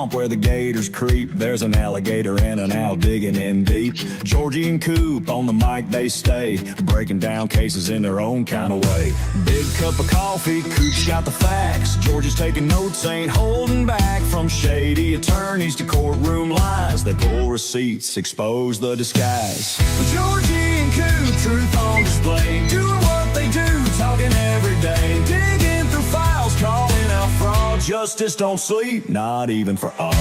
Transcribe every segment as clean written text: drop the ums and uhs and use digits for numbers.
swamp where the gators creep. There's an alligator and an owl digging in deep. Georgie and Coop on the mic they stay, breaking down cases in their own kind of way. Big cup of coffee, Coop's got the facts. Georgie's taking notes, ain't holding back. From shady attorneys to courtroom lies, they pull receipts, expose the disguise. Georgie and Coop, truth on display, doing what they do, talking every day, digging through files, calling out fraud. Justice don't sleep, not even for us.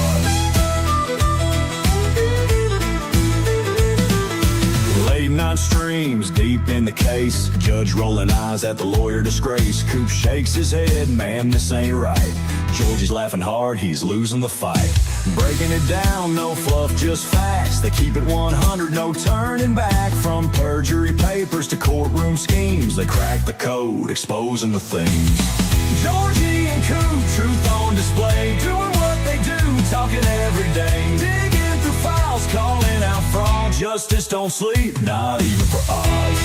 Late night streams, deep in the case, judge rolling eyes at the lawyer disgrace. Coop shakes his head, man, this ain't right. Georgie's laughing hard, he's losing the fight. Breaking it down, no fluff, just facts. They keep it 100, no turning back. From perjury papers to courtroom schemes, they crack the code, exposing the things. Georgie and Coop, truth on display, doing what they do, talking every day, digging through files, calling out fraud. Justice don't sleep, not even for us.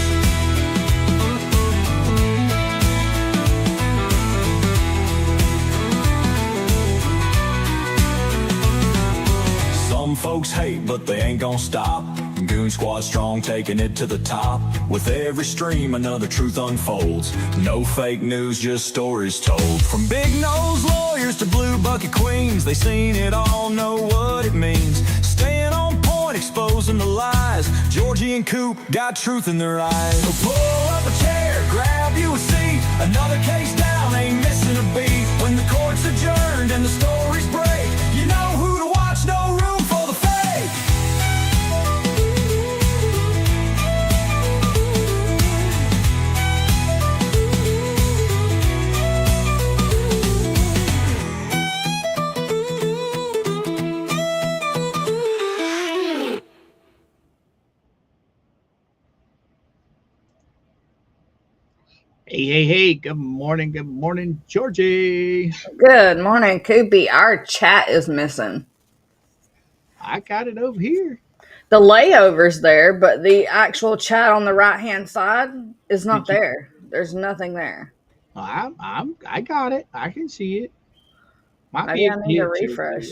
Some folks hate, but they ain't gonna stop. Goon Squad strong, taking it to the top. With every stream, another truth unfolds. No fake news, just stories told. From big nose lawyers to blue bucket queens, they seen it all, know what it means. Staying on point, exposing the lies. Georgie and Coop got truth in their eyes. So pull up a chair, grab you a seat. Another case down, ain't missing a beat. When the court's adjourned and the stories break, you know who to watch, no room for the fake. Hey, good morning, Georgie. Good morning, Koopy. Our chat is missing. I got it over here. The layover's there, but the actual chat on the right-hand side is not there. There's nothing there. I got it. I can see it. Maybe I need a refresh.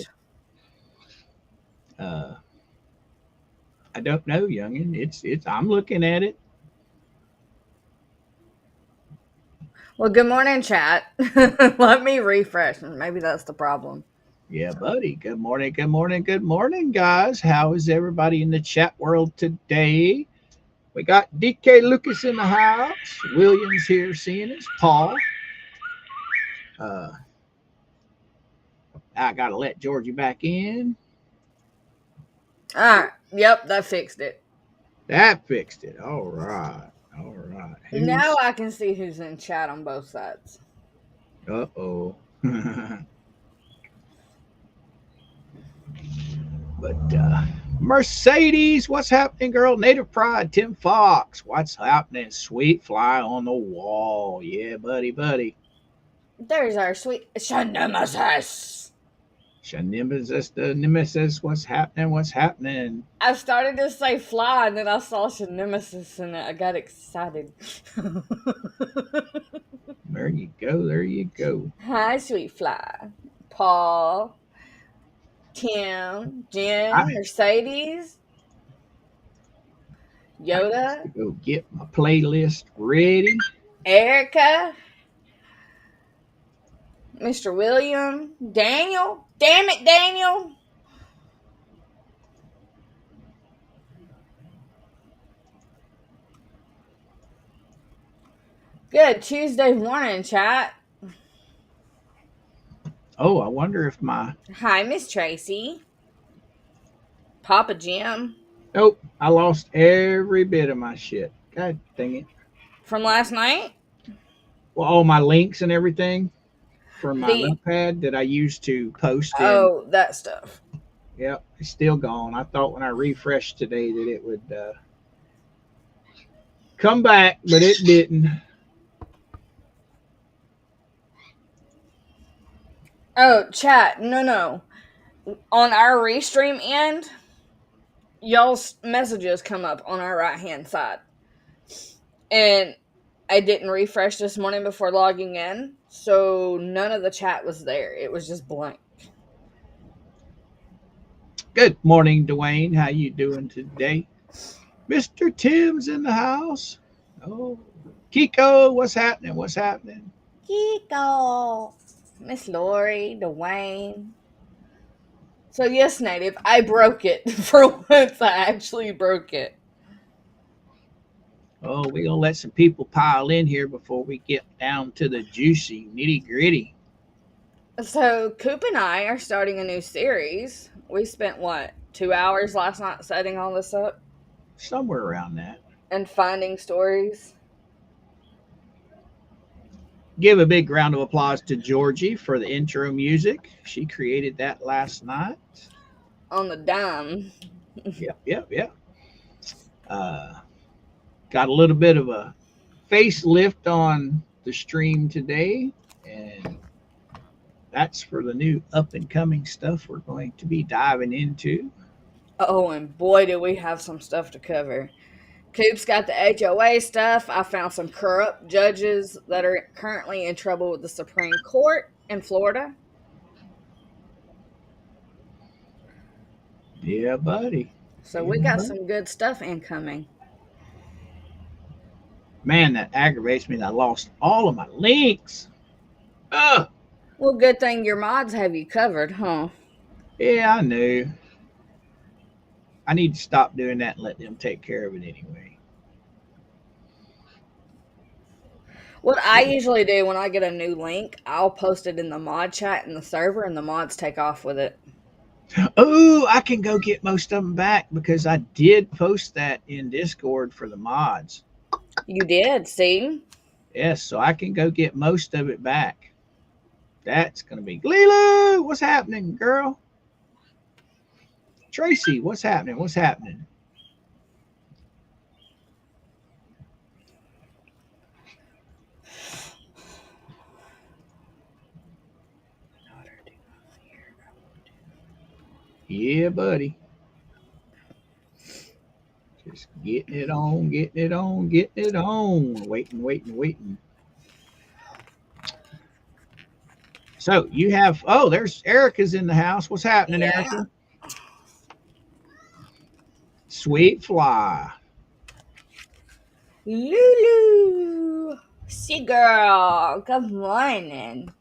I don't know, youngin. It's. I'm looking at it. Well, good morning, chat. Let me refresh. Maybe that's the problem. Yeah, buddy. Good morning, guys. How is everybody in the chat world today? We got DK Lucas in the house. Williams here seeing us. Paul. I gotta let Georgie back in. All right. Yep, that fixed it. That fixed it. All right. Now I can see who's in chat on both sides. Uh-oh. But Mercedes, what's happening, girl? Native Pride, Tim Fox, what's happening? Sweet fly on the wall. Yeah, buddy. There's our sweet Nemesis. The Nemesis, what's happening? I started to say fly, and then I saw Nemesis, and I got excited. There you go. Hi, sweet fly. Paul, Tim, Jen, Mercedes, Yoda. I go get my playlist ready. Erica, Mr. William, Daniel. Damn it, Daniel. Good Tuesday morning, chat. Oh, I wonder if my... Hi, Miss Tracy. Papa Jim. Nope, I lost every bit of my shit. God dang it. From last night? Well, all my links and everything from my notepad that I used to post. Oh, that stuff. Yep, it's still gone. I thought when I refreshed today that it would come back, but it didn't. Oh, chat. No. On our restream end, y'all's messages come up on our right-hand side. And I didn't refresh this morning before logging in, so none of the chat was there. It was just blank. Good morning, Dwayne. How you doing today? Mr. Tim's in the house. Oh, Kiko, what's happening? What's happening? Kiko, Miss Lori, Dwayne. So yes, Native, I broke it. For once, I actually broke it. Oh, we're gonna let some people pile in here before we get down to the juicy nitty gritty. So Coop and I are starting a new series. We spent what 2 hours last night setting all this up Somewhere around that. and finding stories. Give a big round of applause to Georgie for the intro music. She created that last night. On the dime. Yep. Uh, got a little bit of a facelift on the stream today, and that's for the new up and coming stuff we're going to be diving into. Oh, and boy, do we have some stuff to cover. Coop's got the HOA stuff. I found some corrupt judges that are currently in trouble with the Supreme Court in Florida. Yeah, buddy. So we got some good stuff incoming. Man, that aggravates me that I lost all of my links. Ugh. Well, good thing your mods have you covered, huh? Yeah, I knew. I need to stop doing that and let them take care of it anyway. What I usually do when I get a new link, I'll post it in the mod chat in the server and the mods take off with it. Oh, I can go get most of them back because I did post that in Discord for the mods. You did, see? Yes, so I can go get most of it back. That's going to be Lila. What's happening, girl? Tracy, what's happening? What's happening? Yeah, buddy. Just getting it on, getting it on, getting it on. Waiting. So you have, oh, there's Erica's in the house. What's happening, Yeah. Erica? Sweet fly. Lulu. See, girl. Good morning.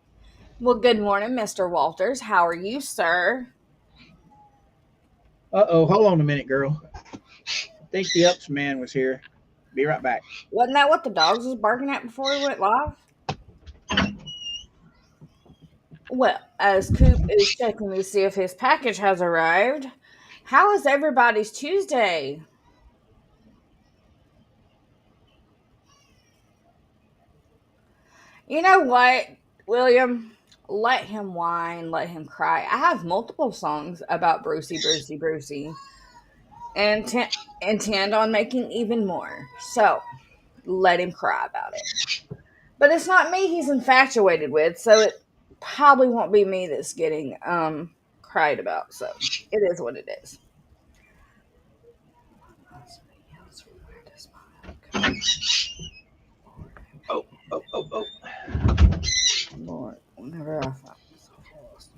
Well, good morning, Mr. Walters. How are you, sir? Uh-oh, hold on a minute, girl. I think the ups man was here. Be right back. Wasn't that what the dogs was barking at before we went live? Well, as Coop is checking to see if his package has arrived, how is everybody's Tuesday? You know what, William? Let him whine, let him cry. I have multiple songs about Brucey, and intend on making even more. So, let him cry about it. But it's not me he's infatuated with, so it probably won't be me that's getting cried about. So, it is what it is. Oh. Lord, whenever I find myself lost.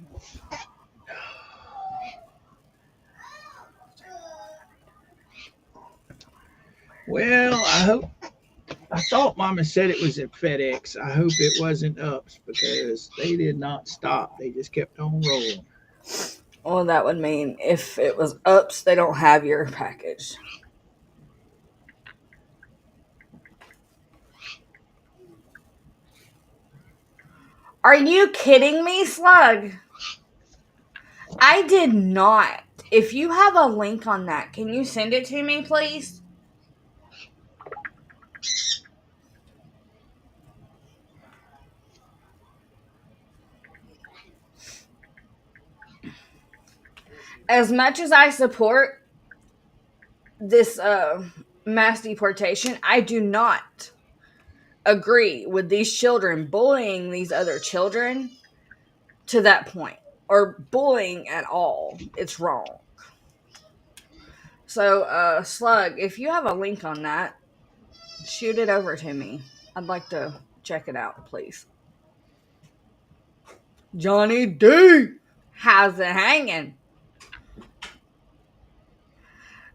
Well, I thought Mama said it was at FedEx. I hope it wasn't Ups because they did not stop. They just kept on rolling. Well, that would mean if it was Ups, they don't have your package. Are you kidding me, Slug? I did not. If you have a link on that, can you send it to me, please? As much as I support this mass deportation, I do not agree with these children bullying these other children to that point, or bullying at all. It's wrong. So, Slug, if you have a link on that, shoot it over to me. I'd like to check it out, please. Johnny D. How's it hanging?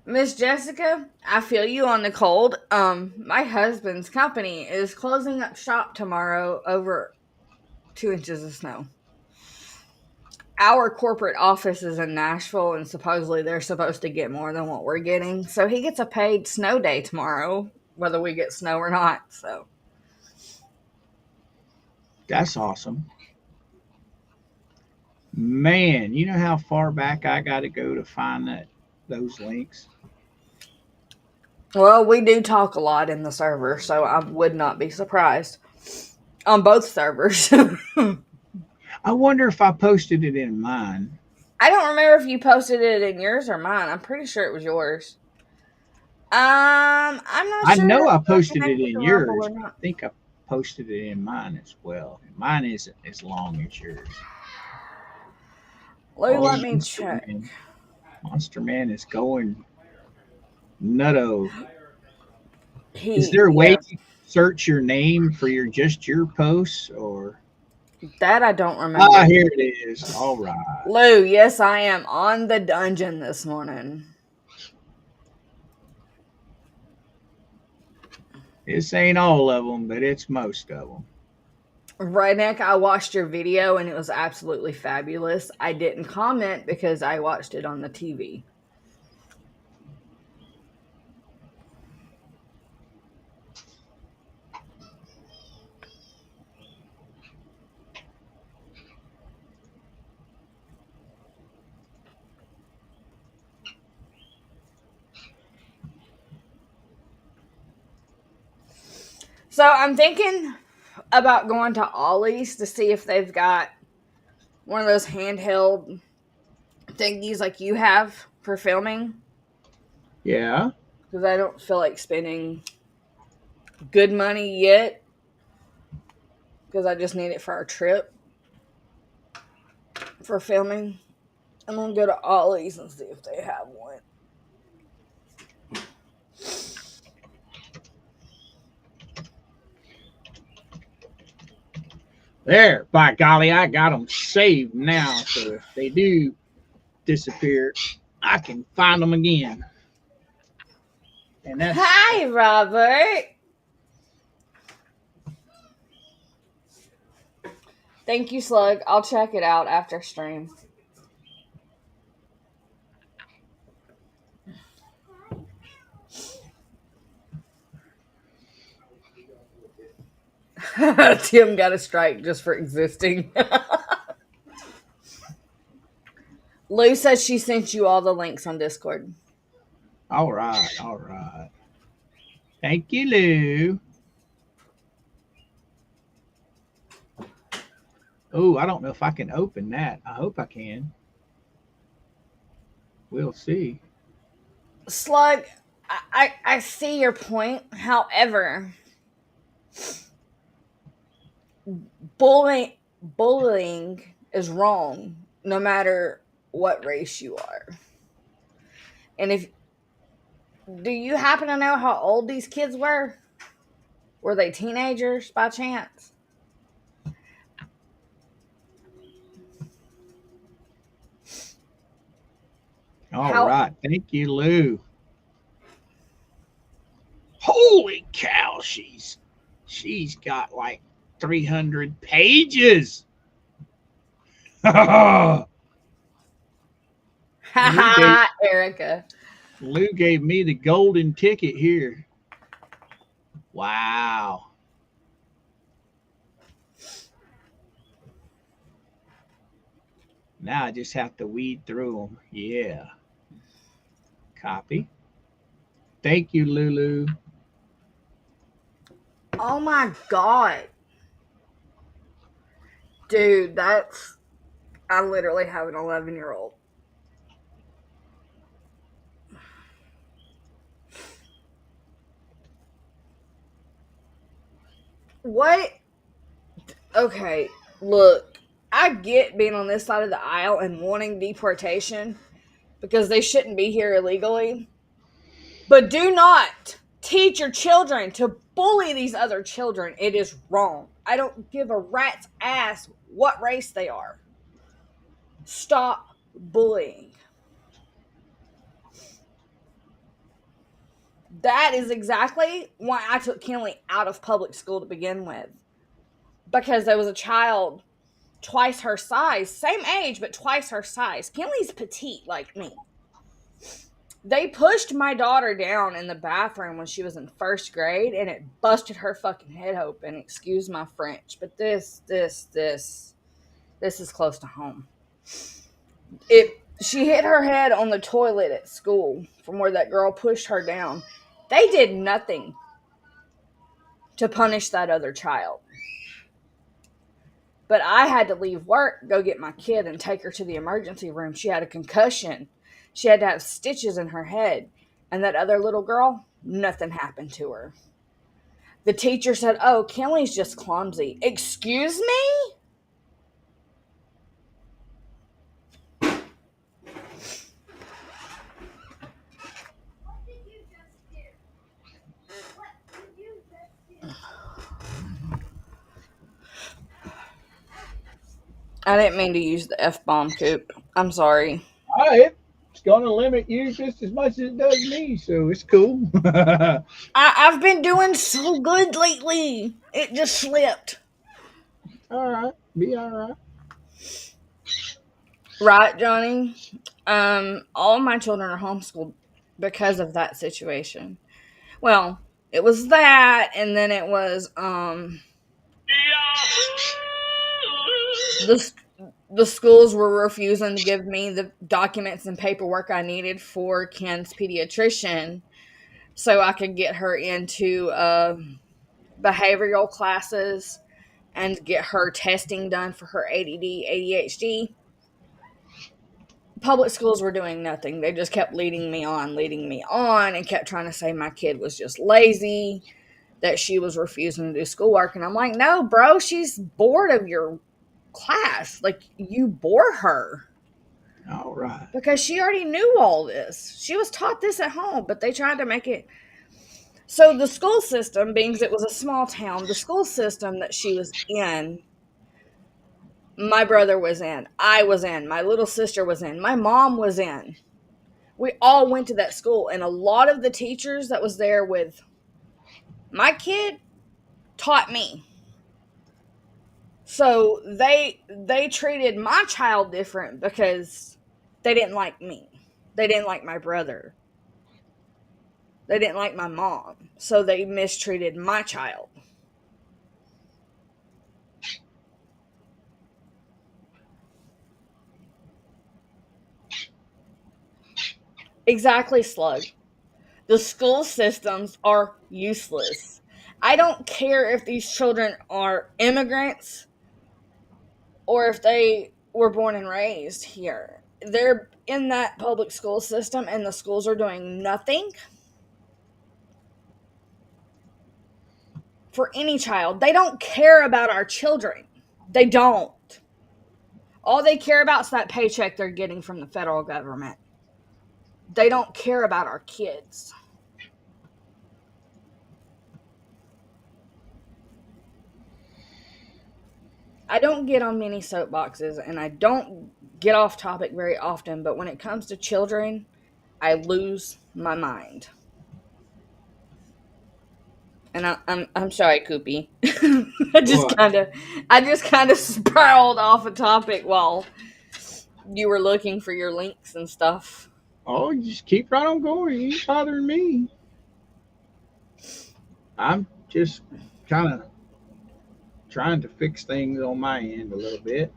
Miss Jessica, I feel you on the cold. My husband's company is closing up shop tomorrow over 2 inches of snow. Our corporate office is in Nashville, and supposedly they're supposed to get more than what we're getting. So he gets a paid snow day tomorrow, whether we get snow or not. So That's awesome. Man, you know how far back I got to go to find those links? well, we do talk a lot in the server, so I would not be surprised on both servers. I wonder if I posted it in mine. I don't remember if you posted it in yours or mine. I'm pretty sure it was yours. I'm not I sure know if I we're posted it connected in to Rumble yours. or I not. think I posted it in mine as well. Mine isn't as long as yours. Let me Monster check. Man. Monster Man is going nutto. Is there a way Yeah, you search your name for your posts or? that I don't Ah, remember. here it is. All right. Lou, yes, I am on the dungeon this morning. This ain't all of them, but it's most of them. Right, Nick, I watched your video and it was absolutely fabulous. I didn't comment because I watched it on the TV. So I'm thinking about going to Ollie's to see if they've got one of those handheld thingies like you have for filming. Yeah. Because I don't feel like spending good money yet. Because I just need it for our trip for filming. I'm going to go to Ollie's and see if they have one. There, by golly, I got them saved now. So if they do disappear, I can find them again. And that's Hi, Robert. Thank you, Slug. I'll check it out after stream. Tim got a strike just for existing. Lou says she sent you all the links on Discord. all right. All right. Thank you, Lou. Oh, I don't know if I can open that. I hope I can. We'll see. Slug, I see your point. However, bullying is wrong no matter what race you are. And if do you happen to know how old these kids were? Were they teenagers by chance? All How right. Thank you, Lou. Holy cow, she's got like 300 pages. Lou gave haha, Erica. Lou gave me the golden ticket here. Wow. Now I just have to weed through them. Yeah. Copy. Thank you, Lulu. Oh my god. Dude, that's I literally have an 11-year-old. What? Okay, look. I get being on this side of the aisle and wanting deportation because they shouldn't be here illegally. But do not teach your children to bully these other children. It is wrong. I don't give a rat's ass what race they are. Stop bullying. That is exactly why I took Kinley out of public school to begin with. Because there was a child twice her size, same age, but twice her size. Kinley's petite like me. They pushed my daughter down in the bathroom when she was in first grade, and it busted her fucking head open. Excuse my French, but this is close to home. She hit her head on the toilet at school from where that girl pushed her down. They did nothing to punish that other child. But I had to leave work, go get my kid, and take her to the emergency room. She had a concussion. She had to have stitches in her head. And that other little girl, nothing happened to her. The teacher said, "Oh, Kelly's just clumsy." Excuse me? I didn't mean to use the F-bomb, Coop. I'm sorry. It's going to limit you just as much as it does me, so it's cool. I've been doing so good lately. It just slipped. All right. Be all right. Right, Johnny? All my children are homeschooled because of that situation. Well, it was that, and then it was, the schools were refusing to give me the documents and paperwork I needed for Ken's pediatrician so I could get her into behavioral classes and get her testing done for her ADD, ADHD. Public schools were doing nothing. They just kept leading me on, and kept trying to say my kid was just lazy, that she was refusing to do schoolwork. And I'm like, no, bro, she's bored of your class. Like, you bore her. All right. Because she already knew all this. She was taught this at home, but they tried to make it. So the school system, being it was a small town, the school system that she was in, my brother was in, I was in, my little sister was in, my mom was in. We all went to that school, and a lot of the teachers that was there with my kid taught me. So they treated my child different because they didn't like me. They didn't like my brother. They didn't like my mom. So they mistreated my child. Exactly, Slug. The school systems are useless. I don't care if these children are immigrants or if they were born and raised here. They're in that public school system, and the schools are doing nothing for any child. They don't care about our children. They don't. All they care about is that paycheck they're getting from the federal government. They don't care about our kids. I don't get on many soapboxes, and I don't get off topic very often, but when it comes to children, I lose my mind. And I'm sorry, Koopy. I just kind of spiraled off a topic while you were looking for your links and stuff. Oh, you just keep right on going. You ain't bothering me. I'm just kind of trying to fix things on my end a little bit.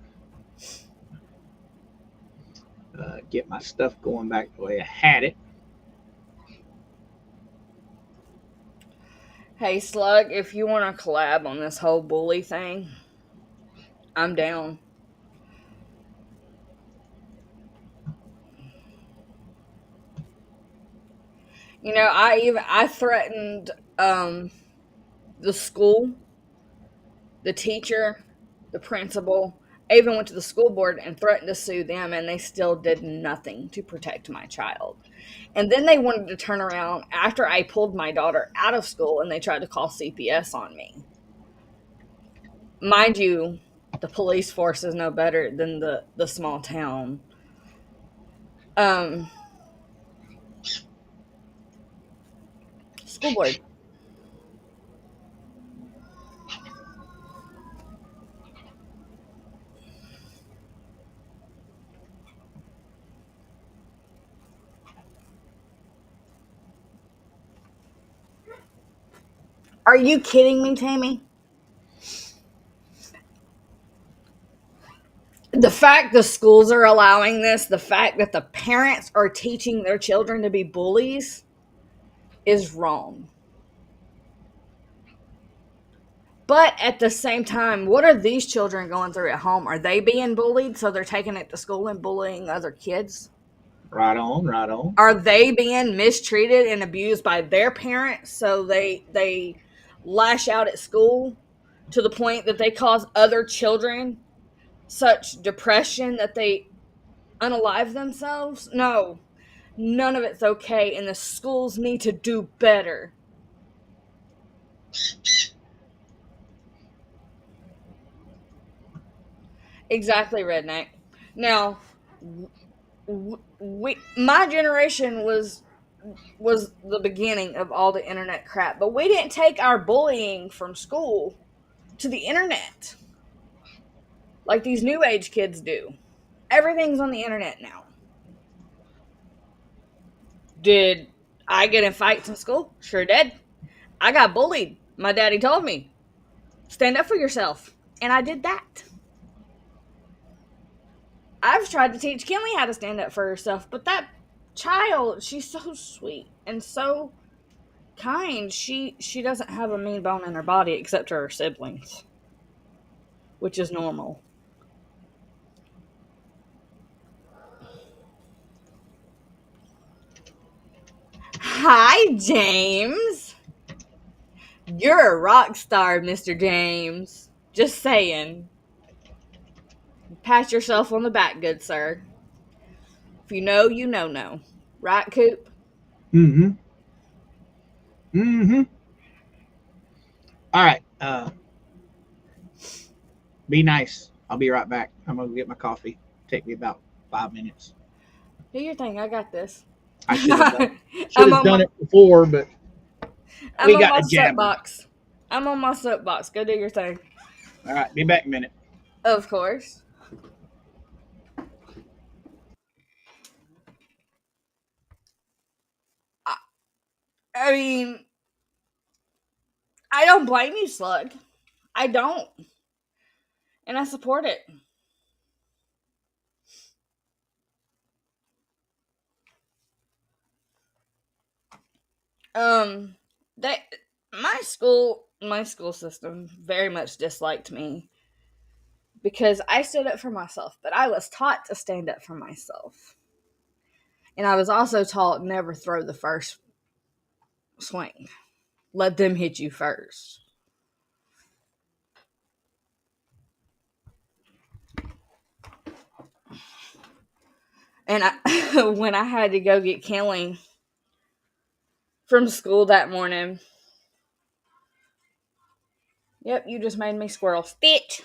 Get my stuff going back the way I had it. Hey, Slug, if you want to collab on this whole bully thing, I'm down. You know, I threatened the school, the teacher, the principal. I even went to the school board and threatened to sue them, and they still did nothing to protect my child. And then they wanted to turn around after I pulled my daughter out of school, and they tried to call CPS on me. Mind you, the police force is no better than the small town. School board. Are you kidding me, Tammy? The fact the schools are allowing this, the fact that the parents are teaching their children to be bullies is wrong. But at the same time, what are these children going through at home? Are they being bullied, so they're taking it to school and bullying other kids? Right on, right on. Are they being mistreated and abused by their parents, so they lash out at school to the point that they cause other children such depression that they unalive themselves? No, none of it's okay, and the schools need to do better. Exactly, redneck. Now, my generation was the beginning of all the internet crap, but we didn't take our bullying from school to the internet like these new age kids do. Everything's on the internet now. Did I get in fights in school? Sure did. I got bullied. My daddy told me, stand up for yourself. And I did that. I've tried to teach Kinley how to stand up for herself, but that child, she's so sweet and so kind. She doesn't have a mean bone in her body except her siblings, which is normal. Hi, James. You're a rock star, Mr. James. Just saying. Pat yourself on the back, good sir. If you know, you know. Right, Coop? Mm-hmm. Mm-hmm. All right. Be nice. I'll be right back. I'm gonna get my coffee. Take me about 5 minutes. Do your thing. I got this. I should have done it before, but we got the jab. Soapbox. I'm on my soapbox. Go do your thing. All right. Be back in a minute. Of course. I mean, I don't blame you, Slug. I don't. And I support it. They my school system very much disliked me because I stood up for myself, but I was taught to stand up for myself. And I was also taught never throw the first swing. Let them hit you first. And when I had to go get Kelly from school that morning, yep, you just made me squirrel. Stitch.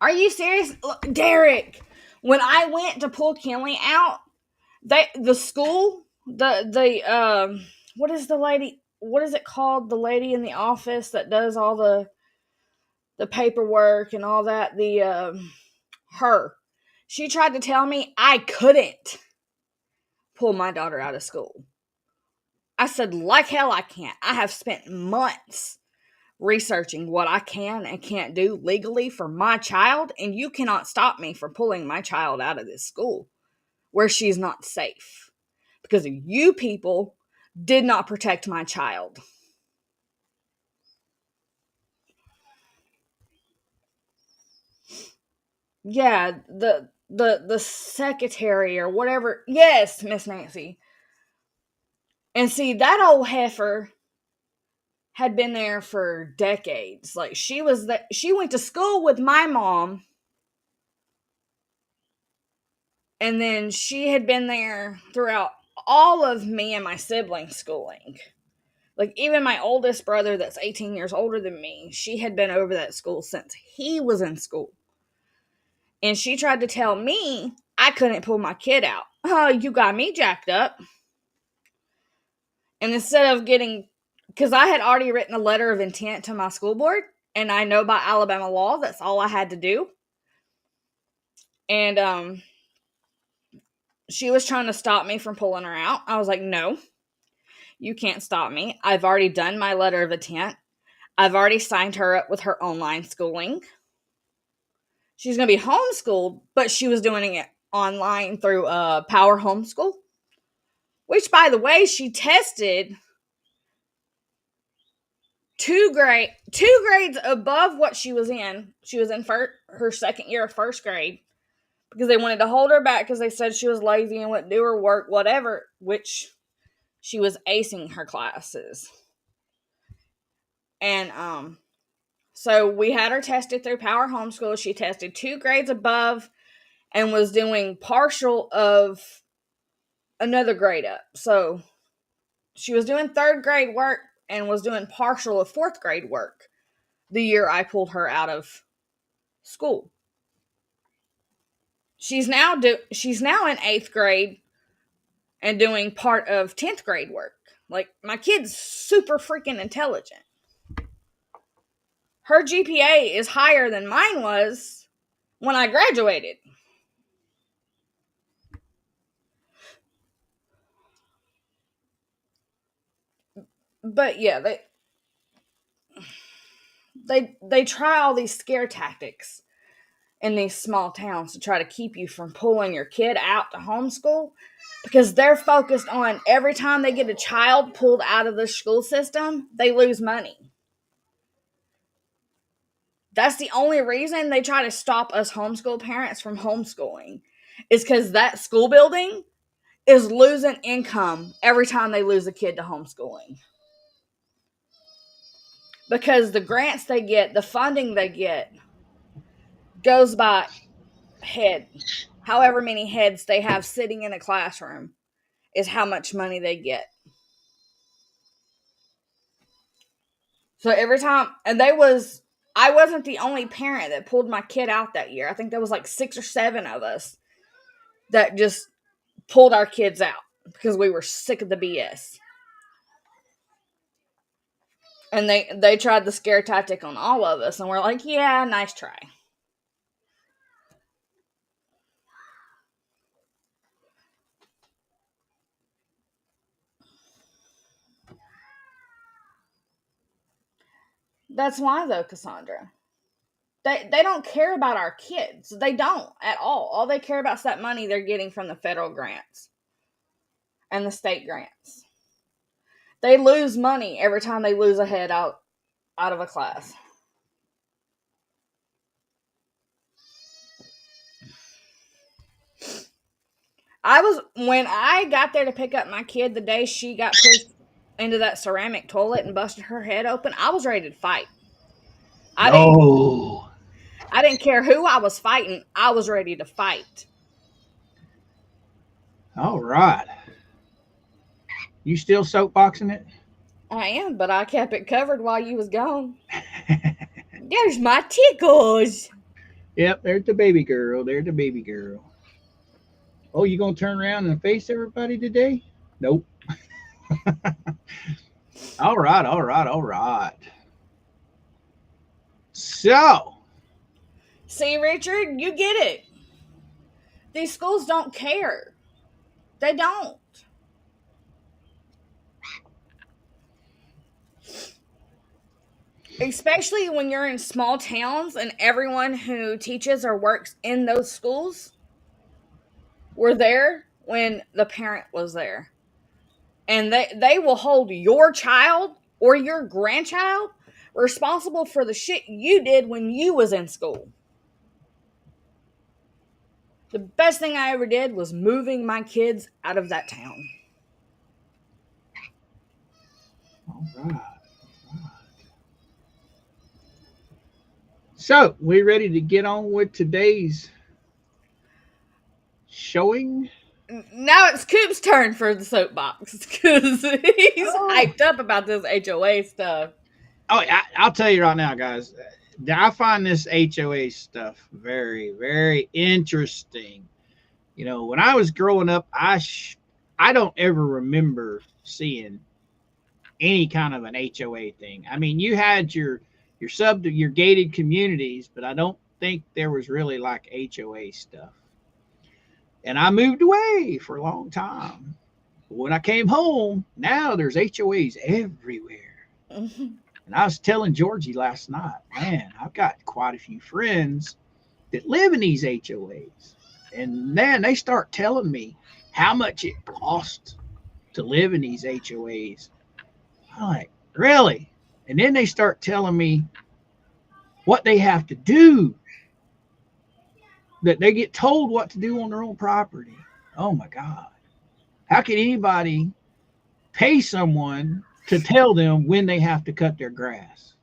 Are you serious? Look, Derek, when I went to pull Kelly out, the school, what is the lady, what is it called? The lady in the office that does all the paperwork and all that, her. She tried to tell me I couldn't pull my daughter out of school. I said, like hell I can't. I have spent months researching what I can and can't do legally for my child, and you cannot stop me from pulling my child out of this school where she's not safe because you people did not protect my child. Yeah, the secretary or whatever. Yes, Miss Nancy. And see, that old heifer had been there for decades. Like she went to school with my mom, and then she had been there throughout all of me and my siblings' schooling. Like even my oldest brother that's 18 years older than me, she had been over that school since he was in school. And she tried to tell me I couldn't pull my kid out. Oh, you got me jacked up. And instead of because I had already written a letter of intent to my school board, and I know by Alabama law, that's all I had to do. And she was trying to stop me from pulling her out. I was like, no, you can't stop me. I've already done my letter of intent. I've already signed her up with her online schooling. She's going to be homeschooled, but she was doing it online through Power Homeschool, which, by the way, she tested two grades above what she was in. She was in her second year of first grade because they wanted to hold her back because they said she was lazy and wouldn't do her work, whatever, which she was acing her classes. And so we had her tested through Power Homeschool. She tested 2 grades above and was doing partial of another grade up. So she was doing 3rd grade work and was doing partial of 4th grade work the year I pulled her out of school. She's now in 8th grade and doing part of 10th grade work. Like, my kid's super freaking intelligent. Her GPA is higher than mine was when I graduated. But yeah, they try all these scare tactics in these small towns to try to keep you from pulling your kid out to homeschool, because they're focused on every time they get a child pulled out of the school system, they lose money. That's the only reason they try to stop us homeschool parents from homeschooling, is because that school building is losing income every time they lose a kid to homeschooling. Because the grants they get, the funding they get, goes by head. However many heads they have sitting in a classroom is how much money they get. So every time, and I wasn't the only parent that pulled my kid out that year. I think there was like 6 or 7 of us that just pulled our kids out because we were sick of the BS. And they tried the scare tactic on all of us, and we're like, yeah, nice try. That's why, though, Cassandra. They don't care about our kids. They don't at all. All they care about is that money they're getting from the federal grants and the state grants. They lose money every time they lose a head out of a class. When I got there to pick up my kid the day she got pushed into that ceramic toilet and busted her head open, I was ready to fight. I didn't care who I was fighting. I was ready to fight. All right. You still soapboxing it? I am, but I kept it covered while you was gone. There's my tickles. Yep, there's the baby girl. Oh, you gonna turn around and face everybody today? Nope. All right. So, see, Richard, you get it. These schools don't care. They don't. Especially when you're in small towns and everyone who teaches or works in those schools were there when the parent was there. And they will hold your child or your grandchild responsible for the shit you did when you was in school. The best thing I ever did was moving my kids out of that town. all right. So, we ready to get on with today's showing? Now it's Coop's turn for the soapbox because he's hyped up about this HOA stuff. Oh, I'll tell you right now, guys. I find this HOA stuff very, very interesting. You know, when I was growing up, I don't ever remember seeing any kind of an HOA thing. I mean, you had your gated communities, but I don't think there was really like HOA stuff. And I moved away for a long time. When I came home, now there's HOAs everywhere. And I was telling Georgie last night, man, I've got quite a few friends that live in these HOAs. And then they start telling me how much it costs to live in these HOAs. I'm like, really? And then they start telling me what they have to do, that they get told what to do on their own property. Oh my God. How can anybody pay someone to tell them when they have to cut their grass?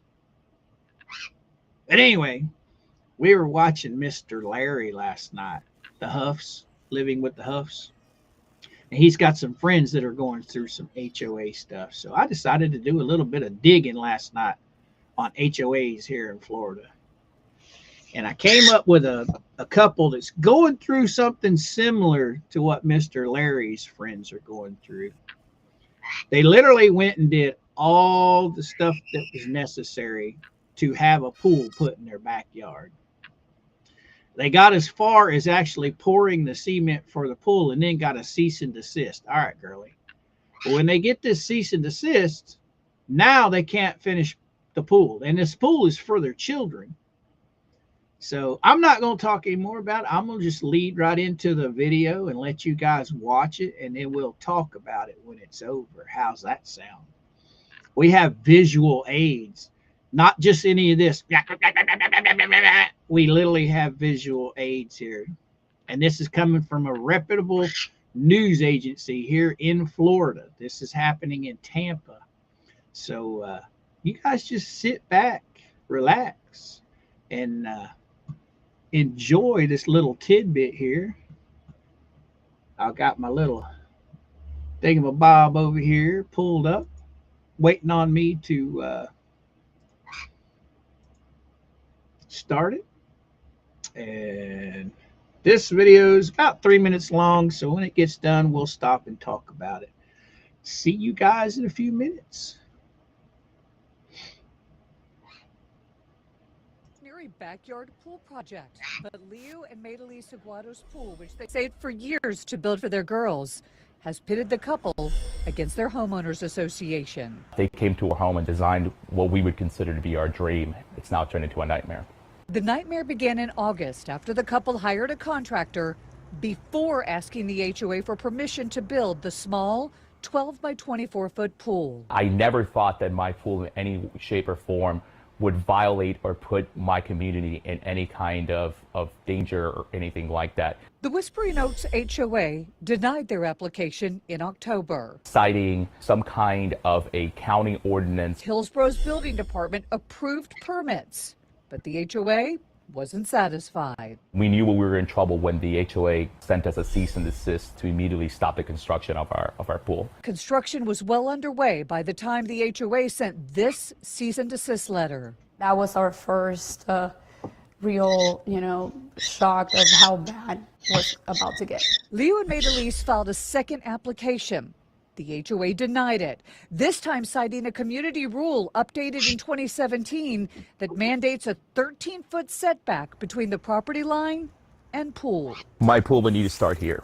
But anyway, we were watching Mr. Larry last night, the Huffs, Living with the Huffs. And he's got some friends that are going through some HOA stuff. So I decided to do a little bit of digging last night on HOAs here in Florida. And I came up with a couple that's going through something similar to what Mr. Larry's friends are going through. They literally went and did all the stuff that was necessary to have a pool put in their backyard. They got as far as actually pouring the cement for the pool and then got a cease and desist. All right, girlie. But when they get this cease and desist, now they can't finish the pool. And this pool is for their children. So I'm not going to talk anymore about it. I'm going to just lead right into the video and let you guys watch it. And then we'll talk about it when it's over. How's that sound? We have visual aids, not just any of this. We literally have visual aids here. And this is coming from a reputable news agency here in Florida. This is happening in Tampa. So you guys just sit back, relax, and enjoy this little tidbit here. I've got my little thingamabob over here pulled up, waiting on me to start it. And this video is about 3 minutes long, so when it gets done, we'll stop and talk about it. See you guys in a few minutes. Backyard pool project, but Leo and Maidolys Aguado's pool, which they saved for years to build for their girls, has pitted the couple against their homeowners association. They came to our home and designed what we would consider to be our dream. It's now turned into a nightmare. The nightmare began in August after the couple hired a contractor before asking the HOA for permission to build the small 12 by 24 foot pool. I never thought that my pool in any shape or form would violate or put my community in any kind of danger or anything like that. The Whispering Oaks HOA denied their application in October, Citing some kind of a county ordinance. Hillsborough's building department approved permits, but the HOA wasn't satisfied. We knew we were in trouble when the HOA sent us a cease and desist to immediately stop the construction of our pool. Construction was well underway by the time the HOA sent this cease and desist letter. That was our first real, shock of how bad it was about to get. Leo and Maidolys filed a second application. The HOA denied it, this time citing a community rule updated in 2017 that mandates a 13-foot setback between the property line and pool. My pool would need to start here.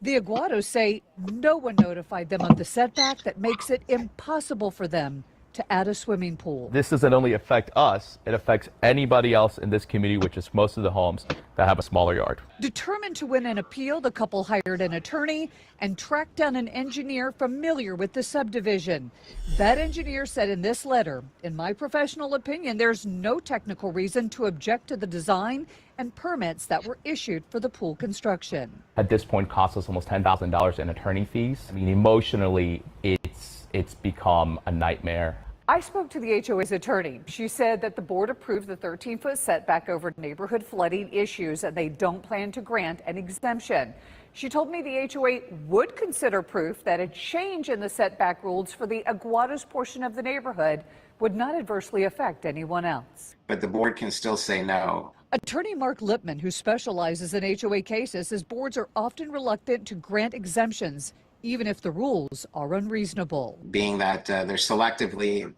The Aguados say no one notified them of the setback that makes it impossible for them to add a swimming pool. This doesn't only affect us, it affects anybody else in this community, which is most of the homes that have a smaller yard. Determined to win an appeal, the couple hired an attorney and tracked down an engineer familiar with the subdivision. That engineer said in this letter, in my professional opinion, there's no technical reason to object to the design and permits that were issued for the pool construction. At this point, cost us almost $10,000 in attorney fees. I mean, emotionally, it's become a nightmare. I spoke to the HOA's attorney. She said that the board approved the 13-foot setback over neighborhood flooding issues and they don't plan to grant an exemption. She told me the HOA would consider proof that a change in the setback rules for the Aguados portion of the neighborhood would not adversely affect anyone else. But the board can still say no. Attorney Mark Lipman, who specializes in HOA cases, says boards are often reluctant to grant exemptions, even if the rules are unreasonable. Being that they're selectively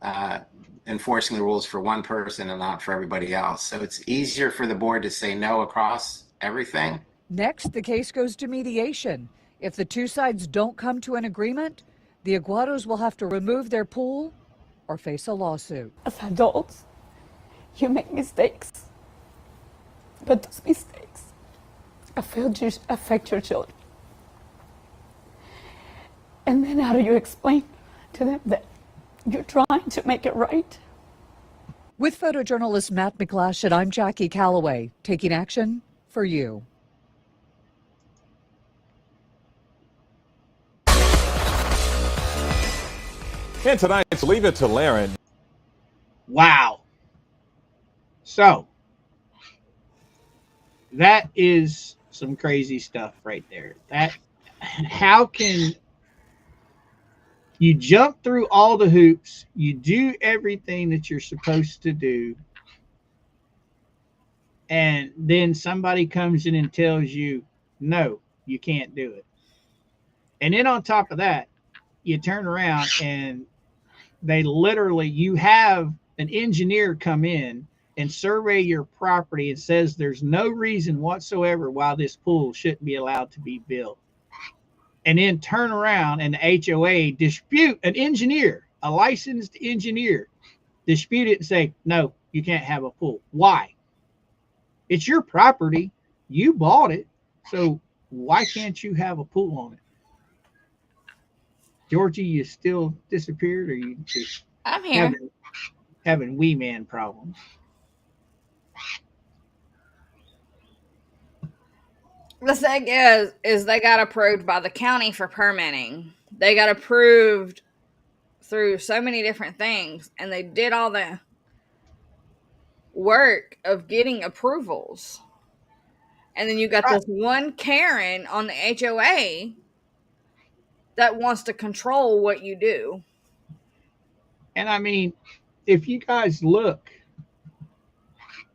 enforcing the rules for one person and not for everybody else. So it's easier for the board to say no across everything. Next, the case goes to mediation. If the two sides don't come to an agreement, the Aguados will have to remove their pool or face a lawsuit. As adults, you make mistakes, but those mistakes affect your children. And then how do you explain to them that you're trying to make it right? With photojournalist Matt McGlashan, I'm Jackie Calloway, taking action for you. And tonight's Leave It to Laren. Wow. So that is some crazy stuff right there. How can you jump through all the hoops, you do everything that you're supposed to do, and then somebody comes in and tells you, no, you can't do it. And then on top of that, you turn around and you have an engineer come in and survey your property and says there's no reason whatsoever why this pool shouldn't be allowed to be built. And then turn around and the HOA dispute an engineer, a licensed engineer, dispute it and say, no, you can't have a pool. Why? It's your property. You bought it. So why can't you have a pool on it? Georgie, you still disappeared, or you just I'm here. having wee man problems? The thing is they got approved by the county for permitting. They got approved through so many different things, and they did all the work of getting approvals. And then you got this one Karen on the HOA that wants to control what you do. And I mean, if you guys look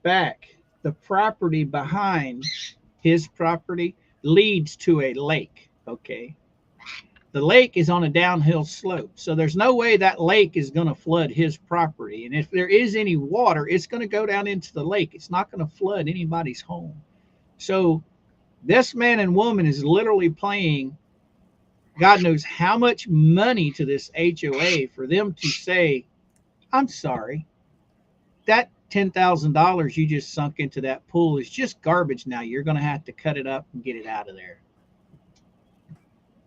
back, the property behind his property leads to a lake, okay? The lake is on a downhill slope, so there's no way that lake is going to flood his property. And if there is any water, it's going to go down into the lake. It's not going to flood anybody's home. So this man and woman is literally playing God knows how much money to this HOA for them to say, I'm sorry, that $10,000 you just sunk into that pool is just garbage now. You're going to have to cut it up and get it out of there.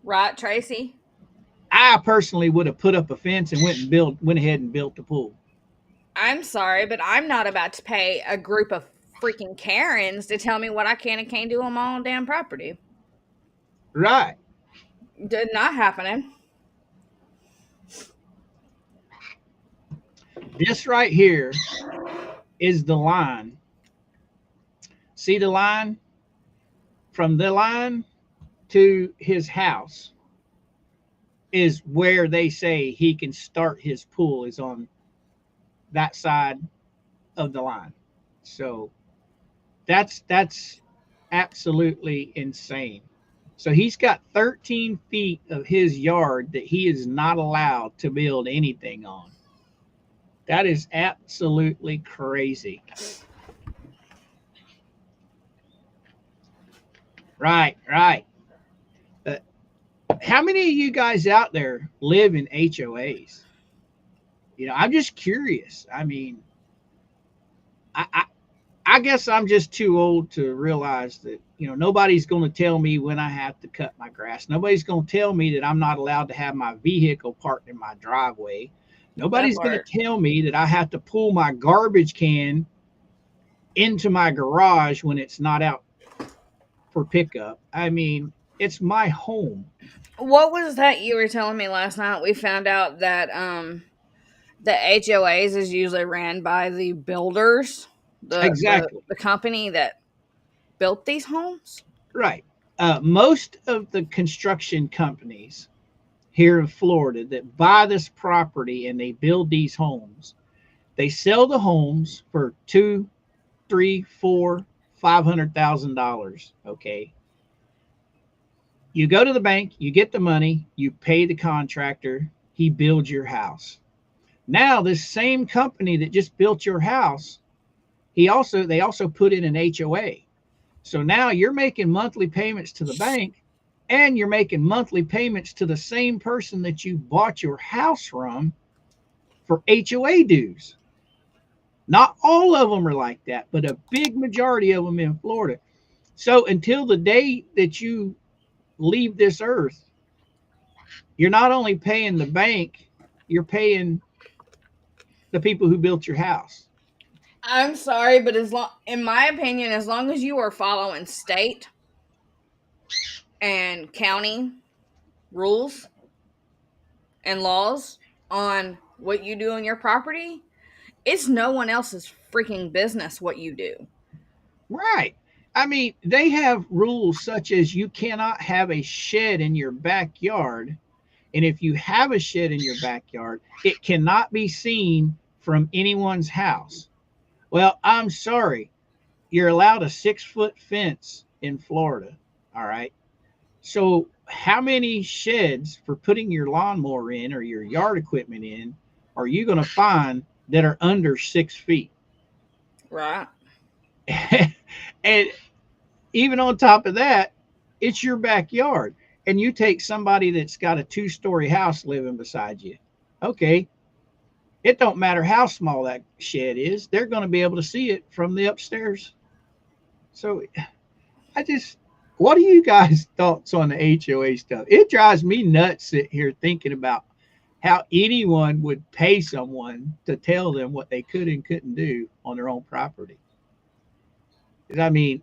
Right, Tracy? I personally would have put up a fence and went ahead and built the pool. I'm sorry, but I'm not about to pay a group of freaking Karens to tell me what I can and can't do on my own damn property. Right. Not happening. This right here is the line. See the line? From the line to his house is where they say he can start his pool, is on that side of the line. So that's absolutely insane. So he's got 13 feet of his yard that he is not allowed to build anything on. That is absolutely crazy. Right. How many of you guys out there live in HOAs? You know, I'm just curious. I mean, I guess I'm just too old to realize that, you know, nobody's going to tell me when I have to cut my grass. Nobody's going to tell me that I'm not allowed to have my vehicle parked in my driveway. Nobody's going to tell me that I have to pull my garbage can into my garage when it's not out for pickup. I mean, it's my home. What was that you were telling me last night? We found out that the HOAs is usually ran by the builders. Exactly. The company that built these homes. Right. most of the construction companies here in Florida that buy this property and they build these homes, they sell the homes for $2, $3, $4, $500,000. Okay. You go to the bank, you get the money, you pay the contractor, he builds your house. Now, this same company that just built your house, they also put in an HOA. So now you're making monthly payments to the bank, and you're making monthly payments to the same person that you bought your house from for HOA dues. Not all of them are like that, but a big majority of them in Florida. So until the day that you leave this earth, you're not only paying the bank, you're paying the people who built your house. I'm sorry, but in my opinion, as long as you are following state and county rules and laws on what you do on your property, it's no one else's freaking business what you do. Right. I mean, they have rules such as you cannot have a shed in your backyard. And if you have a shed in your backyard, it cannot be seen from anyone's house. Well, I'm sorry. You're allowed a 6-foot fence in Florida. All right. So, how many sheds for putting your lawnmower in or your yard equipment in are you going to find that are under 6 feet? Right. And even on top of that, it's your backyard. And you take somebody that's got a 2-story house living beside you. Okay. It don't matter how small that shed is. They're going to be able to see it from the upstairs. So what are you guys' thoughts on the HOA stuff? It drives me nuts sitting here thinking about how anyone would pay someone to tell them what they could and couldn't do on their own property. I mean,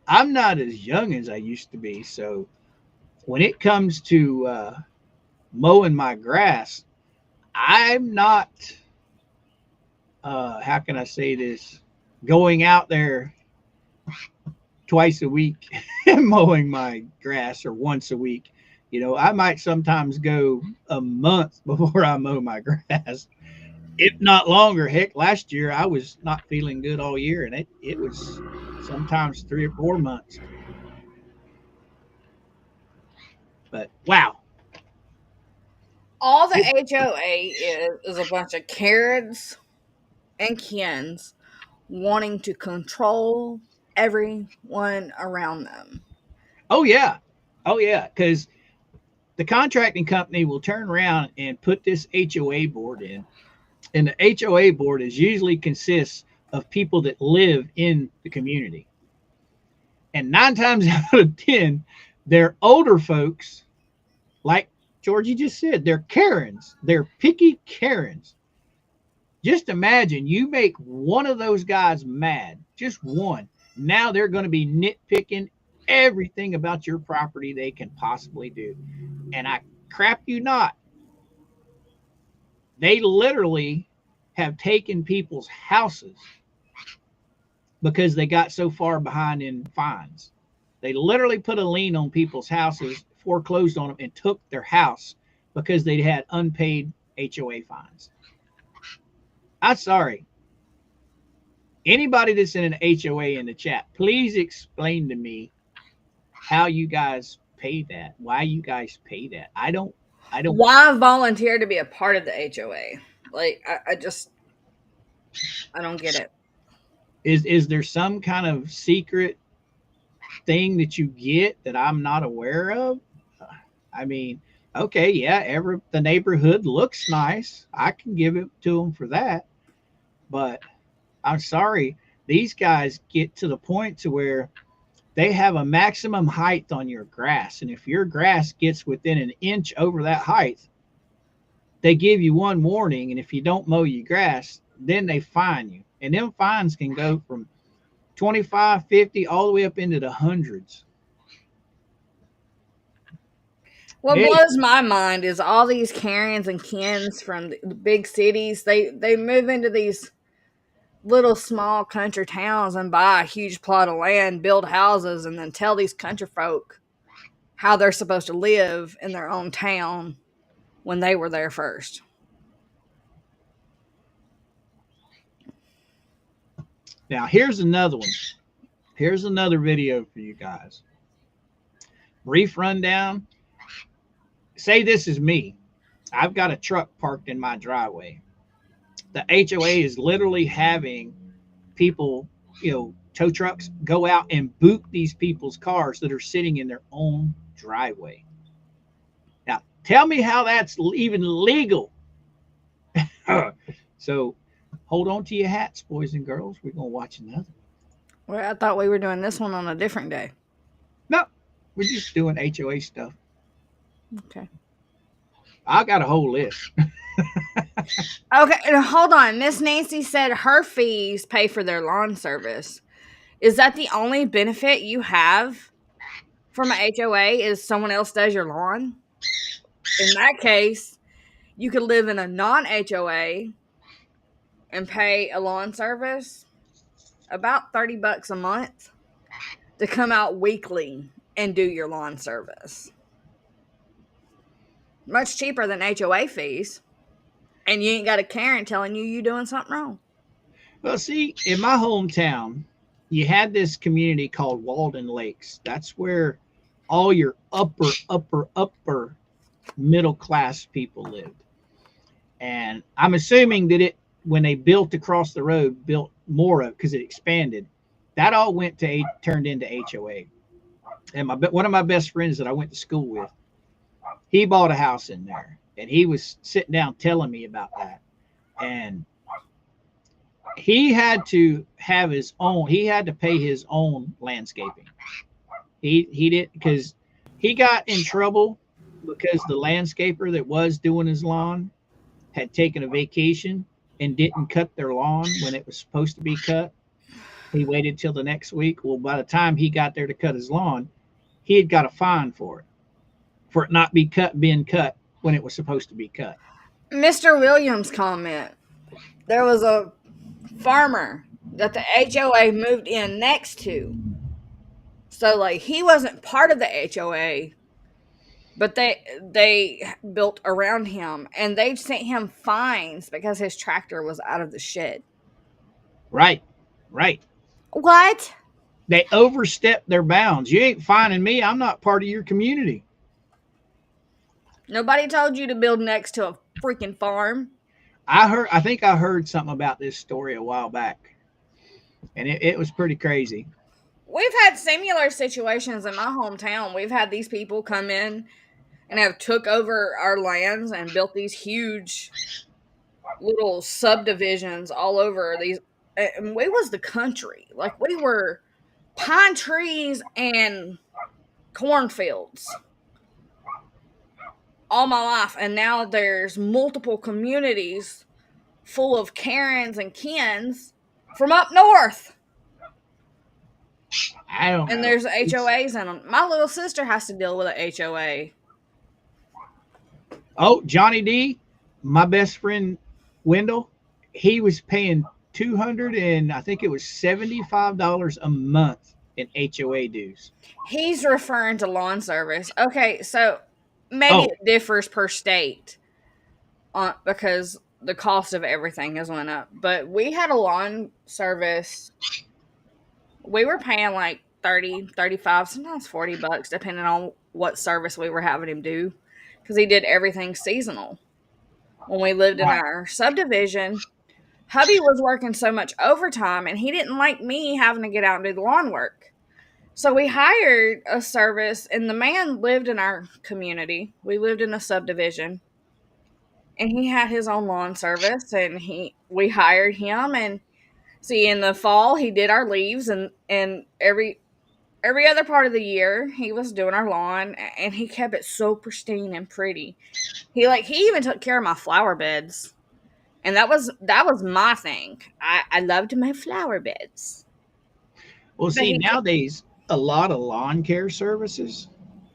I'm not as young as I used to be. So when it comes to mowing my grass, I'm not, how can I say this, going out there twice a week and mowing my grass, or once a week. You know, I might sometimes go a month before I mow my grass, if not longer. Heck, last year I was not feeling good all year, and it was sometimes 3 or 4 months. But wow. All the HOA is a bunch of Karens and Kens wanting to control everyone around them. Oh yeah. Because the contracting company will turn around and put this HOA board in, and the HOA board usually consists of people that live in the community. And 9 times out of 10, they're older folks, like Georgie just said. They're Karens. They're picky Karens. Just imagine you make one of those guys mad, just one. Now they're going to be nitpicking everything about your property they can possibly do. And I crap you not, they literally have taken people's houses because they got so far behind in fines. They literally put a lien on people's houses, foreclosed on them, and took their house because they had unpaid HOA fines. I'm sorry. Anybody that's in an HOA in the chat, please explain to me how you guys pay that. Why you guys pay that? I don't. Why volunteer to be a part of the HOA? Like, I don't get it. Is there some kind of secret thing that you get that I'm not aware of? I mean, okay, yeah, the neighborhood looks nice. I can give it to them for that. But I'm sorry, these guys get to the point to where they have a maximum height on your grass. And if your grass gets within an inch over that height, they give you one warning. And if you don't mow your grass, then they fine you. And them fines can go from 25, 50, all the way up into the hundreds. What blows my mind is all these Karens and Kens from the big cities. They move into these little small country towns and buy a huge plot of land, build houses, and then tell these country folk how they're supposed to live in their own town when they were there first. Now, here's another one. Here's another video for you guys. Brief rundown. Say this is me. I've got a truck parked in my driveway. The HOA is literally having people, tow trucks, go out and boot these people's cars that are sitting in their own driveway. Now, tell me how that's even legal. So hold on to your hats, boys and girls. We're going to watch another. Well, I thought we were doing this one on a different day. No, we're just doing HOA stuff. Okay. I got a whole list. Okay, hold on. Miss Nancy said her fees pay for their lawn service. Is that the only benefit you have from an HOA is someone else does your lawn? In that case, you could live in a non-HOA and pay a lawn service about $30 a month to come out weekly and do your lawn service. Much cheaper than HOA fees. And you ain't got a Karen telling you doing something wrong. Well, see, in my hometown, you had this community called Walden Lakes. That's where all your upper middle class people lived. And I'm assuming that when they built across the road, built more of, because it expanded, that all turned into HOA. And one of my best friends that I went to school with, he bought a house in there, and he was sitting down telling me about that. And he had to have his own, he had to pay his own landscaping. He did, because he got in trouble because the landscaper that was doing his lawn had taken a vacation and didn't cut their lawn when it was supposed to be cut. He waited till the next week. Well, by the time he got there to cut his lawn, he had got a fine for it not being cut when it was supposed to be cut. Mr. Williams' comment. There was a farmer that the HOA moved in next to. So, like, he wasn't part of the HOA, but they built around him, and they sent him fines because his tractor was out of the shed. Right. What? They overstepped their bounds. You ain't fining me. I'm not part of your community. Nobody told you to build next to a freaking farm. I think I heard something about this story a while back, and it was pretty crazy. We've had similar situations in my hometown. We've had these people come in and have took over our lands and built these huge little subdivisions all over these. And we was the country. Like, we were pine trees and cornfields all my life. And now there's multiple communities full of Karens and Kens from up north. I don't know. And there's HOAs in them. My little sister has to deal with an HOA. Oh, Johnny D, my best friend Wendell, he was paying $275 a month in HOA dues. He's referring to lawn service. Okay, so maybe it differs per state because the cost of everything has went up. But we had a lawn service. We were paying like $30, $35, sometimes $40, depending on what service we were having him do, because he did everything seasonal. When we lived in our subdivision, hubby was working so much overtime, and he didn't like me having to get out and do the lawn work. So we hired a service, and the man lived in our community. We lived in a subdivision, and he had his own lawn service, and we hired him. And see, in the fall, he did our leaves, and every other part of the year, he was doing our lawn, and he kept it so pristine and pretty. He even took care of my flower beds. And that was my thing. I loved my flower beds. Well, see, nowadays, a lot of lawn care services,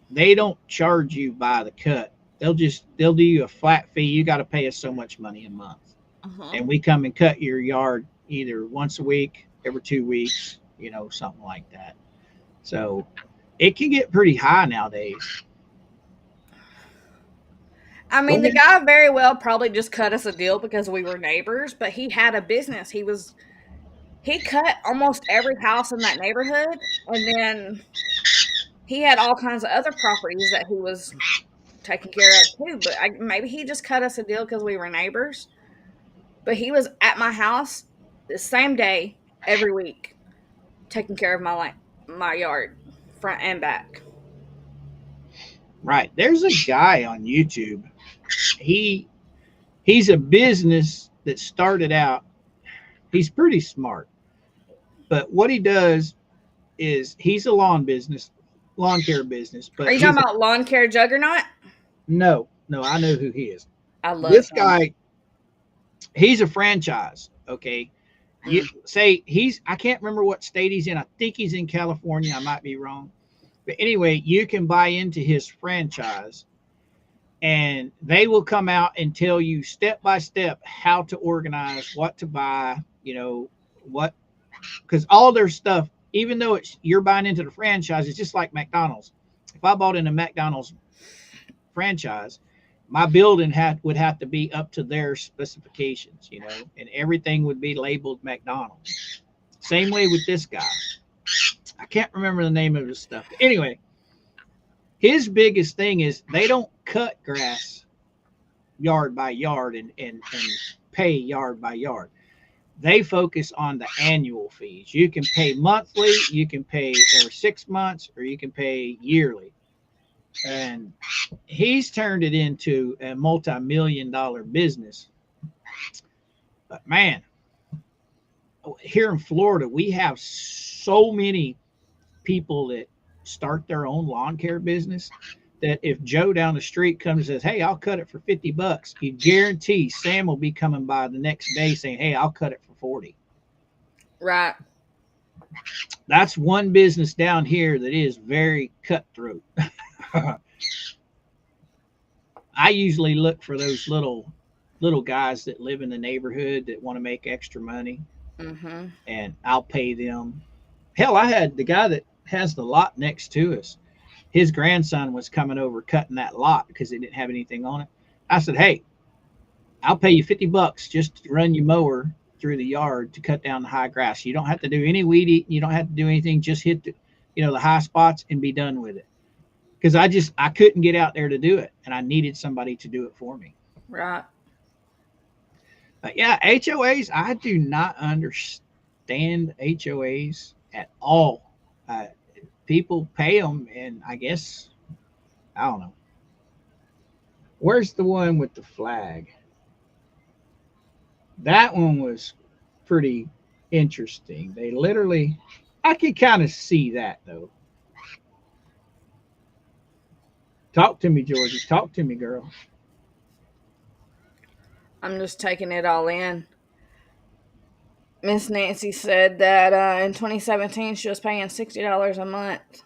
they don't charge you by the cut. They'll do you a flat fee. You got to pay us so much money a month. And we come and cut your yard, either once a week, every 2 weeks, something like that. So it can get pretty high nowadays. I mean, the guy very well probably just cut us a deal because we were neighbors, but he had a business. He cut almost every house in that neighborhood, and then he had all kinds of other properties that he was taking care of too. But maybe he just cut us a deal because we were neighbors. But he was at my house the same day every week, taking care of my yard, front and back. Right. There's a guy on YouTube. He's a business that started out. He's pretty smart. But what he does is he's a lawn care business. But are you talking about lawn care juggernaut? No, I know who he is. I love this him. guy. He's a franchise. Okay. You say I can't remember what state he's in. I think he's in California. I might be wrong. But anyway, you can buy into his franchise and they will come out and tell you step by step how to organize, what to buy, because all their stuff, even though you're buying into the franchise, it's just like McDonald's. If I bought in a McDonald's franchise, my building would have to be up to their specifications, and everything would be labeled McDonald's. Same way with this guy. I can't remember the name of his stuff. But anyway, his biggest thing is they don't cut grass yard by yard and pay yard by yard. They focus on the annual fees. You can pay monthly, you can pay every 6 months, or you can pay yearly. And he's turned it into a multi-million-dollar business. But man, here in Florida, we have so many people that start their own lawn care business that if Joe down the street comes and says, hey, I'll cut it for $50, you guarantee Sam will be coming by the next day saying, hey, I'll cut it for 40. Right. That's one business down here that is very cutthroat. I usually look for those little guys that live in the neighborhood that want to make extra money, and I'll pay them. Hell, I had the guy that has the lot next to us. His grandson was coming over cutting that lot because they didn't have anything on it. I said, hey, I'll pay you $50 just to run your mower through the yard to cut down the high grass. You don't have to do any weed eating. You don't have to do anything. Just hit the high spots and be done with it. Because I couldn't get out there to do it, and I needed somebody to do it for me. Right. But yeah, HOAs, I do not understand HOAs at all. People pay them, and I guess, I don't know. Where's the one with the flag? That one was pretty interesting. They literally, I could kind of see that though. Talk to me, Georgie. Talk to me, girl. I'm just taking it all in. Miss Nancy said that in 2017 she was paying $60 a month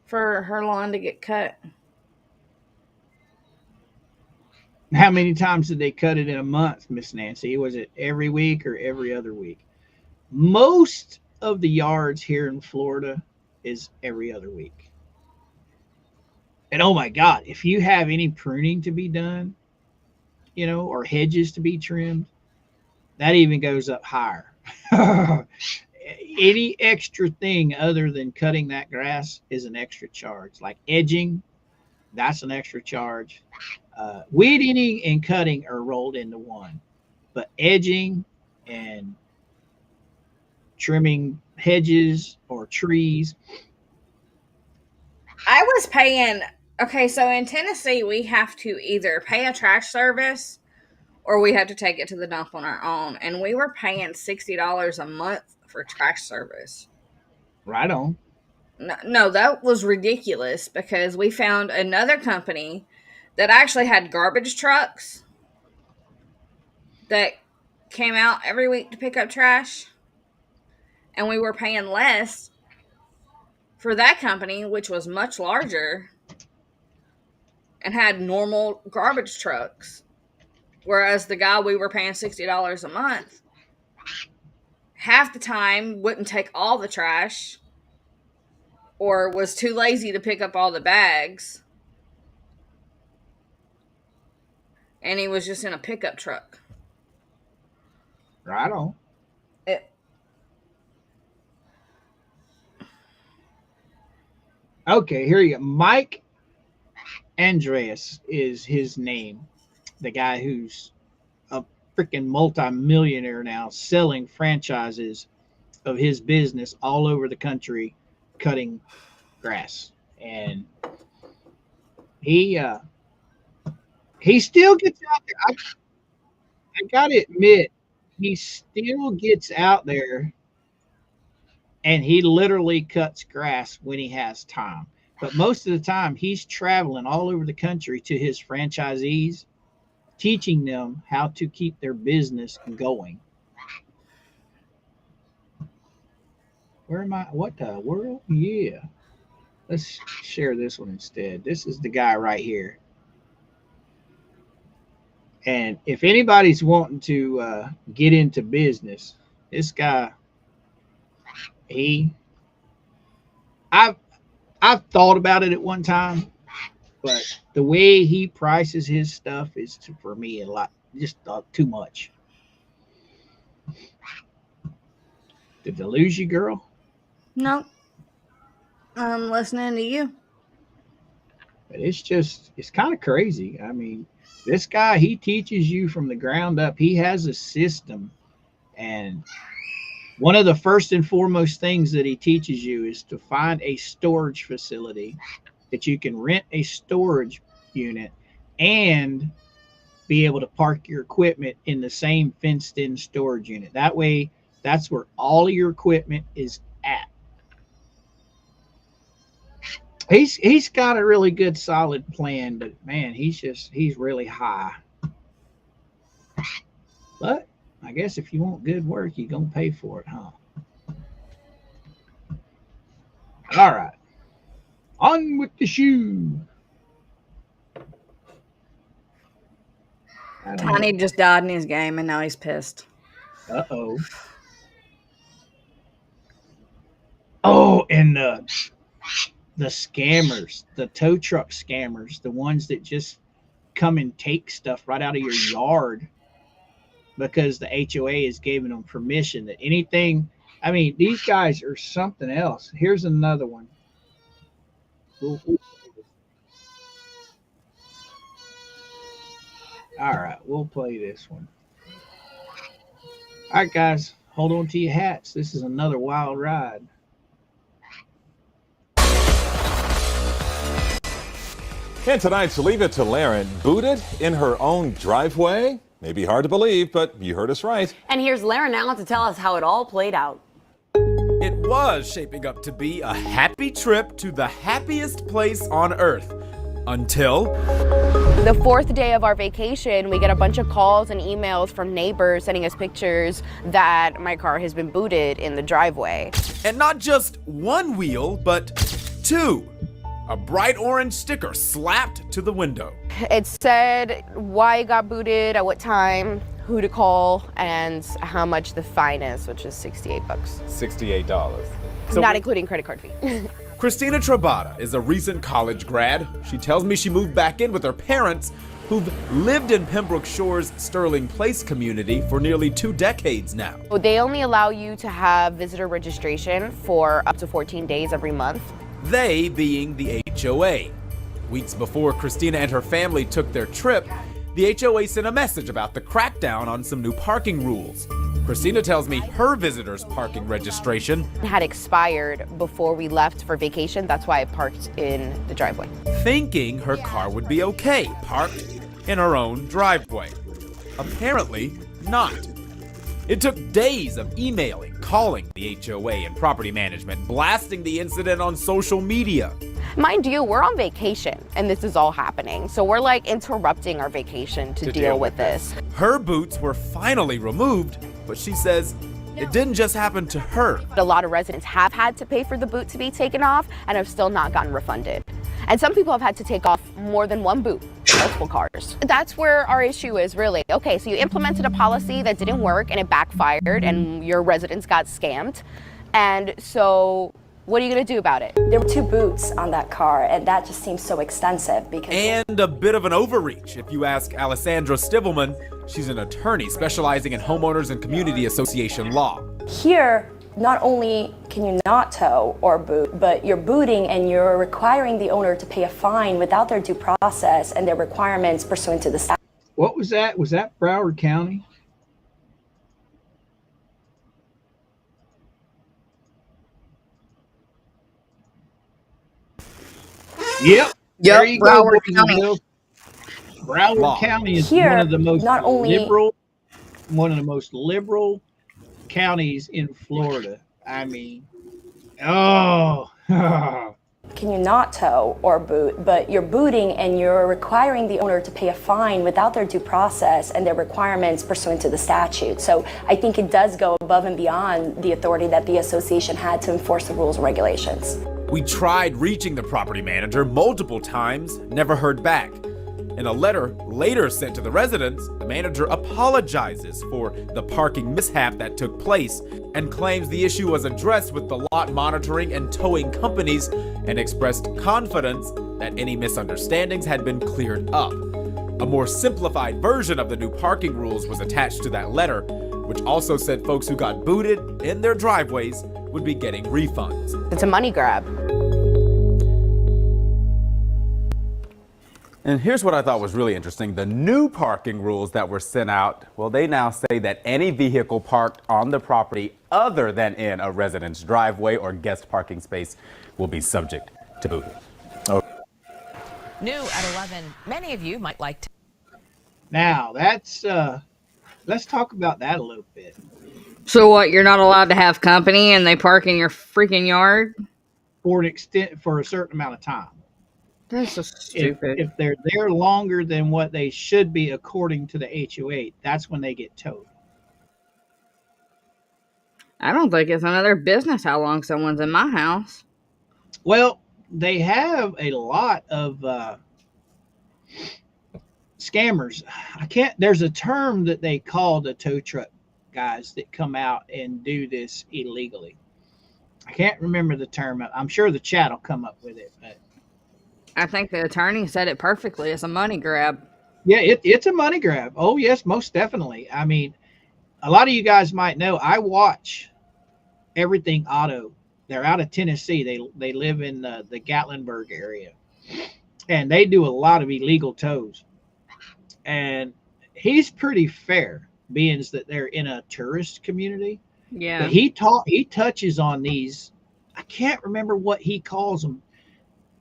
for her lawn to get cut. How many times did they cut it in a month, Miss Nancy? Was it every week or every other week? Most of the yards here in Florida is every other week. And oh my God, if you have any pruning to be done, or hedges to be trimmed, that even goes up higher. Any extra thing other than cutting that grass is an extra charge. Like edging, that's an extra charge. Weed eating and cutting are rolled into one. But edging and trimming hedges or trees. I was paying, okay, so in Tennessee, we have to either pay a trash service or we have to take it to the dump on our own. And we were paying $60 a month for trash service. Right on. No, that was ridiculous because we found another company that actually had garbage trucks that came out every week to pick up trash. And we were paying less for that company, which was much larger and had normal garbage trucks. Whereas the guy we were paying $60 a month half the time wouldn't take all the trash or was too lazy to pick up all the bags. And he was just in a pickup truck. Right on. Okay, here you go. Mike Andreas is his name. The guy who's a freaking multi-millionaire now, selling franchises of his business all over the country, cutting grass. And he still gets out there. I gotta admit, he still gets out there and he literally cuts grass when he has time. But most of the time, he's traveling all over the country to his franchisees, teaching them how to keep their business going. Where am I? What the world? Yeah. Let's share this one instead. This is the guy right here. And if anybody's wanting to get into business, this guy, I've thought about it at one time, but the way he prices his stuff is for me a lot, just too much. Did I lose you, girl? No. I'm listening to you. But it's kind of crazy. I mean, this guy, he teaches you from the ground up. He has a system. And one of the first and foremost things that he teaches you is to find a storage facility that you can rent a storage unit and be able to park your equipment in the same fenced-in storage unit. That way, that's where all of your equipment is at. He's got a really good, solid plan, but man, he's really high. But I guess if you want good work, you're gonna pay for it, huh? All right, on with the shoe. Tiny just died in his game, and now he's pissed. Uh-oh. Oh, and the scammers, the tow truck scammers, the ones that just come and take stuff right out of your yard because the HOA is giving them permission that anything. I mean, these guys are something else. Here's another one. All right, we'll play this one. All right, guys, hold on to your hats. This is another wild ride. And tonight's Leave It to Laren, booted in her own driveway. Maybe hard to believe, but you heard us right. And here's Laren now to tell us how it all played out. It was shaping up to be a happy trip to the happiest place on earth. Until the fourth day of our vacation, we get a bunch of calls and emails from neighbors sending us pictures that my car has been booted in the driveway. And not just one wheel, but two. A bright orange sticker slapped to the window. It said why it got booted, at what time, who to call, and how much the fine is, which is $68. $68. Not including credit card fee. Christina Trabata is a recent college grad. She tells me she moved back in with her parents, who've lived in Pembroke Shores' Sterling Place community for nearly 2 decades now. They only allow you to have visitor registration for up to 14 days every month. They being the HOA. Weeks before Christina and her family took their trip, the HOA sent a message about the crackdown on some new parking rules. Christina tells me her visitor's parking registration had expired before we left for vacation. That's why I parked in the driveway. Thinking her car would be okay, parked in her own driveway. Apparently not. It took days of emailing, calling the HOA and property management, blasting the incident on social media. Mind you, we're on vacation and this is all happening. So we're like interrupting our vacation to deal with this. Her boots were finally removed, but she says it didn't just happen to her. A lot of residents have had to pay for the boot to be taken off and have still not gotten refunded. And some people have had to take off more than one boot, multiple cars. That's where our issue is, really. Okay, so you implemented a policy that didn't work and it backfired and your residents got scammed. And so what are you going to do about it? There were 2 boots on that car, and that just seems so extensive because... And a bit of an overreach, if you ask Alessandra Stivelman. She's an attorney specializing in homeowners and community association law. Here, not only can you not tow or boot, but you're booting and you're requiring the owner to pay a fine without their due process and their requirements pursuant to the statute. What was that? Was that Broward County? Yep. There you Broward go, County. Will. Broward County is Here, one of the most not only- liberal counties in Florida. I mean, oh. Can you not tow or boot, but you're booting and you're requiring the owner to pay a fine without their due process and their requirements pursuant to the statute. So I think it does go above and beyond the authority that the association had to enforce the rules and regulations. We tried reaching the property manager multiple times, never heard back. In a letter later sent to the residents, the manager apologizes for the parking mishap that took place and claims the issue was addressed with the lot monitoring and towing companies and expressed confidence that any misunderstandings had been cleared up. A more simplified version of the new parking rules was attached to that letter, which also said folks who got booted in their driveways would be getting refunds. It's a money grab. And here's what I thought was really interesting. The new parking rules that were sent out, well, they now say that any vehicle parked on the property other than in a resident's driveway or guest parking space will be subject to booting. New at 11, many of you might like to. Now, that's, let's talk about that a little bit. So what, you're not allowed to have company and they park in your freaking yard? For a certain amount of time. That's so stupid. If they're there longer than what they should be according to the HOA, that's when they get towed. I don't think it's none of their business how long someone's in my house. Well, they have a lot of scammers. There's a term that they call the tow truck guys that come out and do this illegally. I can't remember the term. I'm sure the chat will come up with it, but I think the attorney said it perfectly. It's a money grab. yeah, it's a money grab. Oh, yes, most definitely. I mean, a lot of you guys might know I watch Everything Auto. They're out of Tennessee. They live in the Gatlinburg area, and they do a lot of illegal tows. And he's pretty fair, being that they're in a tourist community. Yeah. But he touches on these. I can't remember what he calls them.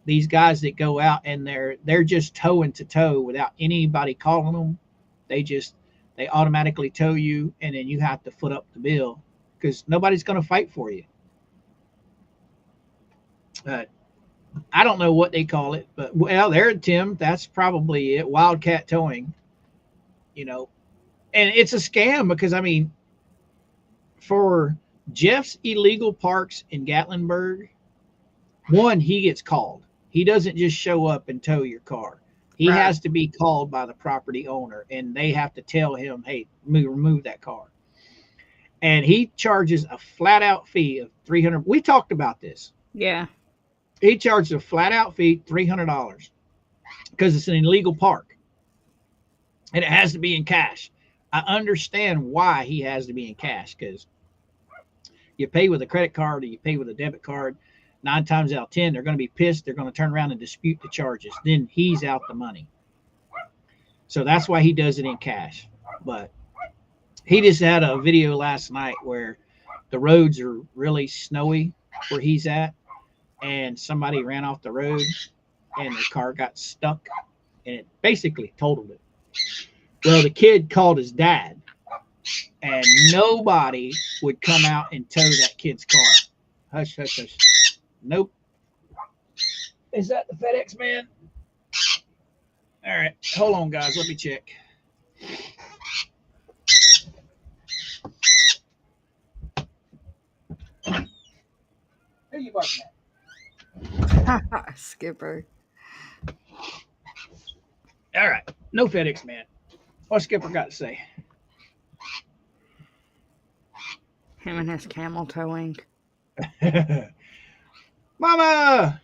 These guys that go out and they're just towing to tow without anybody calling them. They automatically tow you, and then you have to foot up the bill because nobody's going to fight for you. I don't know what they call it, but well, there, Tim, that's probably it. Wildcat towing, and it's a scam because I mean, for Jeff's illegal parks in Gatlinburg, one, he gets called. He doesn't just show up and tow your car. He has to be called by the property owner, and they have to tell him, hey, remove that car. And he charges a flat out fee of $300. We talked about this. Yeah. He charges a flat out fee, $300, because it's an illegal park. And it has to be in cash. I understand why he has to be in cash, because you pay with a credit card or you pay with a debit card. 9 times out of 10, they're going to be pissed. They're going to turn around and dispute the charges. Then he's out the money. So that's why he does it in cash. But he just had a video last night where the roads are really snowy where he's at, and somebody ran off the road and the car got stuck and it basically totaled it. Well, the kid called his dad, and nobody would come out and tow that kid's car. Hush, hush, hush. Nope. Is that the FedEx man? All right. Hold on, guys. Let me check. Who are you barking at? Skipper. All right. No FedEx man. What Skipper got to say? Him and his camel towing. Mama!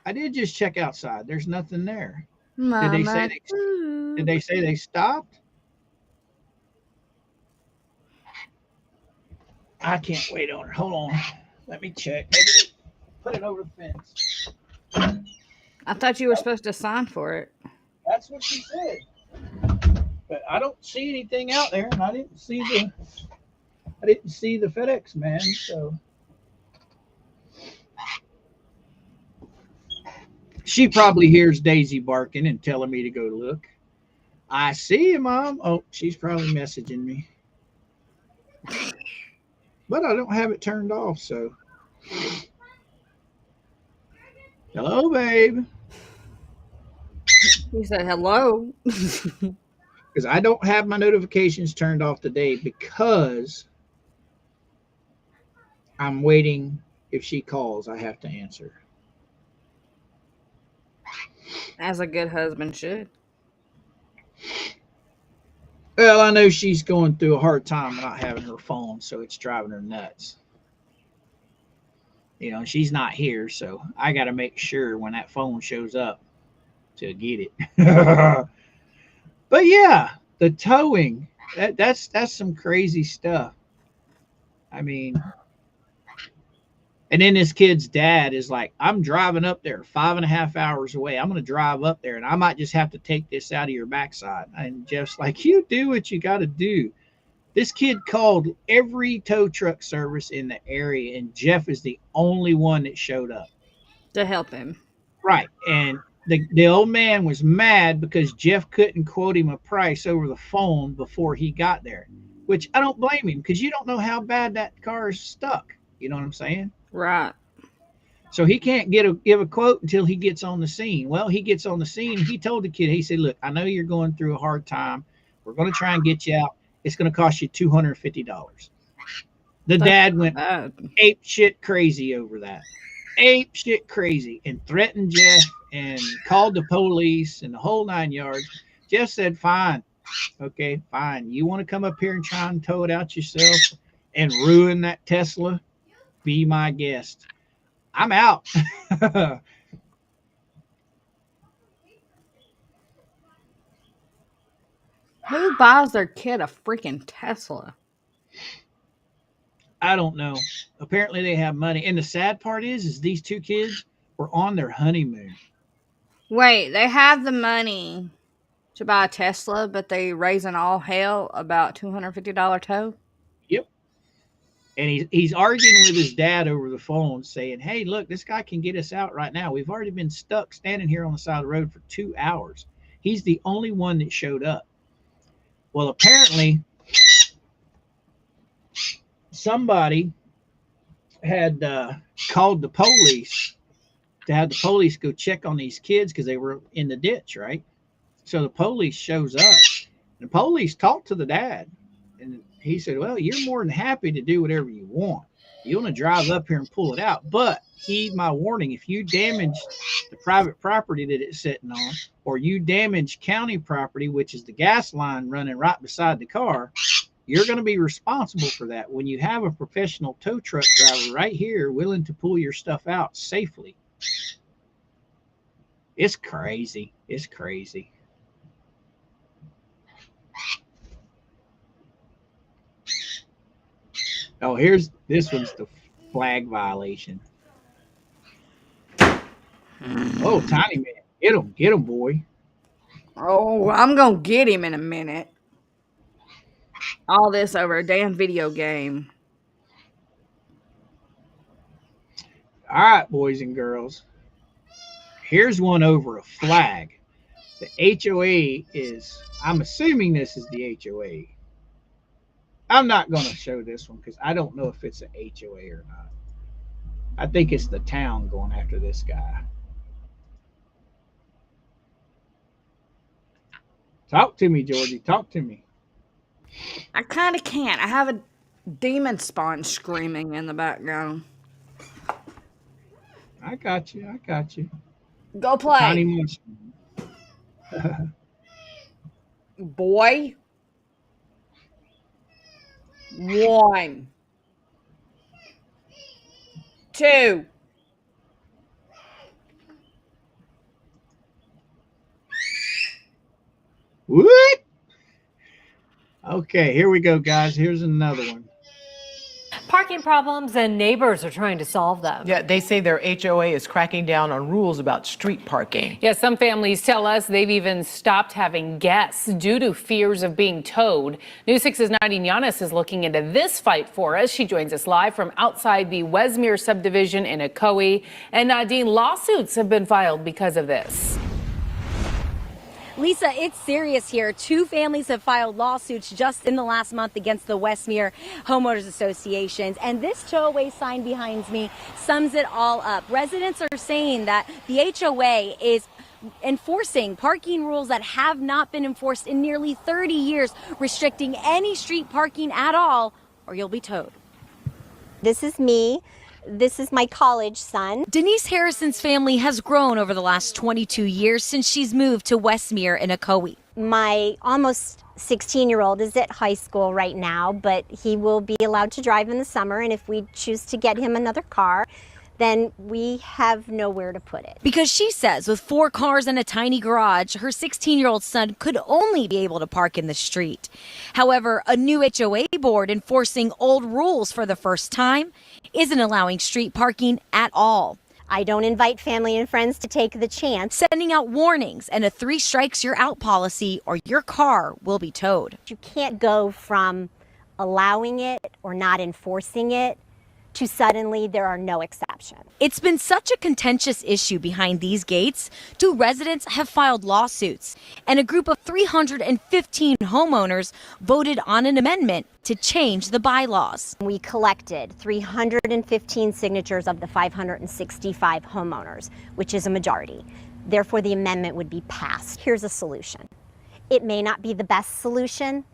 I did just check outside. There's nothing there. Mama, Did they say they stopped? I can't wait on her. Hold on. Let me check. Maybe they put it over the fence. I thought you were supposed to sign for it. That's what she said. But I don't see anything out there, and I didn't see the FedEx man, so she probably hears Daisy barking and telling me to go look. I see you, Mom. Oh, she's probably messaging me. But I don't have it turned off, so. Hello, babe. He said hello. Because I don't have my notifications turned off today because I'm waiting. If she calls, I have to answer. As a good husband should. Well, I know she's going through a hard time not having her phone, so it's driving her nuts. You know, she's not here, so I got to make sure when that phone shows up to get it. But yeah, the towing, that's some crazy stuff. I mean, and then this kid's dad is like, I'm driving up there 5.5 hours away. I'm going to drive up there and I might just have to take this out of your backside. And Jeff's like, you do what you got to do. This kid called every tow truck service in the area, and Jeff is the only one that showed up to help him. Right. And the old man was mad because Jeff couldn't quote him a price over the phone before he got there, which I don't blame him because you don't know how bad that car is stuck. You know what I'm saying? Right. So he can't give a quote until he gets on the scene. Well, he gets on the scene. He told the kid, he said, look, I know you're going through a hard time. We're going to try and get you out. It's going to cost you $250. The dad went ape shit crazy over that. Ape shit crazy and threatened Jeff and called the police and the whole 9 yards. Jeff said, fine. Okay, fine. You want to come up here and try and tow it out yourself and ruin that Tesla? Be my guest. I'm out. Who buys their kid a freaking Tesla? I don't know. Apparently they have money. And the sad part is these two kids were on their honeymoon. Wait, they have the money to buy a Tesla, but they raising all hell about $250 tow? Yep. And he's arguing with his dad over the phone saying, hey, look, this guy can get us out right now. We've already been stuck standing here on the side of the road for 2 hours. He's the only one that showed up. Well, apparently somebody had called the police to have the police go check on these kids because they were in the ditch, right? So the police shows up. The police talked to the dad, and he said, well, you're more than happy to do whatever you want. You want to drive up here and pull it out, but heed my warning. If you damage the private property that it's sitting on, or you damage county property, which is the gas line running right beside the car, you're going to be responsible for that when you have a professional tow truck driver right here willing to pull your stuff out safely. It's crazy. It's crazy. Oh, this one's the flag violation. Oh, Tiny Man. Get him, boy. Oh, I'm going to get him in a minute. All this over a damn video game. All right, boys and girls. Here's one over a flag. The HOA is, I'm assuming this is the HOA. I'm not going to show this one because I don't know if it's an HOA or not. I think it's the town going after this guy. Talk to me, Georgie. Talk to me. I kind of can't. I have a demon spawn screaming in the background. I got you. Go play. Tiny Munchkin. Boy. 1, 2. What? Okay, here we go, guys. Here's another one. Parking problems and neighbors are trying to solve them. Yeah, they say their HOA is cracking down on rules about street parking. Yeah, some families tell us they've even stopped having guests due to fears of being towed. News 6's Nadine Yanis is looking into this fight for us. She joins us live from outside the Westmere subdivision in Ocoee. And Nadine, lawsuits have been filed because of this. Lisa, it's serious here. 2 families have filed lawsuits just in the last month against the Westmere Homeowners Associations. And this HOA sign behind me sums it all up. Residents are saying that the HOA is enforcing parking rules that have not been enforced in nearly 30 years, restricting any street parking at all, or you'll be towed. This is me. This is my college son. Denise Harrison's family has grown over the last 22 years since she's moved to Westmere in Ocoee. My almost 16-year-old is at high school right now, but he will be allowed to drive in the summer, and if we choose to get him another car, then we have nowhere to put it. Because she says with 4 cars and a tiny garage, her 16-year-old son could only be able to park in the street. However, a new HOA board enforcing old rules for the first time isn't allowing street parking at all. I don't invite family and friends to take the chance. Sending out warnings and a 3 strikes you're out policy or your car will be towed. You can't go from allowing it or not enforcing it to suddenly there are no exceptions. It's been such a contentious issue behind these gates, 2 residents have filed lawsuits, and a group of 315 homeowners voted on an amendment to change the bylaws. We collected 315 signatures of the 565 homeowners, which is a majority. Therefore, the amendment would be passed. Here's a solution. It may not be the best solution,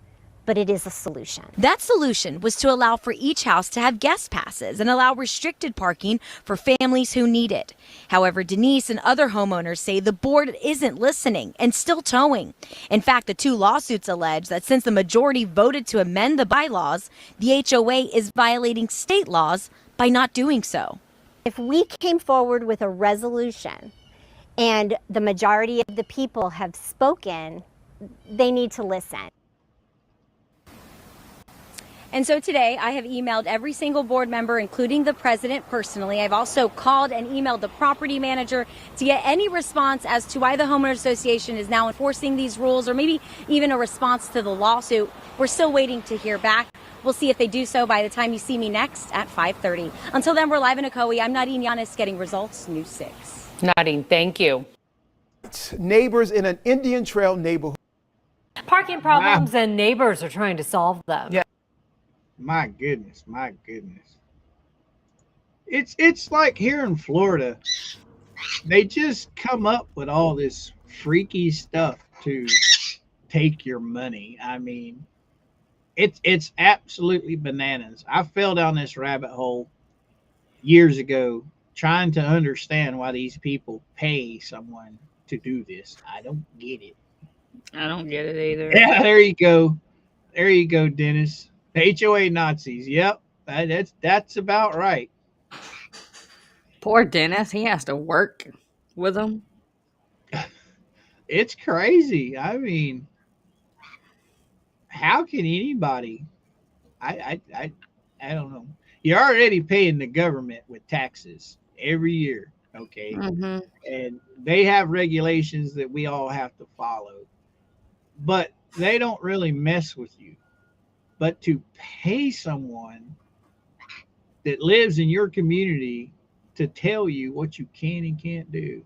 but it is a solution. That solution was to allow for each house to have guest passes and allow restricted parking for families who need it. However, Denise and other homeowners say the board isn't listening and still towing. In fact, the 2 lawsuits allege that since the majority voted to amend the bylaws, the HOA is violating state laws by not doing so. If we came forward with a resolution and the majority of the people have spoken, they need to listen. And so today I have emailed every single board member, including the president personally. I've also called and emailed the property manager to get any response as to why the homeowners association is now enforcing these rules, or maybe even a response to the lawsuit. We're still waiting to hear back. We'll see if they do so by the time you see me next at 5:30. Until then, we're live in Ocoee. I'm Nadine Yanis, getting results, News 6. Nadine, thank you. Neighbors in an Indian Trail neighborhood. Parking problems and neighbors are trying to solve them. Yeah. My goodness. It's like here in Florida, they just come up with all this freaky stuff to take your money. I mean, it's absolutely bananas. I fell down this rabbit hole years ago trying to understand why these people pay someone to do this. I don't get it. I don't get it either. Yeah, there you go. There you go, Dennis. HOA Nazis. Yep, that's about right. Poor Dennis. He has to work with them. It's crazy. I mean, how can anybody? I don't know. You're already paying the government with taxes every year, okay? Mm-hmm. And they have regulations that we all have to follow, but they don't really mess with you. But to pay someone that lives in your community to tell you what you can and can't do,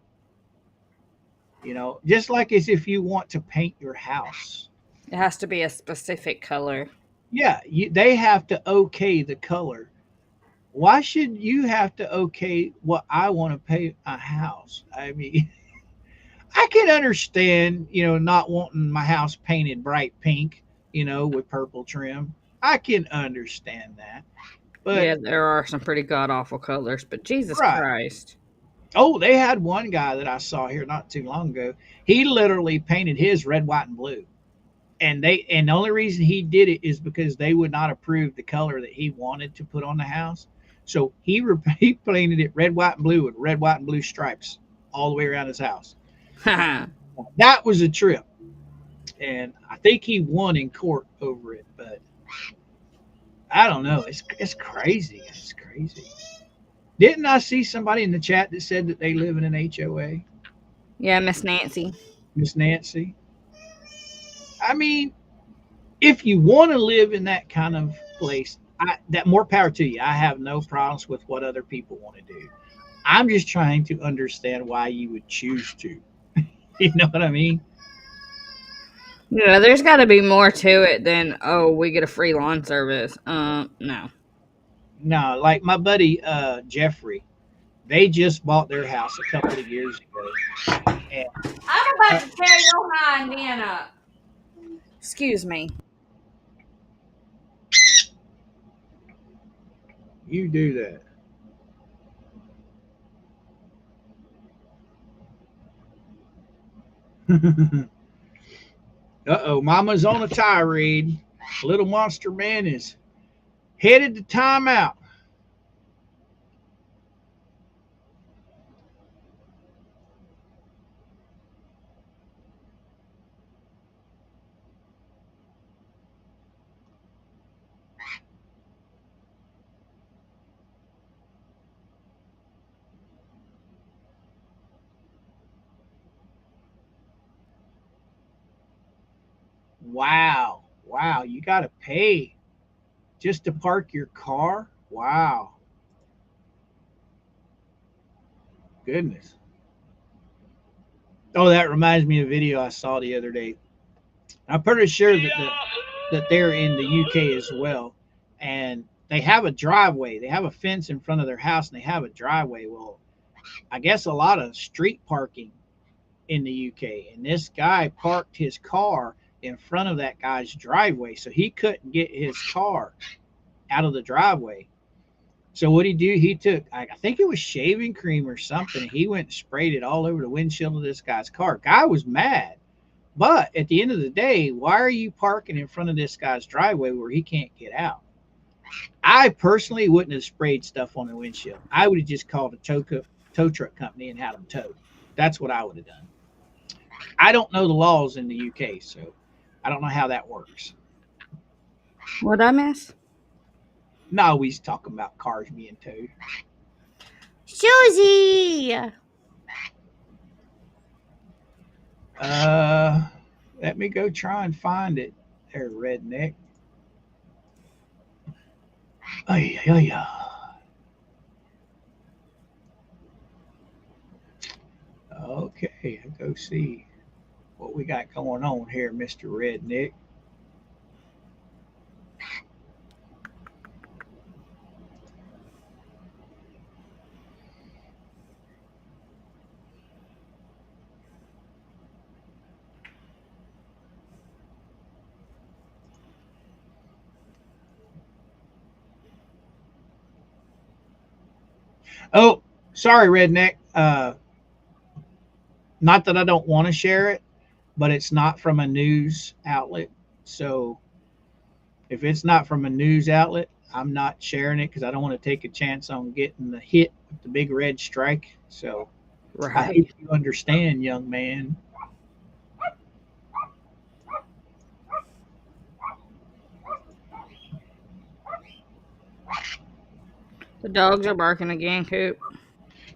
you know, just like as if you want to paint your house. It has to be a specific color. Yeah, they have to okay the color. Why should you have to okay what I want to paint a house? I mean, I can understand, you know, not wanting my house painted bright pink, you know, with purple trim. I can understand that. But yeah, there are some pretty god-awful colors, but Jesus Right. Christ. Oh, they had one guy that I saw here not too long ago. He literally painted his red, white, and blue. And the only reason he did it is because they would not approve the color that he wanted to put on the house. So he painted it red, white, and blue with red, white, and blue stripes all the way around his house. That was a trip. And I think he won in court over it, but I don't know. It's crazy. It's crazy. Didn't I see somebody in the chat that said that they live in an HOA? Yeah, Miss Nancy. Miss Nancy. I mean, if you want to live in that kind of place, that more power to you. I have no problems with what other people want to do. I'm just trying to understand why you would choose to. You know what I mean? Yeah, there's got to be more to it than, oh, we get a free lawn service. No. No, like my buddy Jeffrey, they just bought their house a couple of years ago. And, I'm about to tear your hind end up. Excuse me. You do that. Uh-oh, Mama's on a tirade. Little Monster Man is headed to timeout. Wow, you got to pay just to park your car? Wow. Goodness. Oh, that reminds me of a video I saw the other day. I'm pretty sure that they're in the UK as well. And they have a driveway. They have a fence in front of their house, and they have a driveway. Well, I guess a lot of street parking in the UK. And this guy parked his car in front of that guy's driveway, so he couldn't get his car out of the driveway. So what he do? He took, I think it was shaving cream or something, and he went and sprayed it all over the windshield of this guy's car. Guy was mad, but at the end of the day, why are you parking in front of this guy's driveway where he can't get out? I personally wouldn't have sprayed stuff on the windshield. I would have just called a tow truck company and had them towed. That's what I would have done. I don't know the laws in the UK, so I don't know how that works. What'd I miss? No, he's talking about cars being towed. Susie! Let me go try and find it. There, redneck. Yeah. Okay, I'll go see what we got going on here, Mr. Redneck. Oh, sorry, Redneck. Not that I don't want to share it, but it's not from a news outlet. So if it's not from a news outlet, I'm not sharing it because I don't want to take a chance on getting the hit with the big red strike. So right. I hope you understand, young man. The dogs are barking again, Coop.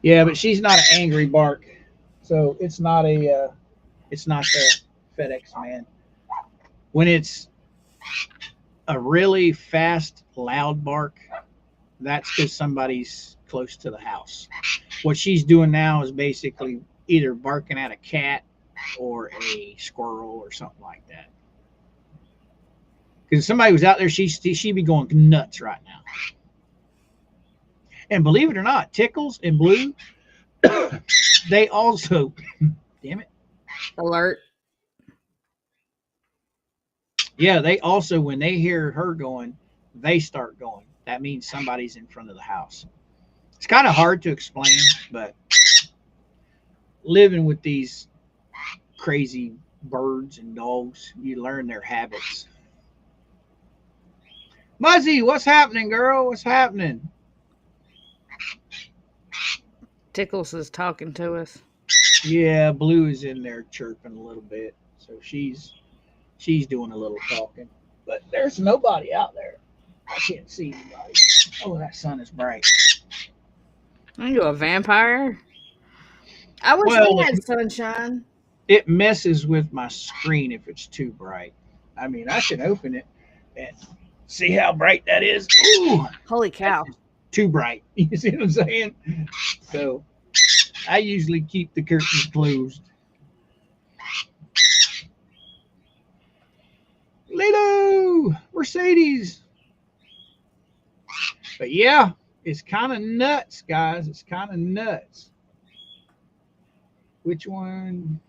Yeah, but she's not an angry bark. So it's not the FedEx man. When it's a really fast, loud bark, that's because somebody's close to the house. What she's doing now is basically either barking at a cat or a squirrel or something like that. Because if somebody was out there, she'd be going nuts right now. And believe it or not, Tickles and Blue, they also, damn it. Alert. Yeah, they also, when they hear her going, they start going. That means somebody's in front of the house. It's kind of hard to explain, but living with these crazy birds and dogs, you learn their habits. Muzzy, what's happening, girl? What's happening? Tickles is talking to us. Yeah, Blue is in there chirping a little bit, so she's doing a little talking. But there's nobody out there. I can't see anybody. Oh, that sun is bright. Are you a vampire? I wish Well, we had sunshine. It messes with my screen if it's too bright. I mean, I can open it and see how bright that is. Ooh, holy cow! Too bright. You see what I'm saying? So I usually keep the curtains closed. Lilo, Mercedes. But yeah, it's kind of nuts, guys. It's kind of nuts. Which one?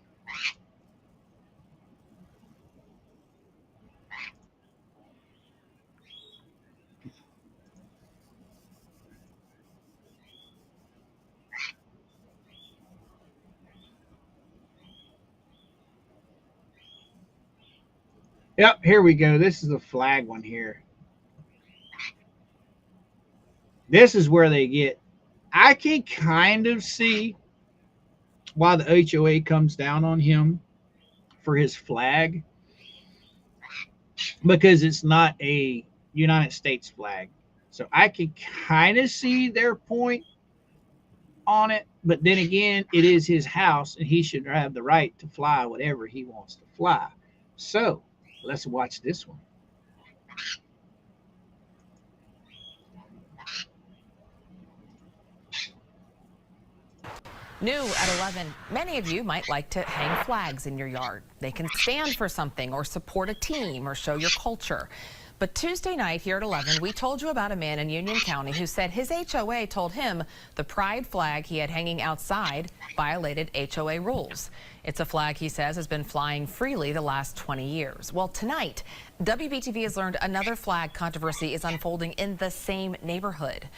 Yep, here we go. This is the flag one here. This is where they get. I can kind of see why the HOA comes down on him for his flag, because it's not a United States flag. So I can kind of see their point on it, but then again, it is his house and he should have the right to fly whatever he wants to fly. So let's watch this one. New at 11, many of you might like to hang flags in your yard. They can stand for something or support a team or show your culture. But Tuesday night here at 11, we told you about a man in Union County who said his HOA told him the pride flag he had hanging outside violated HOA rules. It's a flag he says has been flying freely the last 20 years. Well, tonight, WBTV has learned another flag controversy is unfolding in the same neighborhood.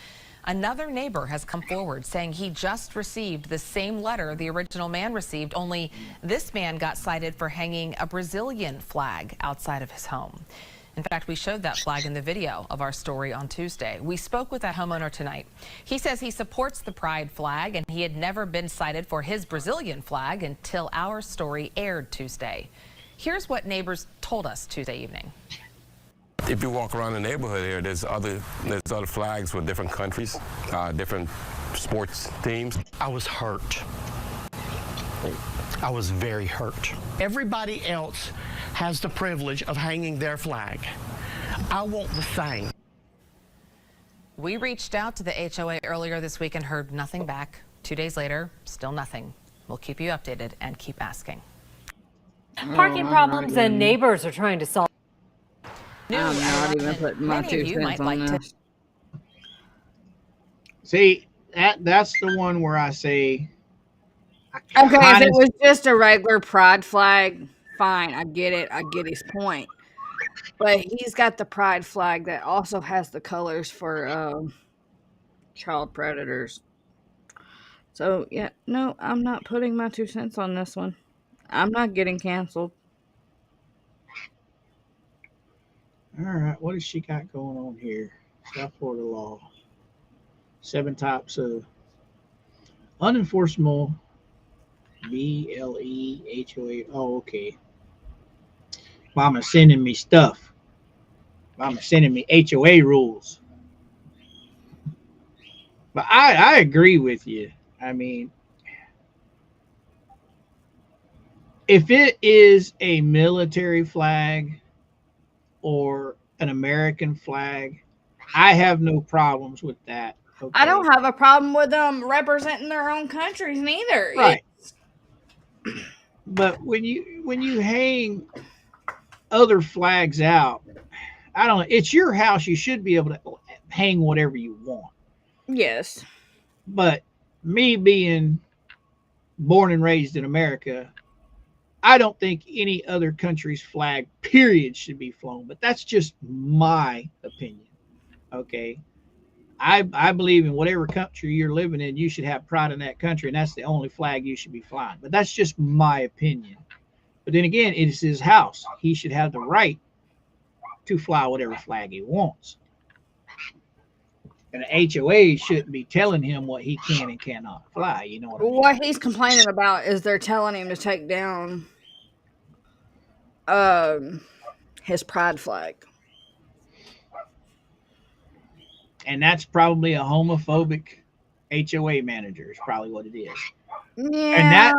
Another neighbor has come forward saying he just received the same letter the original man received, only this man got cited for hanging a Brazilian flag outside of his home. In fact, we showed that flag in the video of our story on Tuesday. We spoke with that homeowner tonight. He says he supports the pride flag and he had never been cited for his Brazilian flag until our story aired Tuesday. Here's what neighbors told us Tuesday evening. If you walk around the neighborhood here, there's other flags with different countries, different sports teams. I was hurt. I was very hurt. Everybody else has the privilege of hanging their flag. I want the same. We reached out to the HOA earlier this week and heard nothing back. 2 days later, still nothing. We'll keep you updated and keep asking. Parking problems and neighbors are trying to solve. I'm not even putting my 2 cents on this. See, that's the one where I say. Okay, if it was just a regular pride flag, fine, I get it. I get his point. But he's got the pride flag that also has the colors for child predators. So, yeah, no, I'm not putting my 2 cents on this one. I'm not getting canceled. All right, what has she got going on here? South Florida law. 7 types of unenforceable BLE HOA. Oh, okay. Mama sending me stuff. Mama sending me HOA rules. But I agree with you. I mean, if it is a military flag or an American flag, I have no problems with that. Okay? I don't have a problem with them representing their own countries neither. Right. But when you hang other flags out, I don't know. It's your house. You should be able to hang whatever you want. Yes. But me being born and raised in America, I don't think any other country's flag, period, should be flown. But that's just my opinion. Okay. I believe in whatever country you're living in, you should have pride in that country, and that's the only flag you should be flying. But that's just my opinion. But then again, it is his house. He should have the right to fly whatever flag he wants. And the HOA shouldn't be telling him what he can and cannot fly. You know what I mean? What he's complaining about is they're telling him to take down his pride flag. And that's probably a homophobic HOA manager is probably what it is. Yeah.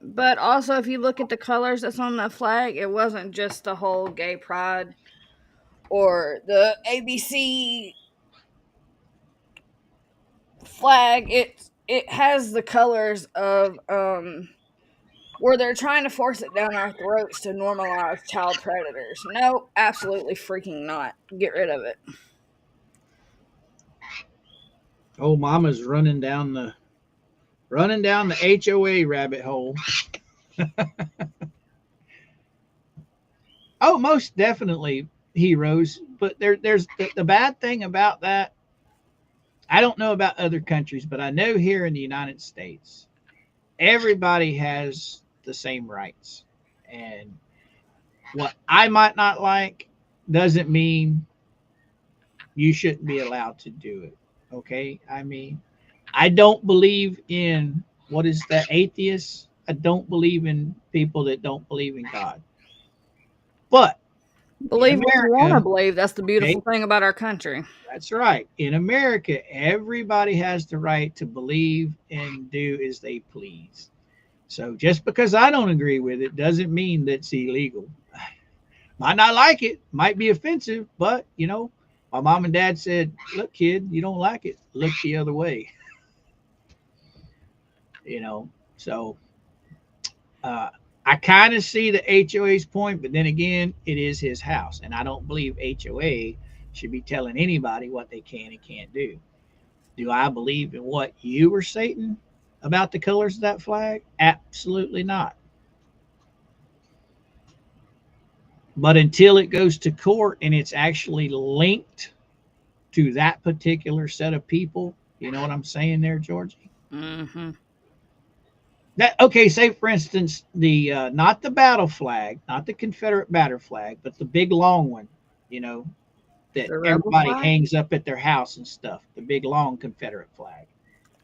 But also, if you look at the colors that's on that flag, it wasn't just the whole gay pride or the ABC flag. It has the colors of where they're trying to force it down our throats to normalize child predators. No, absolutely freaking not. Get rid of it. Oh, Mama's running down the HOA rabbit hole. Oh, most definitely heroes. But there's the bad thing about that. I don't know about other countries, but I know here in the United States, everybody has the same rights. And what I might not like doesn't mean you shouldn't be allowed to do it. Okay? I mean, I don't believe in what is that, atheists? I don't believe in people that don't believe in God. But believe what you want to believe. That's the beautiful thing about our country. That's right. In America, everybody has the right to believe and do as they please. So just because I don't agree with it doesn't mean that's illegal. Might not like it, might be offensive, but you know, my mom and dad said, look, kid, you don't like it, look the other way. You know, so I kind of see the HOA's point, but then again, it is his house. And I don't believe HOA should be telling anybody what they can and can't do. Do I believe in what you were stating about the colors of that flag? Absolutely not. But until it goes to court and it's actually linked to that particular set of people, you know what I'm saying there, Georgie? Mm-hmm. Okay, say for instance, the not the battle flag, not the Confederate battle flag, but the big long one, you know, that everybody hangs up at their house and stuff. The big long Confederate flag.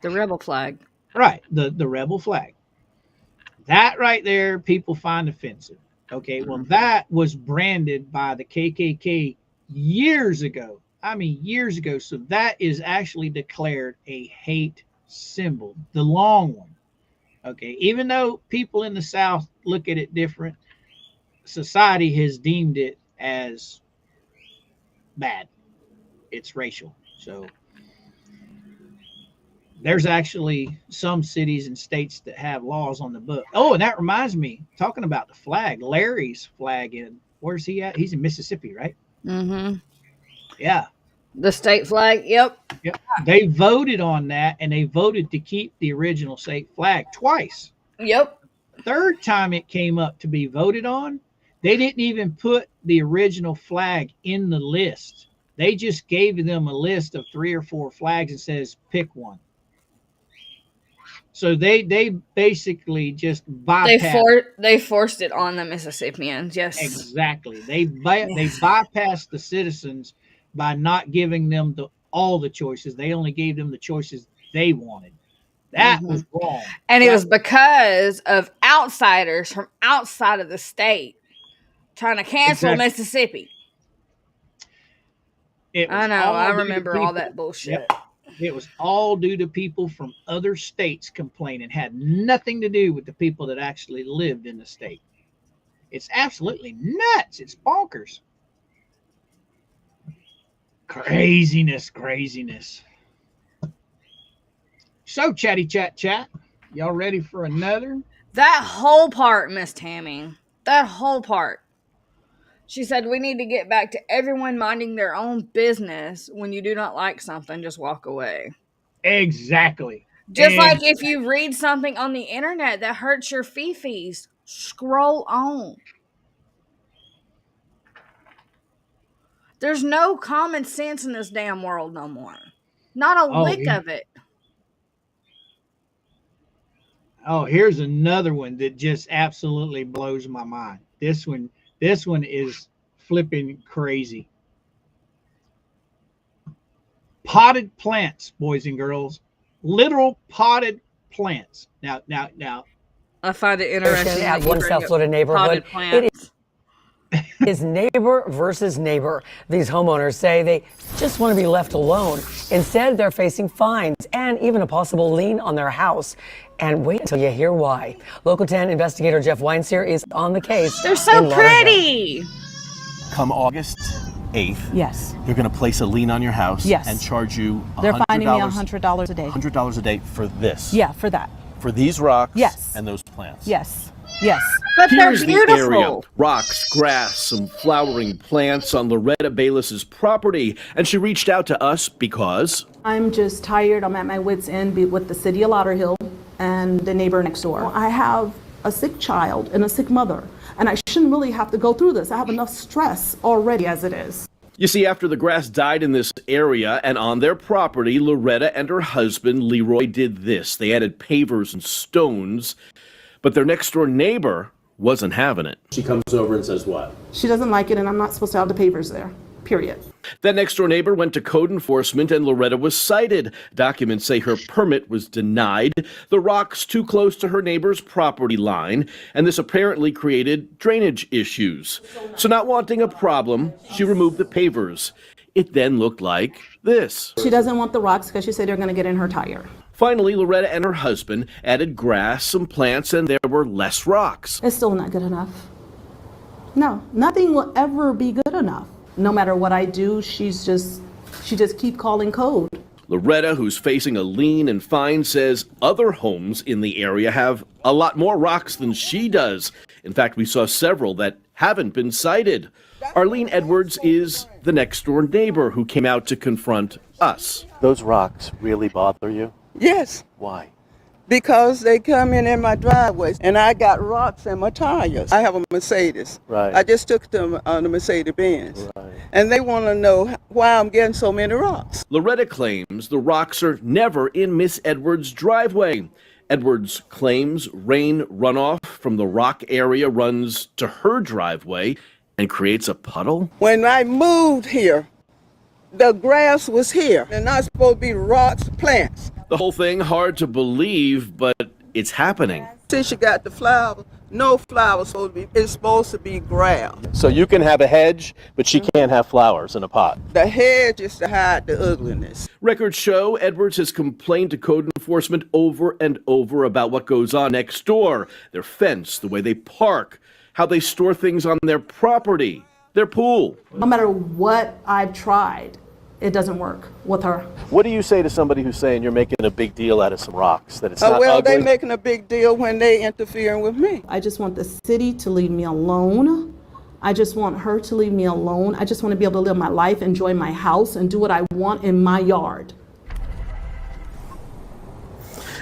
The rebel flag. Right, the rebel flag. That right there, people find offensive. Okay, well, that was branded by the KKK years ago. I mean, years ago. So that is actually declared a hate symbol, the long one. Okay, even though people in the South look at it different, society has deemed it as bad. It's racial. So there's actually some cities and states that have laws on the book. Oh, and that reminds me, talking about the flag, Larry's flag where's he at? He's in Mississippi, right? Mm-hmm. Yeah. The state flag, yep. Yep. They voted on that, and they voted to keep the original state flag twice. Yep. Third time it came up to be voted on, they didn't even put the original flag in the list. They just gave them a list of 3 or 4 flags and says, pick one. So they basically just bypassed. They forced it on the Mississippians. Yes, exactly. They bypassed the citizens by not giving them all the choices. They only gave them the choices they wanted. That was wrong. And it was because of outsiders from outside of the state trying to cancel Mississippi. I know. I remember all that bullshit. Yep. It was all due to people from other states complaining. Had nothing to do with the people that actually lived in the state. It's absolutely nuts. It's bonkers. Craziness. So, chatty chat. Y'all ready for another? That whole part, Miss Tammy. That whole part. She said, we need to get back to everyone minding their own business. When you do not like something, just walk away. Exactly. Just like if you read something on the internet that hurts your fifis, scroll on. There's no common sense in this damn world no more. Not a Oh, lick yeah. of it. Oh, here's another one that just absolutely blows my mind. This one is flipping crazy. Potted plants, boys and girls. Literal potted plants. Now. I find it interesting that At you one bring South up Florida neighborhood. potted plants. It is neighbor versus neighbor. These homeowners say they just want to be left alone. Instead, they're facing fines and even a possible lien on their house. And wait until you hear why. Local 10 investigator Jeff Weinseer is on the case. They're so pretty. Come August 8th, yes, they're going to place a lien on your house, yes, and charge you $100. They're finding me $100 a day. $100 a day for this. Yeah, for that. For these rocks. Yes. And those plants. Yes. Yes. But Here's they're the area. beautiful. Rocks, grass, some flowering plants on Loretta Bayless's property. And she reached out to us because I'm just tired. I'm at my wit's end with the city of Lauderhill and the neighbor next door. I have a sick child and a sick mother, and I shouldn't really have to go through this. I have enough stress already as it is. you see, after the grass died in this area and on their property, Loretta and her husband Leroy did this. They added pavers and stones, but their next door neighbor wasn't having it. She comes over and says what? She doesn't like it, and I'm not supposed to have the pavers there, period. That next door neighbor went to code enforcement and Loretta was cited. Documents say her permit was denied, the rocks too close to her neighbor's property line, and this apparently created drainage issues. So not wanting a problem, she removed the pavers. It then looked like this. She doesn't want the rocks because she said they're going to get in her tire. Finally, Loretta and her husband added grass, some plants, and there were less rocks. It's still not good enough. No, nothing will ever be good enough. No matter what I do, she just keep calling code. Loretta, who's facing a lien and fine, says other homes in the area have a lot more rocks than she does. In fact, we saw several that haven't been cited. Arlene Edwards is the next door neighbor who came out to confront us. Those rocks really bother you? Yes, Why? because they come in my driveways, and I got rocks in my tires. I have a Mercedes. Right. I just took them on the Mercedes-Benz. Right. And they want to know why I'm getting so many rocks. Loretta claims the rocks are never in Miss Edwards' driveway. Edwards claims rain runoff from the rock area runs to her driveway and creates a puddle. When I moved here, the grass was here, and not supposed to be rocks, plants. The whole thing hard to believe, but it's happening. Since you got the flowers, no flowers supposed to be. It's supposed to be grass. So you can have a hedge, but she can't have flowers in a pot. The hedge is to hide the ugliness. Records show Edwards has complained to code enforcement over and over about what goes on next door. Their fence, the way they park, how they store things on their property, their pool. No matter what I've tried, it doesn't work with her. What do you say to somebody who's saying you're making a big deal out of some rocks, that it's not Well, ugly? they're making a big deal when they interfering with me. I just want the city to leave me alone. I just want her to leave me alone. I just want to be able to live my life, enjoy my house, and do what I want in my yard.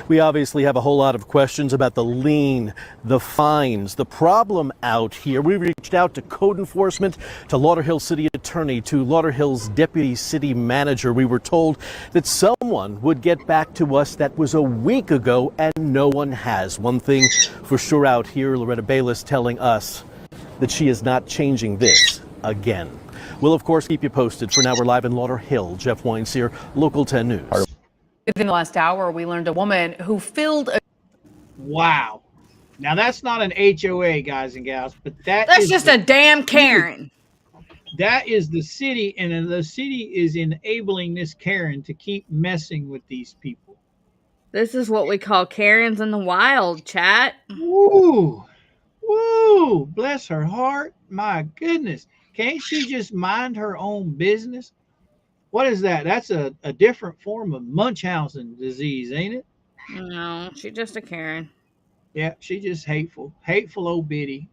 We obviously have a whole lot of questions about the lien, the fines, the problem out here. We reached out to code enforcement, to Lauderhill City Attorney, to Lauderhill's Deputy City Manager. We were told that someone would get back to us. That was a week ago, and no one has. One thing for sure out here, Loretta Bayless telling us that she is not changing this again. We'll, of course, keep you posted. For now, we're live in Lauderhill. Jeff Weinseer, Local 10 News. Within the last hour, we learned a woman who filled a... Wow. Now that's not an HOA, guys and gals, but That's just a damn Karen. That is the city, and the city is enabling this Karen to keep messing with these people. This is what we call Karens in the wild, chat. Woo! Woo! Bless her heart. My goodness. Can't she just mind her own business? What is that? That's a different form of Munchausen disease, ain't it? No, she's just a Karen. Yeah, she just hateful. Hateful old biddy.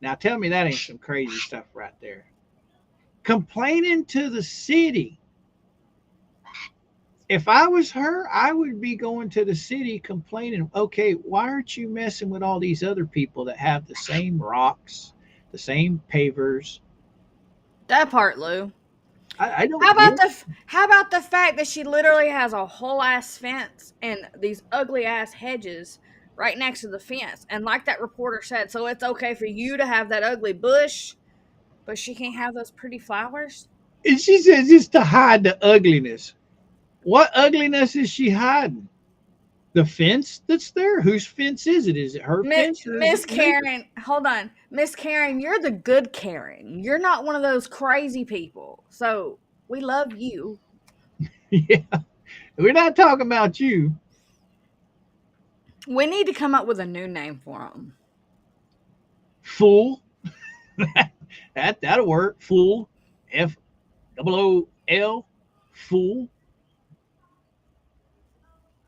Now tell me that ain't some crazy stuff right there. Complaining to the city. If I was her, I would be going to the city complaining, okay, why aren't you messing with all these other people that have the same rocks, the same pavers? That part, Lou. I don't. How about the fact that she literally has a whole ass fence and these ugly ass hedges right next to the fence, and like that reporter said, so it's okay for you to have that ugly bush, but she can't have those pretty flowers. And she says it's to hide the ugliness. What ugliness is she hiding? The fence that's there? Whose fence is it? Is it her fence? Miss Karen, hold on. Miss Karen, you're the good Karen. You're not one of those crazy people. So we love you. Yeah. We're not talking about you. We need to come up with a new name for them. Fool. That'll work. Fool. FOOL. Fool.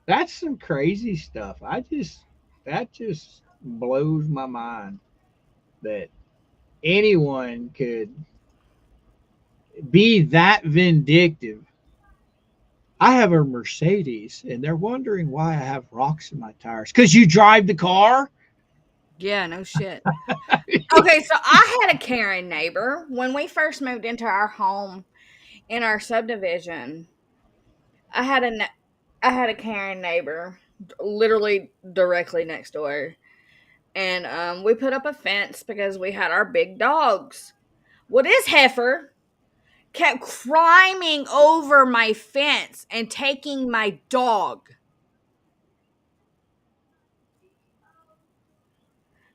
That's some crazy stuff. That just blows my mind that anyone could be that vindictive. I have a Mercedes, and they're wondering why I have rocks in my tires. Because you drive the car? Yeah, no shit. Okay, so I had a Karen neighbor when we first moved into our home in our subdivision. I had a Karen neighbor literally directly next door. And we put up a fence because we had our big dogs. Well, this heifer kept climbing over my fence and taking my dog.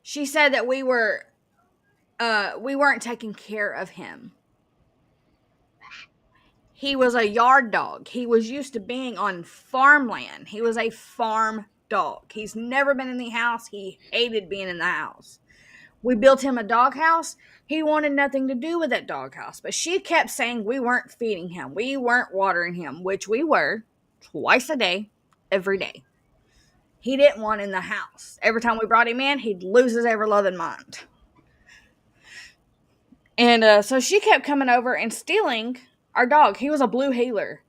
She said that we weren't taking care of him. He was a yard dog. He was used to being on farmland. He was a farm dog. He's never been in the house. He hated being in the house. We built him a doghouse. He wanted nothing to do with that doghouse. But she kept saying we weren't feeding him. We weren't watering him, which we were twice a day, every day. He didn't want in the house. Every time we brought him in, he'd lose his ever-loving mind. And so she kept coming over and stealing our dog. He was a blue heeler.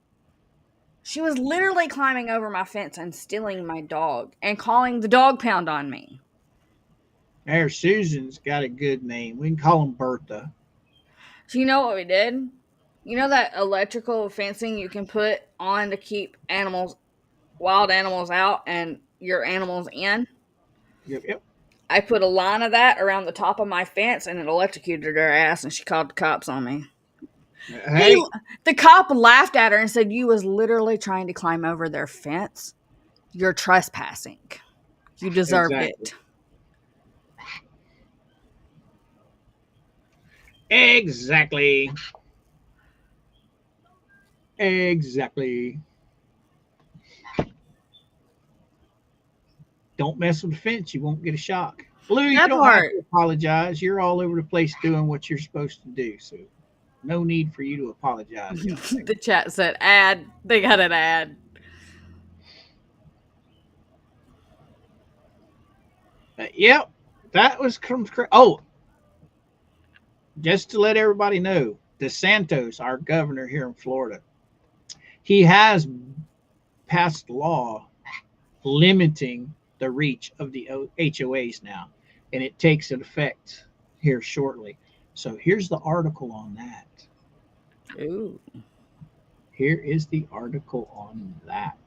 She was literally climbing over my fence and stealing my dog and calling the dog pound on me. There, Susan's got a good name. We can call him Bertha. So you know what we did? You know that electrical fencing you can put on to keep wild animals out and your animals in? Yep. I put a line of that around the top of my fence and it electrocuted her ass and she called the cops on me. Hey. The cop laughed at her and said, "You was literally trying to climb over their fence. You're trespassing. You deserve it." Exactly. Don't mess with the fence. You won't get a shock. Blue, you don't have to apologize. You're all over the place doing what you're supposed to do. So no need for you to apologize. The chat said ad. They got an ad. Yep. That was oh, just to let everybody know, DeSantis, our governor here in Florida, he has passed a law limiting the reach of the HOAs now, and it takes effect here shortly. So here's the article on that. Ooh. Here is the article on that.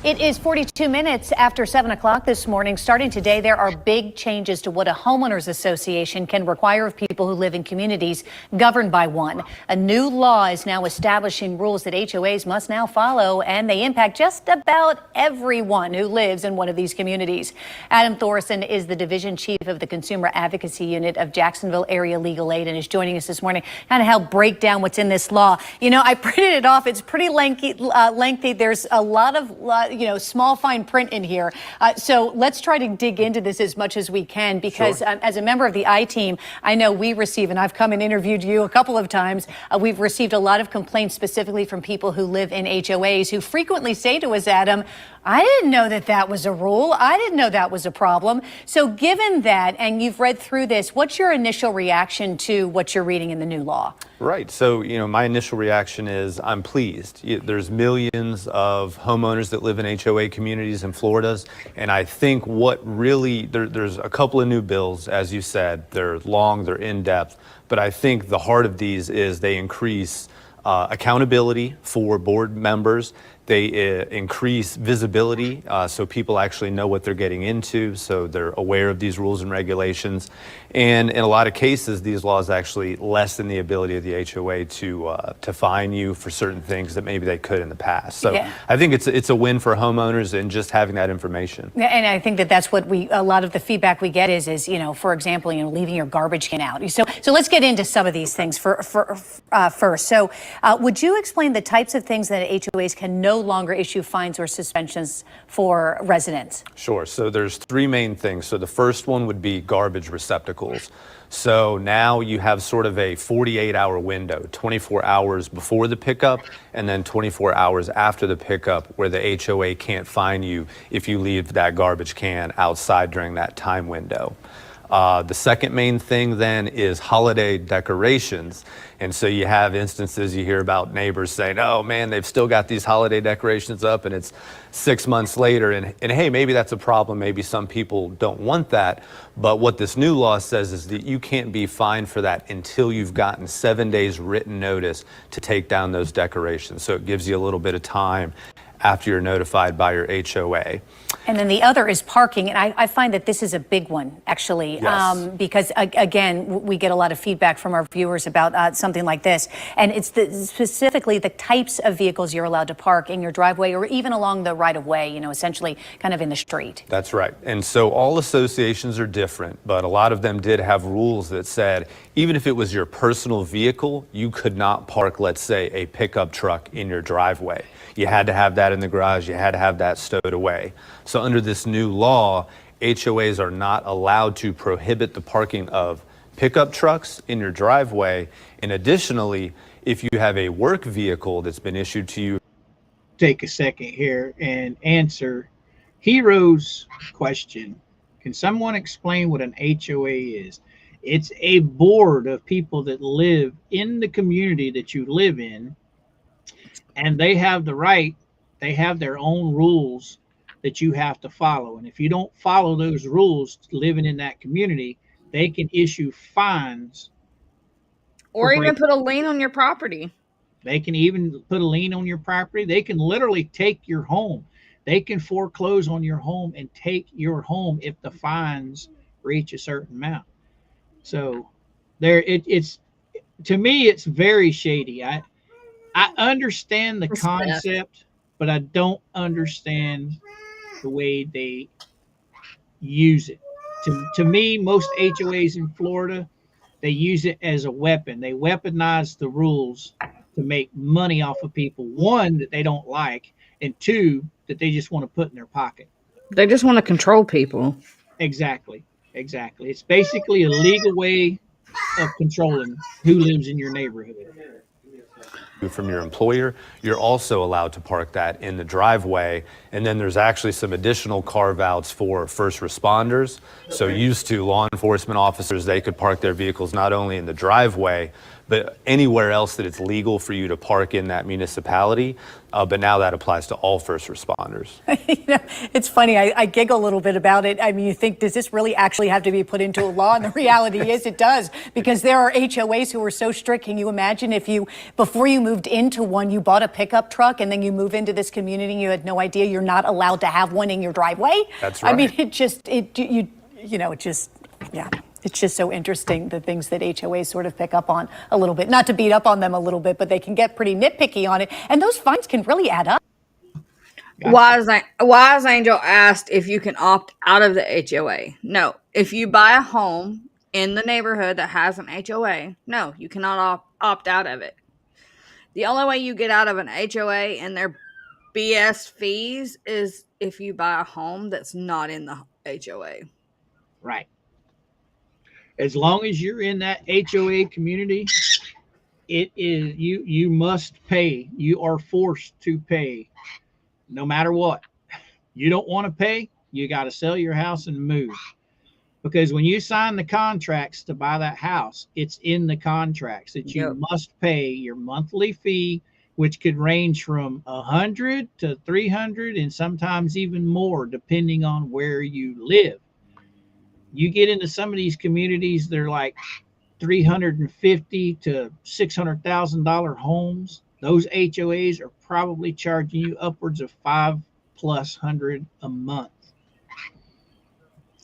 It is 42 minutes after 7 o'clock this morning. Starting today, there are big changes to what a homeowners association can require of people who live in communities governed by one. A new law is now establishing rules that HOAs must now follow, and they impact just about everyone who lives in one of these communities. Adam Thorson is the division chief of the Consumer Advocacy Unit of Jacksonville Area Legal Aid and is joining us this morning to kind of help break down what's in this law. You know, I printed it off. It's pretty lengthy. There's a lot of small fine print in here. So let's try to dig into this as much as we can, because as a member of the I-Team, I know we receive, and I've come and interviewed you a couple of times, we've received a lot of complaints specifically from people who live in HOAs who frequently say to us, Adam, I didn't know that that was a rule. I didn't know that was a problem. So given that, and you've read through this, what's your initial reaction to what you're reading in the new law? Right. So, my initial reaction is I'm pleased. There's millions of homeowners that live in HOA communities in Florida. And I think what really, there's a couple of new bills, as you said. They're long, they're in depth. But I think the heart of these is they increase accountability for board members. They increase visibility so people actually know what they're getting into, so they're aware of these rules and regulations. And in a lot of cases, these laws actually lessen the ability of the HOA to fine you for certain things that maybe they could in the past. So Yeah. I think it's a win for homeowners and just having that information. Yeah, and I think that's what a lot of the feedback we get is for example, leaving your garbage can out. So let's get into some of these things first. So would you explain the types of things that HOAs can no longer issue fines or suspensions for residents? Sure. So there's three main things. So the first one would be garbage receptacles. So now you have sort of a 48-hour window, 24 hours before the pickup and then 24 hours after the pickup where the HOA can't fine you if you leave that garbage can outside during that time window. The second main thing then is holiday decorations. And so you have instances you hear about neighbors saying, oh man, they've still got these holiday decorations up and it's 6 months later. And hey, maybe that's a problem. Maybe some people don't want that. But what this new law says is that you can't be fined for that until you've gotten 7 days written notice to take down those decorations. So it gives you a little bit of time after you're notified by your HOA. And then the other is parking. And I find that this is a big one, actually, Yes. because, again, we get a lot of feedback from our viewers about something like this. And it's specifically the types of vehicles you're allowed to park in your driveway or even along the right-of-way, essentially kind of in the street. That's right. And so all associations are different, but a lot of them did have rules that said even if it was your personal vehicle, you could not park, let's say, a pickup truck in your driveway. You had to have that in the garage. You had to have that stowed away. So under this new law, HOAs are not allowed to prohibit the parking of pickup trucks in your driveway. And additionally, if you have a work vehicle that's been issued to you. Take a second here and answer Hero's question. Can someone explain what an HOA is? It's a board of people that live in the community that you live in, and they have the right, they have their own rules that you have to follow. And if you don't follow those rules living in that community, they can issue fines. Or even put a lien on your property. They can even put a lien on your property. They can literally take your home. They can foreclose on your home and take your home if the fines reach a certain amount. So it's to me, it's very shady. I understand the concept, but I don't understand the way they use it. To me, most HOAs in Florida, they use it as a weapon. They weaponize the rules to make money off of people. One, that they don't like, and two, that they just want to put in their pocket. They just want to control people. Exactly. It's basically a legal way of controlling who lives in your neighborhood. From your employer, you're also allowed to park that in the driveway. And then there's actually some additional carve-outs for first responders. So used to law enforcement officers, they could park their vehicles not only in the driveway, but anywhere else that it's legal for you to park in that municipality. But now that applies to all first responders. It's funny. I giggle a little bit about it. I mean, you think, does this really actually have to be put into a law? And the reality is it does, because there are HOAs who are so strict. Can you imagine if before you moved into one, you bought a pickup truck and then you move into this community and you had no idea you're not allowed to have one in your driveway? That's right. I mean, it's just so interesting, the things that HOAs sort of pick up on a little bit. Not to beat up on them a little bit, but they can get pretty nitpicky on it. And those fines can really add up. Wise Angel asked if you can opt out of the HOA. No. If you buy a home in the neighborhood that has an HOA, no, you cannot opt out of it. The only way you get out of an HOA and their BS fees is if you buy a home that's not in the HOA. Right. As long as you're in that HOA community, it is you must pay. You are forced to pay no matter what. You don't want to pay, you got to sell your house and move. Because when you sign the contracts to buy that house, it's in the contracts that you must pay your monthly fee, which could range from 100 to 300 and sometimes even more, depending on where you live. You get into some of these communities, they're like $350 to $600,000 homes. Those HOAs are probably charging you upwards of $500+ a month.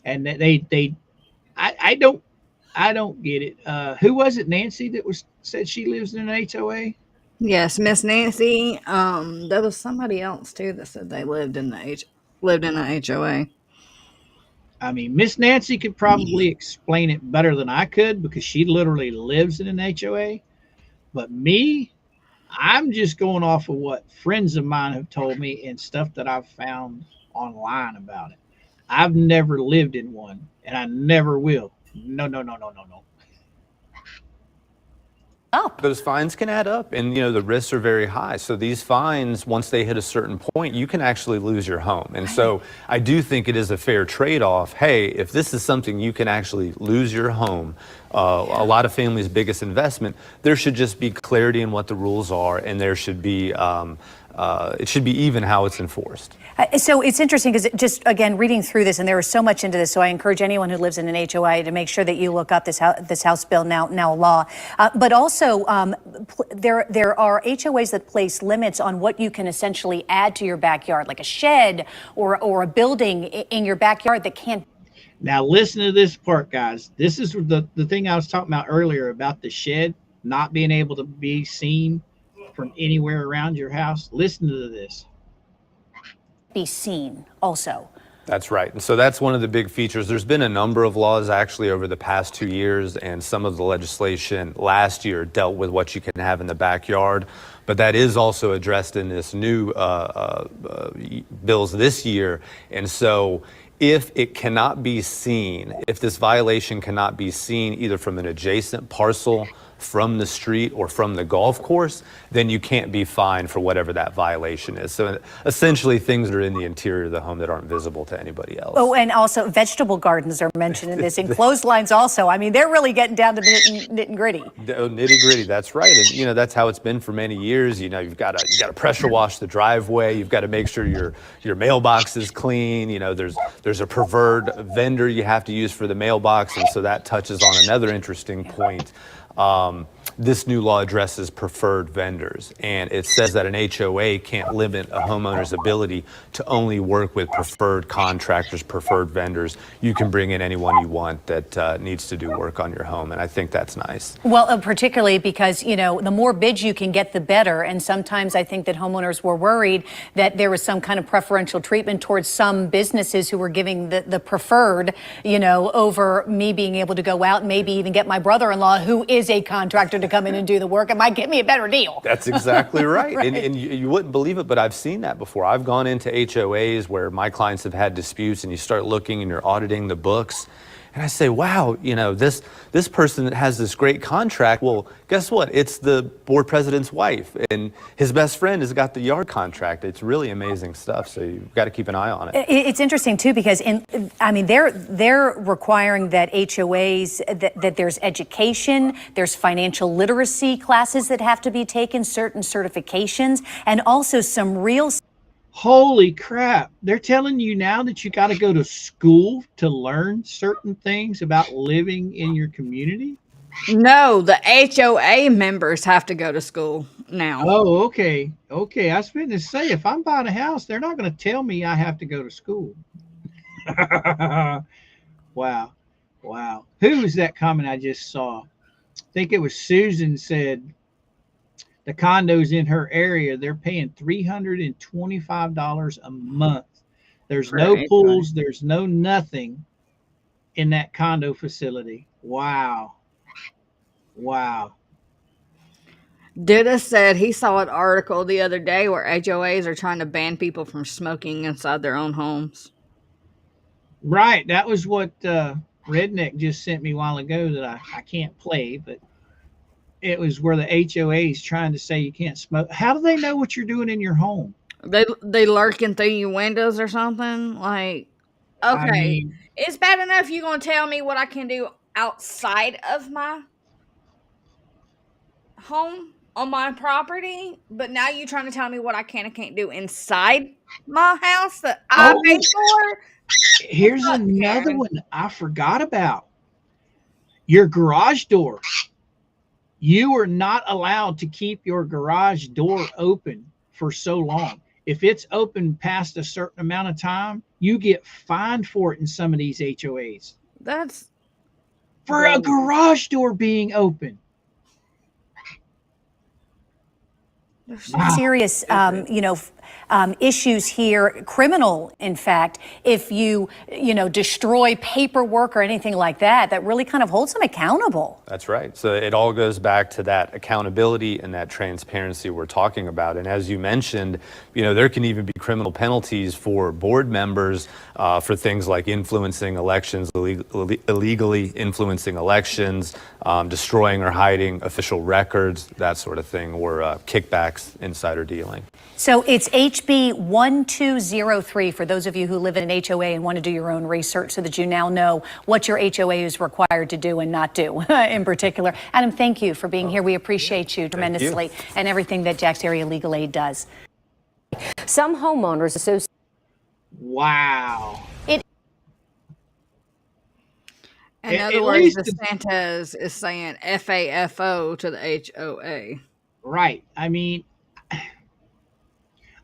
And I don't get it. Who was it, Nancy, that said she lives in an HOA? Yes, Miss Nancy. There was somebody else too that said they lived in an HOA. I mean, Miss Nancy could probably explain it better than I could because she literally lives in an HOA. But me, I'm just going off of what friends of mine have told me and stuff that I've found online about it. I've never lived in one, and I never will. No. Those fines can add up, and the risks are very high. So these fines, once they hit a certain point, you can actually lose your home. And so I do think it is a fair trade-off. Hey, if this is something you can actually lose your home, a lot of families' biggest investment, there should just be clarity in what the rules are, and there should be it should be even how it's enforced. So it's interesting because just, again, reading through this, and there is so much into this, so I encourage anyone who lives in an HOA to make sure that you look up this House bill, now law. But also, there are HOAs that place limits on what you can essentially add to your backyard, like a shed or a building in your backyard that can't. Now, listen to this part, guys. This is the thing I was talking about earlier about the shed not being able to be seen from anywhere around your house. Listen to this. Be seen also. That's right. And so that's one of the big features. There's been a number of laws actually over the past 2 years, and some of the legislation last year dealt with what you can have in the backyard. But that is also addressed in this new bills this year. And so if it cannot be seen, if this violation cannot be seen either from an adjacent parcel, from the street, or from the golf course, then you can't be fined for whatever that violation is. So essentially things that are in the interior of the home that aren't visible to anybody else. Oh, and also vegetable gardens are mentioned in this, and clotheslines also. I mean, they're really getting down to nit and gritty. Nitty gritty, that's right. And that's how it's been for many years. You've got to pressure wash the driveway. You've got to make sure your mailbox is clean. There's a preferred vendor you have to use for the mailbox, and so that touches on another interesting point. This new law addresses preferred vendors, and it says that an HOA can't limit a homeowner's ability to only work with preferred contractors, preferred vendors. You can bring in anyone you want that needs to do work on your home, and I think that's nice. Well, particularly because, the more bids you can get, the better. And sometimes I think that homeowners were worried that there was some kind of preferential treatment towards some businesses who were giving the preferred, over me being able to go out and maybe even get my brother-in-law, who is a contractor, to come in and do the work. It might get me a better deal. That's exactly right. Right. And you wouldn't believe it, but I've seen that before. I've gone into HOAs where my clients have had disputes, and you start looking and you're auditing the books. And I say, wow, this person that has this great contract, well, guess what? It's the board president's wife, and his best friend has got the yard contract. It's really amazing stuff, so you've got to keep an eye on it. It's interesting, too, because, they're requiring that HOAs, that there's education, there's financial literacy classes that have to be taken, certain certifications, and also some real... Holy crap. They're telling you now that you got to go to school to learn certain things about living in your community? No, the HOA members have to go to school now. Oh, okay. Okay. I was going to say, if I'm buying a house, they're not going to tell me I have to go to school. Wow. Wow. Who was that comment I just saw? I think it was Susan said, the condos in her area, they're paying $325 a month. There's no pools. There's no nothing in that condo facility. Wow. Wow. Dida said he saw an article the other day where HOAs are trying to ban people from smoking inside their own homes. Right. That was what Redneck just sent me a while ago that I can't play, but it was where the HOA is trying to say you can't smoke. How do they know what you're doing in your home? They lurking through your windows or something? Like, I Okay, mean, it's bad enough you gonna tell me what I can do outside of my home on my property, but now you trying to tell me what I can and can't do inside my house that I oh, paid for? here's Fuck, another Karen. one I forgot about. Your garage door. You are not allowed to keep your garage door open for so long. If it's open past a certain amount of time, you get fined for it in some of these HOAs. That's For a garage door being open. Wow. Serious, issues here, criminal, in fact, if you destroy paperwork or anything like that, that really kind of holds them accountable. That's right. So it all goes back to that accountability and that transparency we're talking about. And as you mentioned, there can even be criminal penalties for board members for things like influencing elections, illegally influencing elections, destroying or hiding official records, that sort of thing, or kickbacks, insider dealing. So it's HB 1203 for those of you who live in an HOA and want to do your own research so that you now know what your HOA is required to do and not do in particular. Adam, thank you for being here. We appreciate you tremendously and everything that Jack's Area Legal Aid does. Some homeowners associate. Wow. In other words, DeSantis is saying FAFO to the HOA. Right. I mean,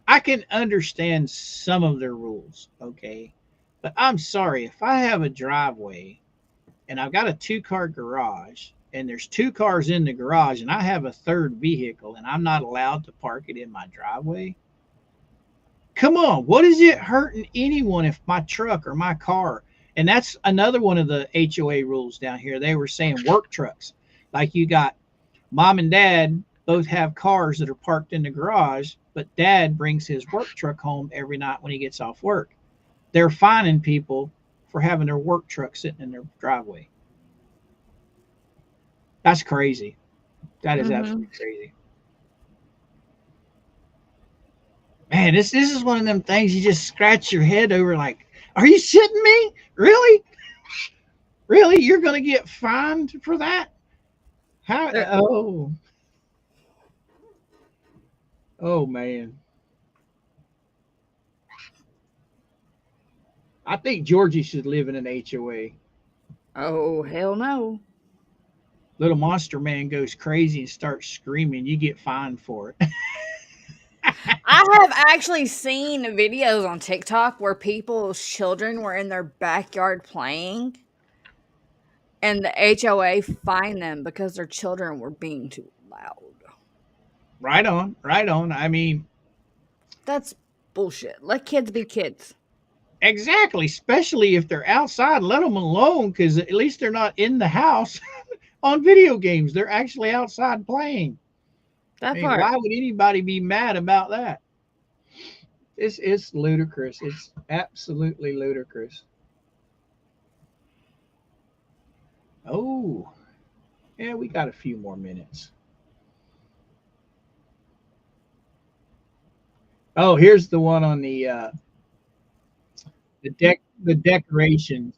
I can understand some of their rules, okay? But I'm sorry, if I have a driveway and I've got a 2-car garage and there's 2 cars in the garage and I have a third vehicle and I'm not allowed to park it in my driveway, come on, what is it hurting anyone if my truck or my car? And that's another one of the HOA rules down here. They were saying work trucks. Like you got mom and dad both have cars that are parked in the garage, but dad brings his work truck home every night when he gets off work. They're fining people for having their work truck sitting in their driveway. That's crazy. That is absolutely crazy. Man, this is one of them things you just scratch your head over like, are you shitting me? Really? Really? You're going to get fined for that? How? Oh, man. I think Georgie should live in an HOA. Oh, hell no. Little monster man goes crazy and starts screaming. You get fined for it. I have actually seen videos on TikTok where people's children were in their backyard playing and the HOA fined them because their children were being too loud. Right on, right on. I mean, that's bullshit. Let kids be kids. Exactly, especially if they're outside. Let them alone, because at least they're not in the house on video games. They're actually outside playing. That I part. Why would anybody be mad about that? It's ludicrous. It's absolutely ludicrous. Oh, yeah, we got a few more minutes. Oh, here's the one on the decorations.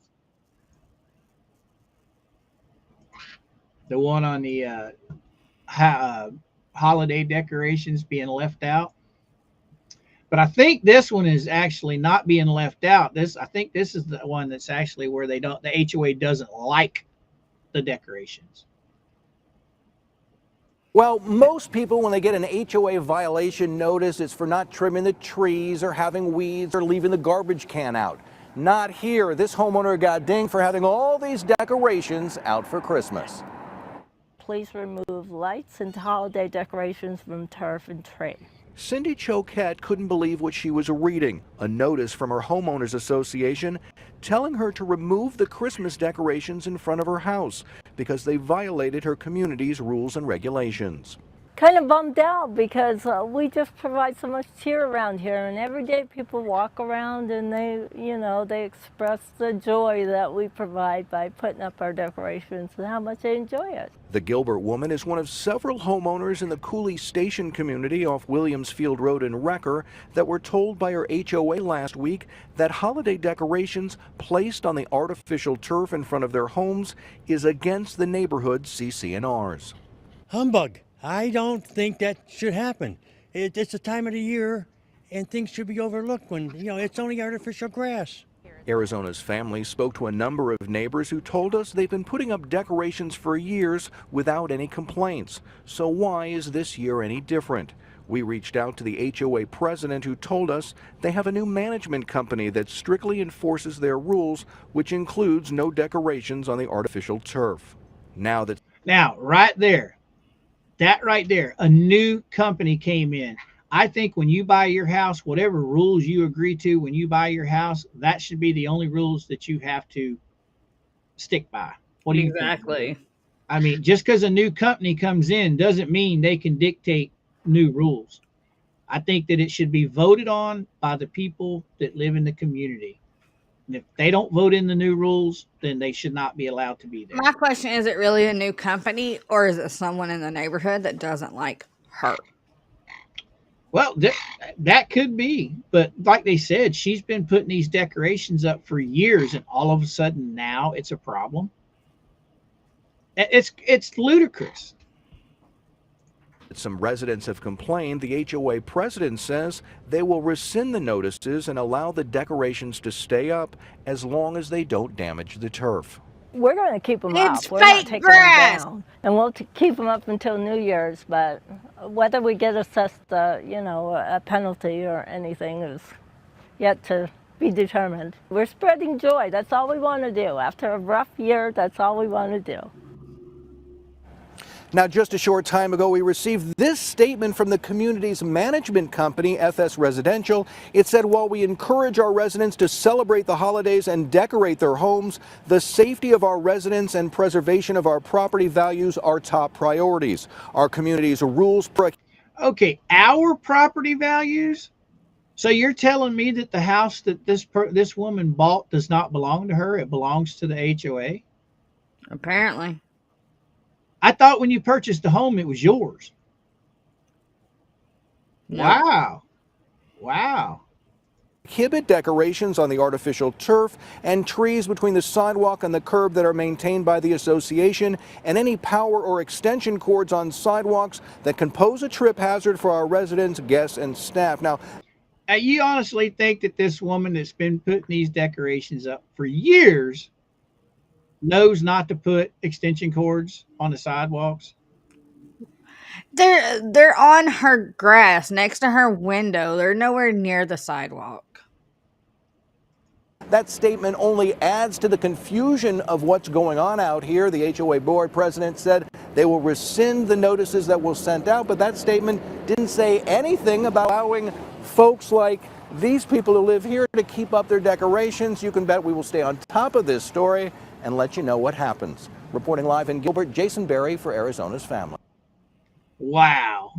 The one on the holiday decorations being left out. But I think this one is actually not being left out. I think this is the one that's actually where the HOA doesn't like the decorations. Well, most people, when they get an HOA violation notice, it's for not trimming the trees or having weeds or leaving the garbage can out. Not here. This homeowner got dinged for having all these decorations out for Christmas. Please remove lights and holiday decorations from turf and tree. Cindy Choquette couldn't believe what she was reading. A notice from her homeowners association telling her to remove the Christmas decorations in front of her house because they violated her community's rules and regulations. kind of bummed out because we just provide so much cheer around here, and every day people walk around and they express the joy that we provide by putting up our decorations and how much they enjoy it. The Gilbert woman is one of several homeowners in the Cooley Station community off Williamsfield Road in Wrecker that were told by her HOA last week that holiday decorations placed on the artificial turf in front of their homes is against the neighborhood's CC&Rs. Humbug. I don't think that should happen. It's a time of the year and things should be overlooked when, it's only artificial grass. Arizona's family spoke to a number of neighbors who told us they've been putting up decorations for years without any complaints. So why is this year any different? We reached out to the HOA president who told us they have a new management company that strictly enforces their rules, which includes no decorations on the artificial turf. Now, right there, a new company came in. I think when you buy your house, whatever rules you agree to when you buy your house, that should be the only rules that you have to stick by. What do you think? Exactly. I mean, just because a new company comes in doesn't mean they can dictate new rules. I think that it should be voted on by the people that live in the community. And if they don't vote in the new rules, then they should not be allowed to be there. My question is it really a new company, or is it someone in the neighborhood that doesn't like her? Well, that could be. But like they said, she's been putting these decorations up for years, and all of a sudden now it's a problem. It's ludicrous. Some residents have complained. The HOA president says they will rescind the notices and allow the decorations to stay up as long as they don't damage the turf. We're going to keep them up. It's We're not fake taking grass. them down. And we'll keep them up until New Year's, but whether we get assessed, a penalty or anything is yet to be determined. We're spreading joy. That's all we want to do. After a rough year, that's all we want to do. Now, just a short time ago, we received this statement from the community's management company, FS Residential. It said, while we encourage our residents to celebrate the holidays and decorate their homes, the safety of our residents and preservation of our property values are top priorities. Our community's rules... Okay, our property values? So you're telling me that the house that this woman bought does not belong to her? It belongs to the HOA? Apparently. I thought when you purchased the home, it was yours. No. Wow. Prohibit decorations on the artificial turf and trees between the sidewalk and the curb that are maintained by the association, and any power or extension cords on sidewalks that can pose a trip hazard for our residents, guests, and staff. Now, you honestly think that this woman that's been putting these decorations up for years knows not to put extension cords on the sidewalks? They're on her grass next to her window. They're nowhere near the sidewalk. that statement only adds to the confusion of what's going on out here. The HOA board president said they will rescind the notices that were sent out, but that statement didn't say anything about allowing folks like these people who live here to keep up their decorations. You can bet we will stay on top of this story and let you know what happens. Reporting live in Gilbert, Jason Berry for Arizona's Family. Wow.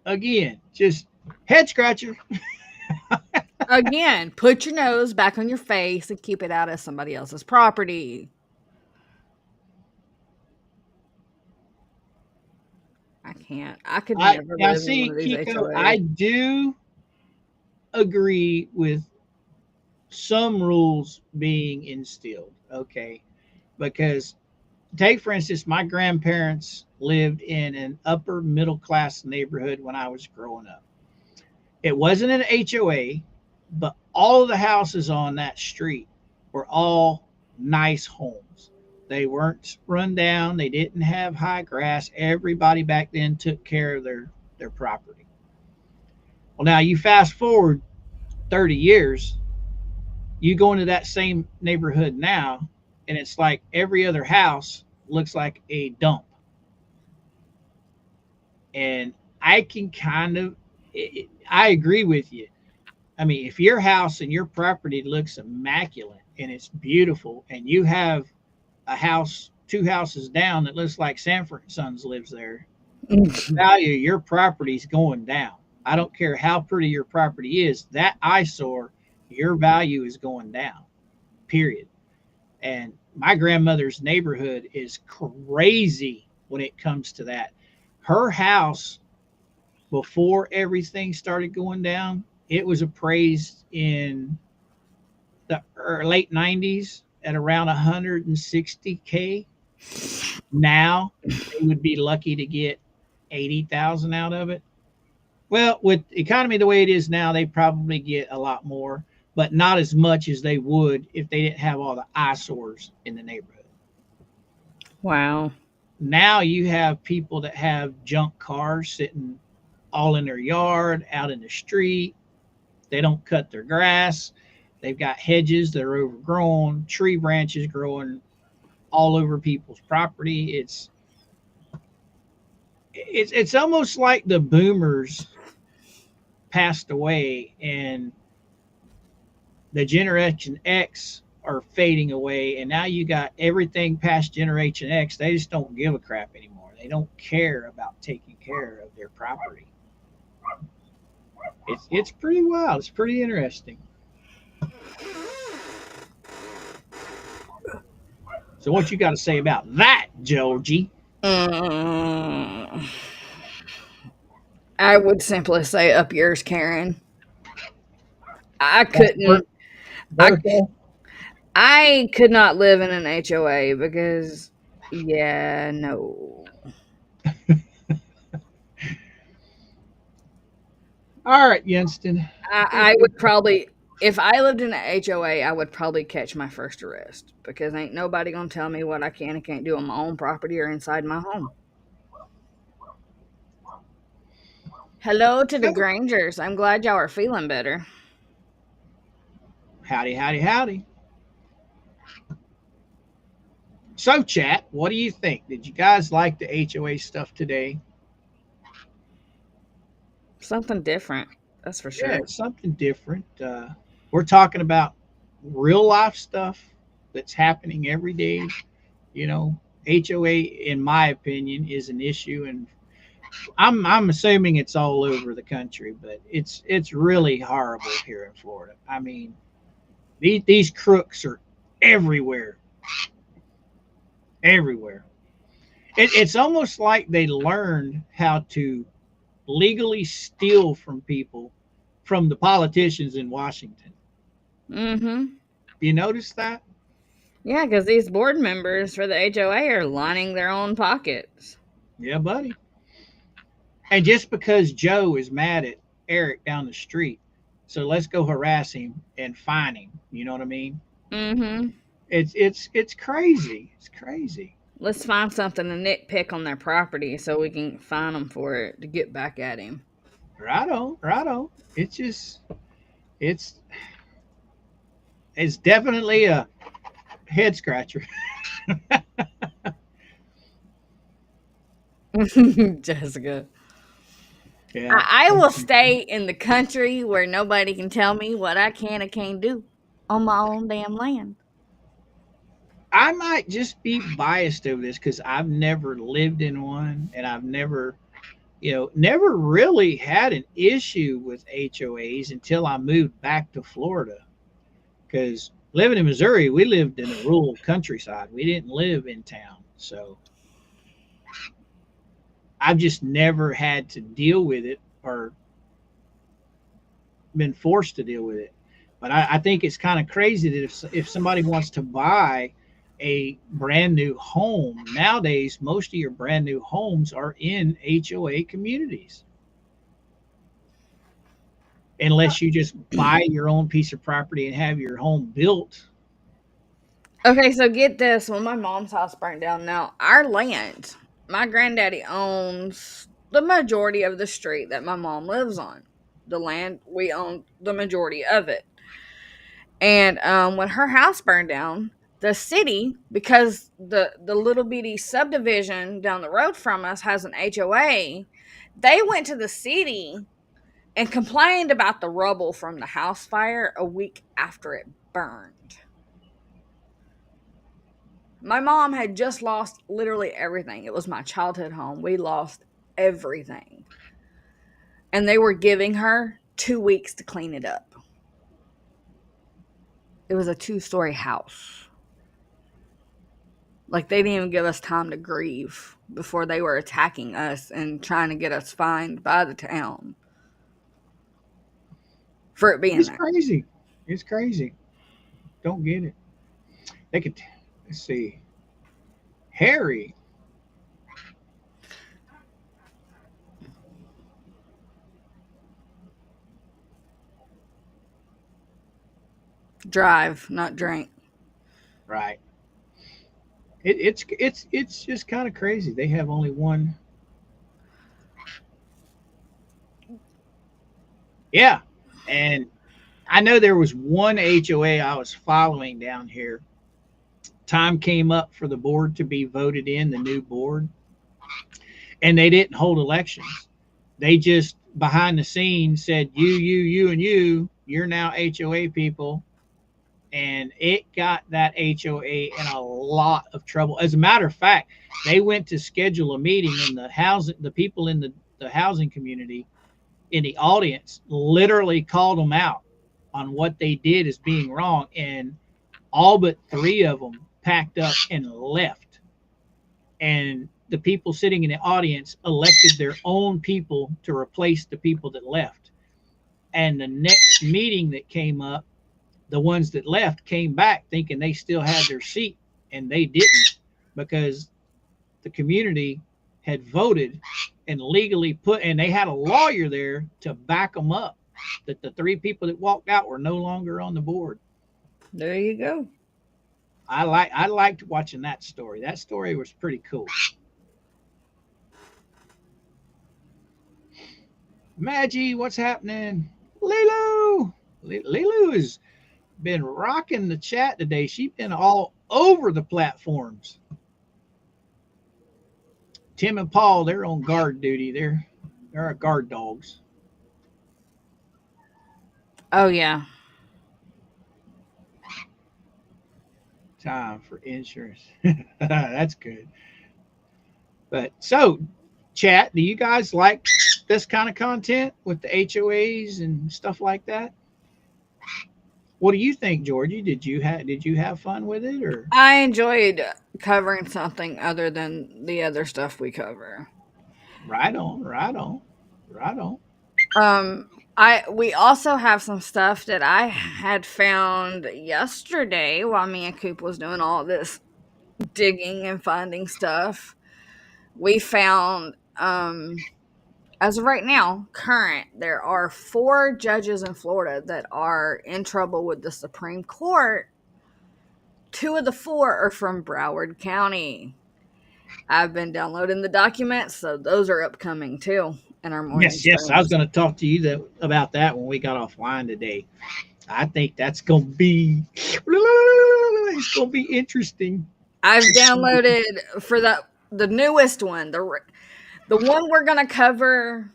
Again, just head scratcher. Again, put your nose back on your face and keep it out of somebody else's property. I can't. I could never Now live see, in one of these Kiko, HOAs. I do agree with some rules being instilled, okay? Because take, for instance, my grandparents lived in an upper middle class neighborhood when I was growing up. It wasn't an HOA, but all of the houses on that street were all nice homes. They weren't run down. They didn't have high grass. Everybody back then took care of their property. Well, now you fast forward 30 years, you go into that same neighborhood now, and it's like every other house looks like a dump. And I can kind of, I agree with you. I mean, if your house and your property looks immaculate and it's beautiful, and you have a house 2 houses down that looks like Sanford & Sons lives there, value of your property is going down. I don't care how pretty your property is, that eyesore, your value is going down, period. And my grandmother's neighborhood is crazy when it comes to that. Her house, before everything started going down, it was appraised in the late 90s at around 160K. Now they would be lucky to get 80,000 out of it. Well, with the economy the way it is now, they probably get a lot more, but not as much as they would if they didn't have all the eyesores in the neighborhood. Wow. Now you have people that have junk cars sitting all in their yard, out in the street. They don't cut their grass. They've got hedges that are overgrown, tree branches growing all over people's property. It's almost like the boomers passed away and the Generation X are fading away, and now you got everything past Generation X. They just don't give a crap anymore. They don't care about taking care of their property. It's pretty wild. It's pretty interesting. So what you got to say about that, Georgie? I would simply say up yours, Karen. I couldn't. I could not live in an HOA because, yeah, no. All right, Yenston. I would probably, if I lived in an HOA, I would probably catch my first arrest because ain't nobody gonna tell me what I can and can't do on my own property or inside my home. Hello to the Grangers. I'm glad y'all are feeling better. Howdy, howdy, howdy. So, chat, what do you think? Did you guys like the HOA stuff today? Something different, that's for sure. Yeah, it's something different. We're talking about real life stuff that's happening every day. You know, HOA, in my opinion, is an issue, and I'm assuming it's all over the country, but it's really horrible here in Florida. I mean, these crooks are everywhere. Everywhere. It's almost like they learned how to legally steal from people, from the politicians in Washington. Mm-hmm. You notice that? Yeah, because these board members for the HOA are lining their own pockets. Yeah, buddy. And just because Joe is mad at Eric down the street, so let's go harass him and fine him. You know what I mean? Mm-hmm. It's crazy. It's crazy. Let's find something to nitpick on their property so we can fine them for it to get back at him. Righto. It's definitely a head scratcher. Jessica. Yeah. I will stay in the country where nobody can tell me what I can and can't do on my own damn land. I might just be biased over this because I've never lived in one, and I've never really had an issue with HOAs until I moved back to Florida. Because living in Missouri, we lived in a rural countryside. We didn't live in town. So I've just never had to deal with it or been forced to deal with it. But I think it's kind of crazy that if somebody wants to buy a brand new home nowadays, most of your brand new homes are in HOA communities, unless you just buy your own piece of property and have your home built. Okay, so get this. When my mom's house burned down, now our land, my granddaddy owns the majority of the street that my mom lives on. The land, we own the majority of it. And when her house burned down, the city, because the little bitty subdivision down the road from us has an HOA, they went to the city and complained about the rubble from the house fire a week after it burned. My mom had just lost literally everything. It was my childhood home. We lost everything. And they were giving her 2 weeks to clean it up. It was a 2-story house. Like, they didn't even give us time to grieve before they were attacking us and trying to get us fined by the town for it being It's there. crazy. It's crazy. Don't get it. They could, let's see. Harry. Drive, not drink. Right. It's just kind of crazy. They have only one. Yeah. And I know there was one HOA I was following down here. Time came up for the board to be voted in, the new board, and they didn't hold elections. They just behind the scenes said, you, and you're now HOA people. And it got that HOA in a lot of trouble. As a matter of fact, they went to schedule a meeting, and the people in the housing community in the audience literally called them out on what they did as being wrong. And all but 3 of them packed up and left. And the people sitting in the audience elected their own people to replace the people that left. And the next meeting that came up, the ones that left came back thinking they still had their seat, and they didn't, because the community had voted and legally put, and they had a lawyer there to back them up, that the 3 people that walked out were no longer on the board. There you go. I liked watching that story. That story was pretty cool. Maggie, what's happening? Lilu has been rocking the chat today. She's been all over the platforms. Tim and Paul, they're on guard duty. They're our guard dogs. Oh, yeah. Time for insurance. That's good. But so, chat, do you guys like this kind of content with the HOAs and stuff like that? What do you think, Georgie? Did you have fun with it, or? I enjoyed covering something other than the other stuff we cover. Right on. We also have some stuff that I had found yesterday while me and Coop was doing all this digging and finding stuff. We found, as of right now, there are 4 judges in Florida that are in trouble with the Supreme Court. 2 of the 4 are from Broward County. I've been downloading the documents, so those are upcoming too in our morning. Yes. I was going to talk to you about that when we got offline today. I think that's going to be interesting. I've downloaded for the newest one, the one we're going to cover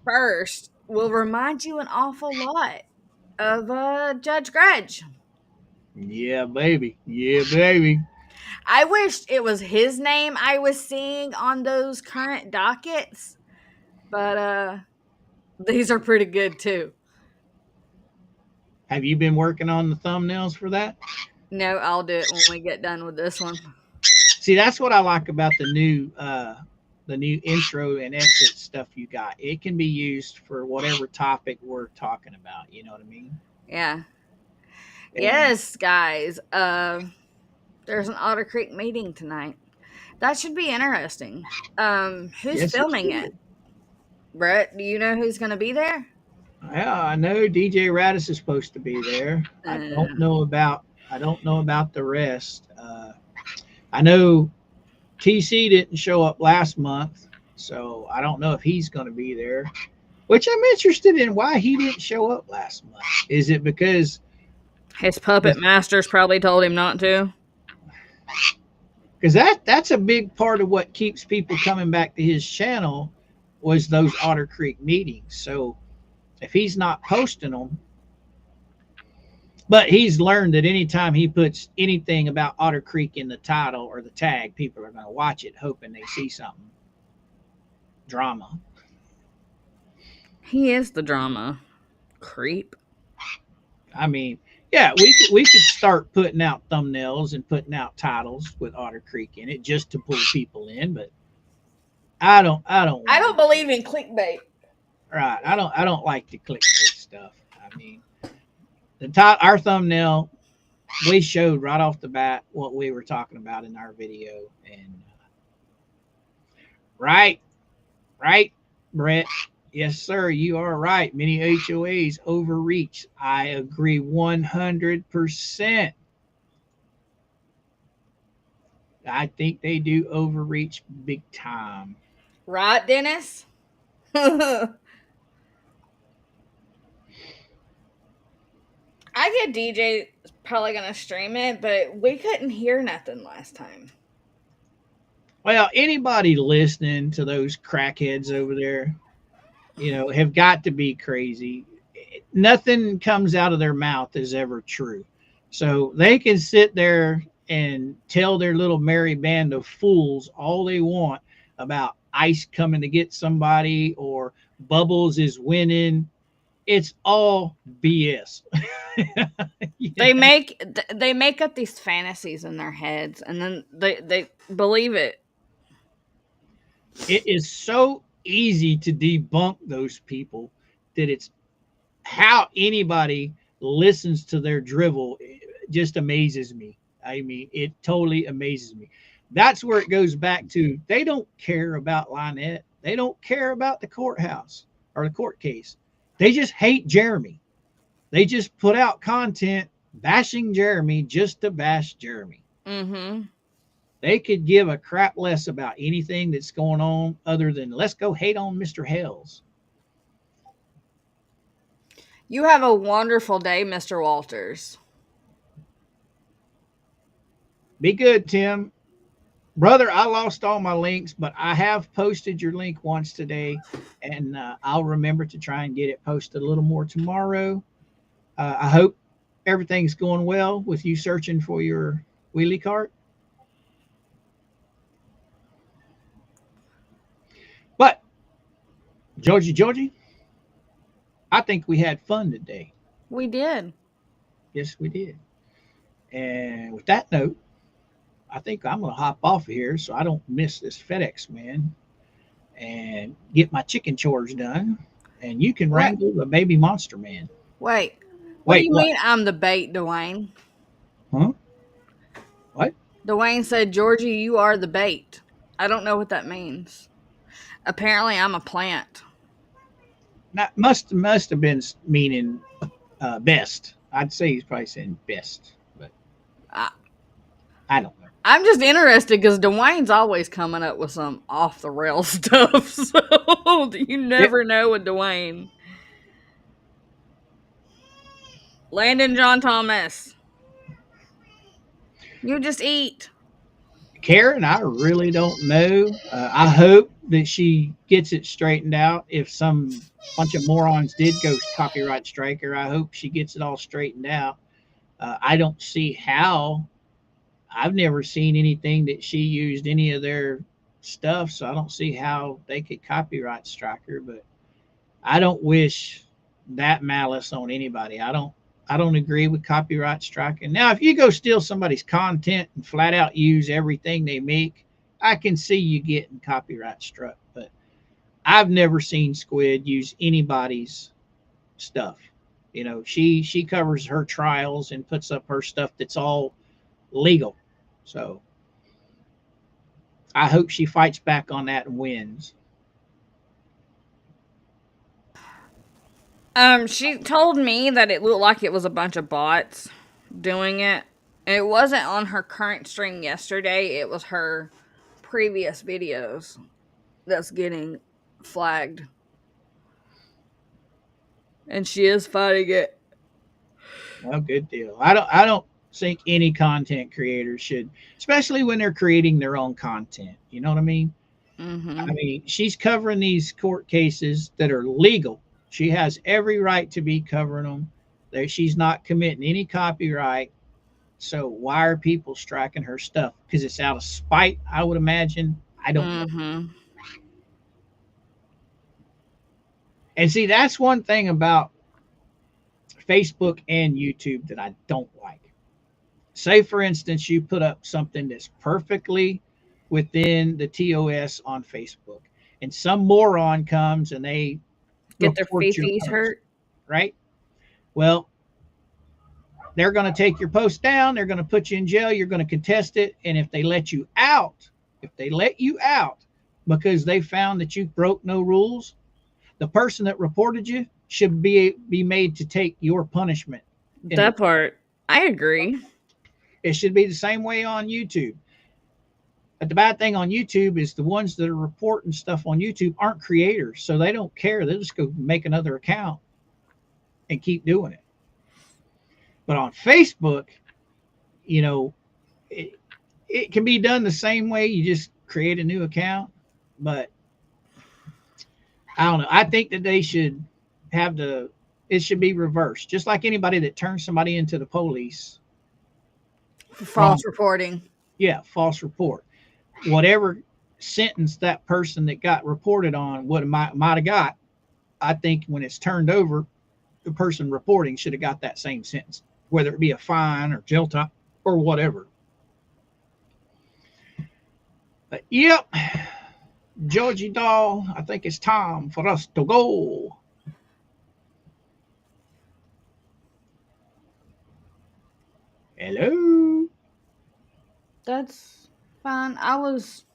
first will remind you an awful lot of Judge Grudge. Yeah, baby. I wished it was his name I was seeing on those current dockets, but these are pretty good too. Have you been working on the thumbnails for that? No, I'll do it when we get done with this one. See, that's what I like about the new intro and exit stuff you got. It can be used for whatever topic we're talking about. You know what I mean? Yeah. Yes, guys. There's an Otter Creek meeting tonight. That should be interesting. Who's filming it? Brett, do you know who's going to be there? Yeah, I know DJ Radis is supposed to be there. I don't know about the rest. I know TC didn't show up last month, so I don't know if he's going to be there. Which I'm interested in why he didn't show up last month. Is it because his puppet masters probably told him not to? Because that's a big part of what keeps people coming back to his channel was those Otter Creek meetings. So if he's not posting them, but he's learned that anytime he puts anything about Otter Creek in the title or the tag, people are going to watch it hoping they see something. drama. He is the drama. Creep. I mean, yeah, we could start putting out thumbnails and putting out titles with Otter Creek in it just to pull people in, but I don't believe in clickbait. Right. I don't like the clickbait stuff. I mean, our thumbnail, we showed right off the bat what we were talking about in our video, and right, Brett. Yes, sir. You are right. Many HOAs overreach. I agree 100%. I think they do overreach big time. Right, Dennis? I get DJ is probably going to stream it, but we couldn't hear nothing last time. Well, anybody listening to those crackheads over there, have got to be crazy. Nothing comes out of their mouth is ever true. So they can sit there and tell their little merry band of fools all they want about ICE coming to get somebody or Bubbles is winning. It's all BS. They make up these fantasies in their heads, and then they believe it. It is so easy to debunk those people that it's how anybody listens to their drivel just amazes me. I mean, it totally amazes me. That's where it goes back to. They don't care about Lynette. They don't care about the courthouse or the court case. They just hate Jeremy. They just put out content bashing Jeremy just to bash Jeremy. Mm-hmm. They could give a crap less about anything that's going on other than let's go hate on Mr. Hells. You have a wonderful day, Mr. Walters. Be good, Tim. Brother, I lost all my links, but I have posted your link once today, and I'll remember to try and get it posted a little more tomorrow. I hope everything's going well with you searching for your wheelie cart. But, Georgie, I think we had fun today. We did. Yes, we did. And with that note, I think I'm going to hop off of here so I don't miss this FedEx man and get my chicken chores done. And you can wrangle the baby monster man. Wait. What do you mean I'm the bait, Dwayne? Huh? What? Dwayne said, Georgie, you are the bait. I don't know what that means. Apparently, I'm a plant. That must have been meaning best. I'd say he's probably saying best, but I don't know. I'm just interested because Dwayne's always coming up with some off the rail stuff. So you never know with Dwayne. Landon John Thomas. You just eat. Karen, I really don't know. I hope that she gets it straightened out. If some bunch of morons did go copyright strike her, I hope she gets it all straightened out. I don't see how. I've never seen anything that she used any of their stuff, so I don't see how they could copyright strike her. But I don't wish that malice on anybody. I don't agree with copyright striking. Now, if you go steal somebody's content and flat out use everything they make, I can see you getting copyright struck. But I've never seen Squid use anybody's stuff. You know, she covers her trials and puts up her stuff that's all legal. So I hope she fights back on that and wins. She told me that it looked like it was a bunch of bots doing it. It wasn't on her current stream yesterday. It was her previous videos that's getting flagged. And she is fighting it. Well, good deal. I don't think any content creator should, especially when they're creating their own content. You know what I mean? Mm-hmm. I mean, she's covering these court cases that are legal. She has every right to be covering them. She's not committing any copyright. So why are people striking her stuff? Because it's out of spite, I would imagine. I don't know. And see, that's one thing about Facebook and YouTube that I don't like. Say, for instance, you put up something that's perfectly within the TOS on Facebook, and some moron comes and they Get their report your fifis post, hurt. right? Well, they're going to take your post down. They're going to put you in jail. You're going to contest it. And if they let you out, because they found that you broke no rules, the person that reported you should be made to take your punishment. That part, I agree. It should be the same way on YouTube. But the bad thing on YouTube is the ones that are reporting stuff on YouTube aren't creators, so they don't care. They'll just go make another account and keep doing it. But on Facebook, you know, it can be done the same way. You just create a new account. But I don't know. I think that they should have it should be reversed. Just like anybody that turns somebody into the police. False reporting. Yeah, false report. Whatever sentence that person that got reported on might have got, I think when it's turned over, the person reporting should have got that same sentence, whether it be a fine or jail time or whatever. But yep, Georgie doll, I think it's time for us to go. Hello. That's fine. I was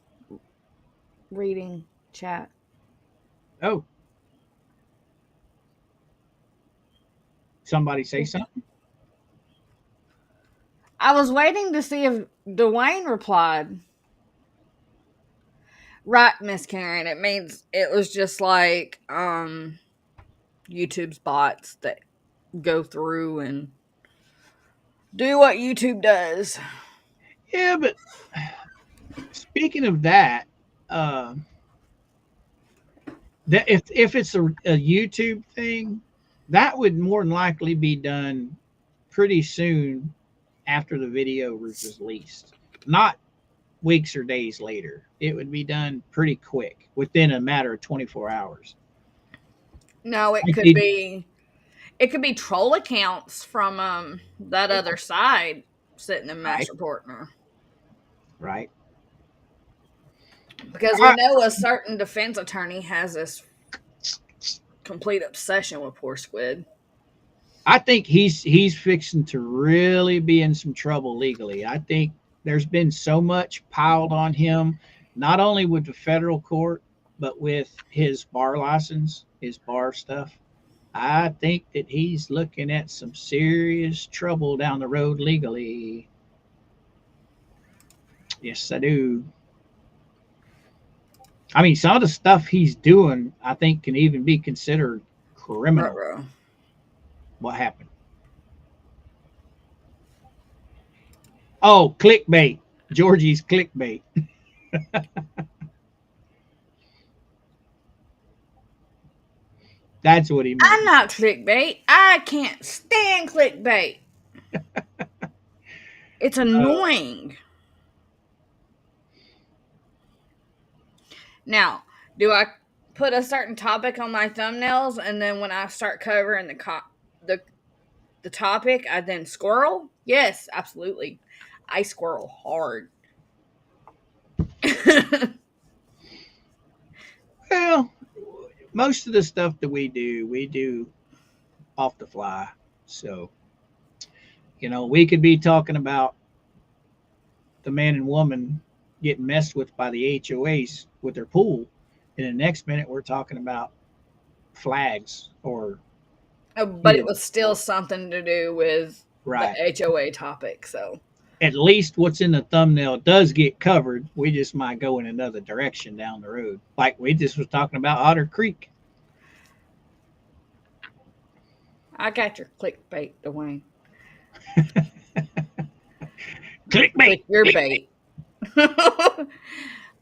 reading chat. Oh. Somebody say something? I was waiting to see if Dwayne replied. Right, Miss Karen. It means it was just like YouTube's bots that go through and do what YouTube does. Yeah, but speaking of that, that if it's a YouTube thing, that would more than likely be done pretty soon after the video was released, not weeks or days later. It would be done pretty quick, within a matter of 24 hours. No, it could be troll accounts from that other side sitting in mass reporting her. Right. Because we know a certain defense attorney has this complete obsession with poor Squid. I think he's fixing to really be in some trouble legally. I think there's been so much piled on him, not only with the federal court, but with his bar license, his bar stuff. I think that he's looking at some serious trouble down the road legally. Yes, I do. I mean, some of the stuff he's doing, I think, can even be considered criminal. Ruh-roh. What happened? Oh, clickbait. Georgie's clickbait. That's what he meant. I'm not clickbait. I can't stand clickbait. It's annoying. Now, do I put a certain topic on my thumbnails, and then when I start covering the topic, I then squirrel? Yes, absolutely. I squirrel hard. Well, most of the stuff that we do off the fly. So, we could be talking about the man and woman getting messed with by the HOAs with their pool, and the next minute we're talking about flags or. But it was still something to do with right. the HOA topic. So at least what's in the thumbnail does get covered. We just might go in another direction down the road, like we just was talking about Otter Creek. I got your clickbait, Dwayne. Clickbait. Click your bait.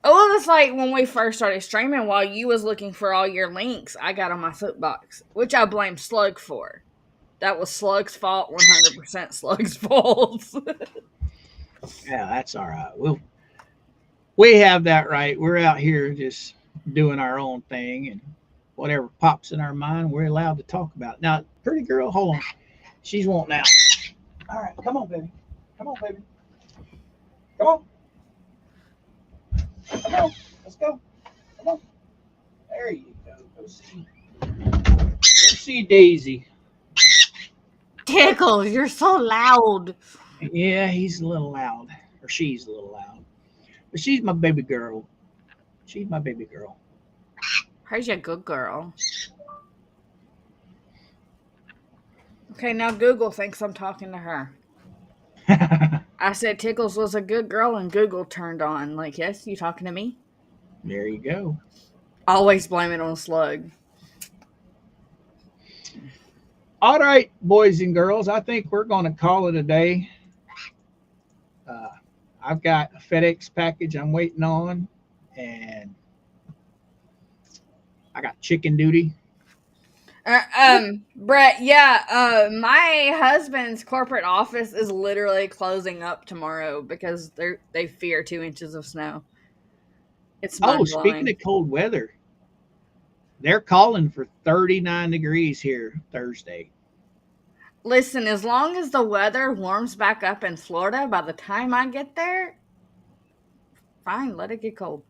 Oh, it was like when we first started streaming, while you was looking for all your links, I got on my soapbox, which I blame Slug for. That was Slug's fault, 100% Slug's fault. Yeah, that's all right. We have that right. We're out here just doing our own thing, and whatever pops in our mind, we're allowed to talk about it. Now, pretty girl, hold on. She's wanting out. All right, come on, baby. Come on, baby. Come on. Come on. Let's go. Come on. There you go. Go see Daisy. Tickles, you're so loud. Yeah, he's a little loud. Or she's a little loud. But she's my baby girl. She's my baby girl. How's your good girl? Okay, now Google thinks I'm talking to her. I said Tickles was a good girl, and Google turned on. Like, yes, you talking to me? There you go. Always blame it on Slug. All right, boys and girls, I think we're going to call it a day. I've got a FedEx package I'm waiting on, and I got chicken duty. Brett, yeah, my husband's corporate office is literally closing up tomorrow because they fear 2 inches of snow. It's mind-blowing. Speaking of cold weather, they're calling for 39 degrees here Thursday. Listen, as long as the weather warms back up in Florida, by the time I get there, fine, let it get cold.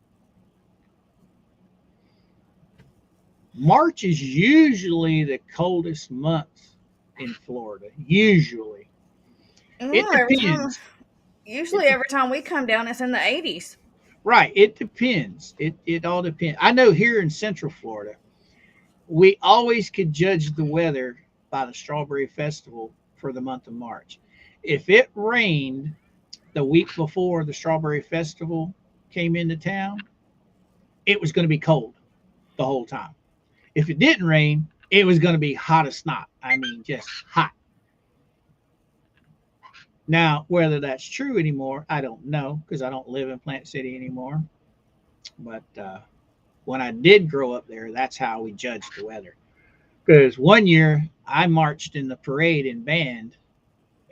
March is usually the coldest month in Florida. Usually. It depends. Usually every time we come down, it's in the 80s. Right. It depends. It all depends. I know here in Central Florida, we always could judge the weather by the Strawberry Festival for the month of March. If it rained the week before the Strawberry Festival came into town, it was going to be cold the whole time. If it didn't rain, it was going to be hot as snot. I mean, just hot. Now, whether that's true anymore, I don't know, because I don't live in Plant City anymore. But when I did grow up there, that's how we judged the weather. Because one year I marched in the parade in band,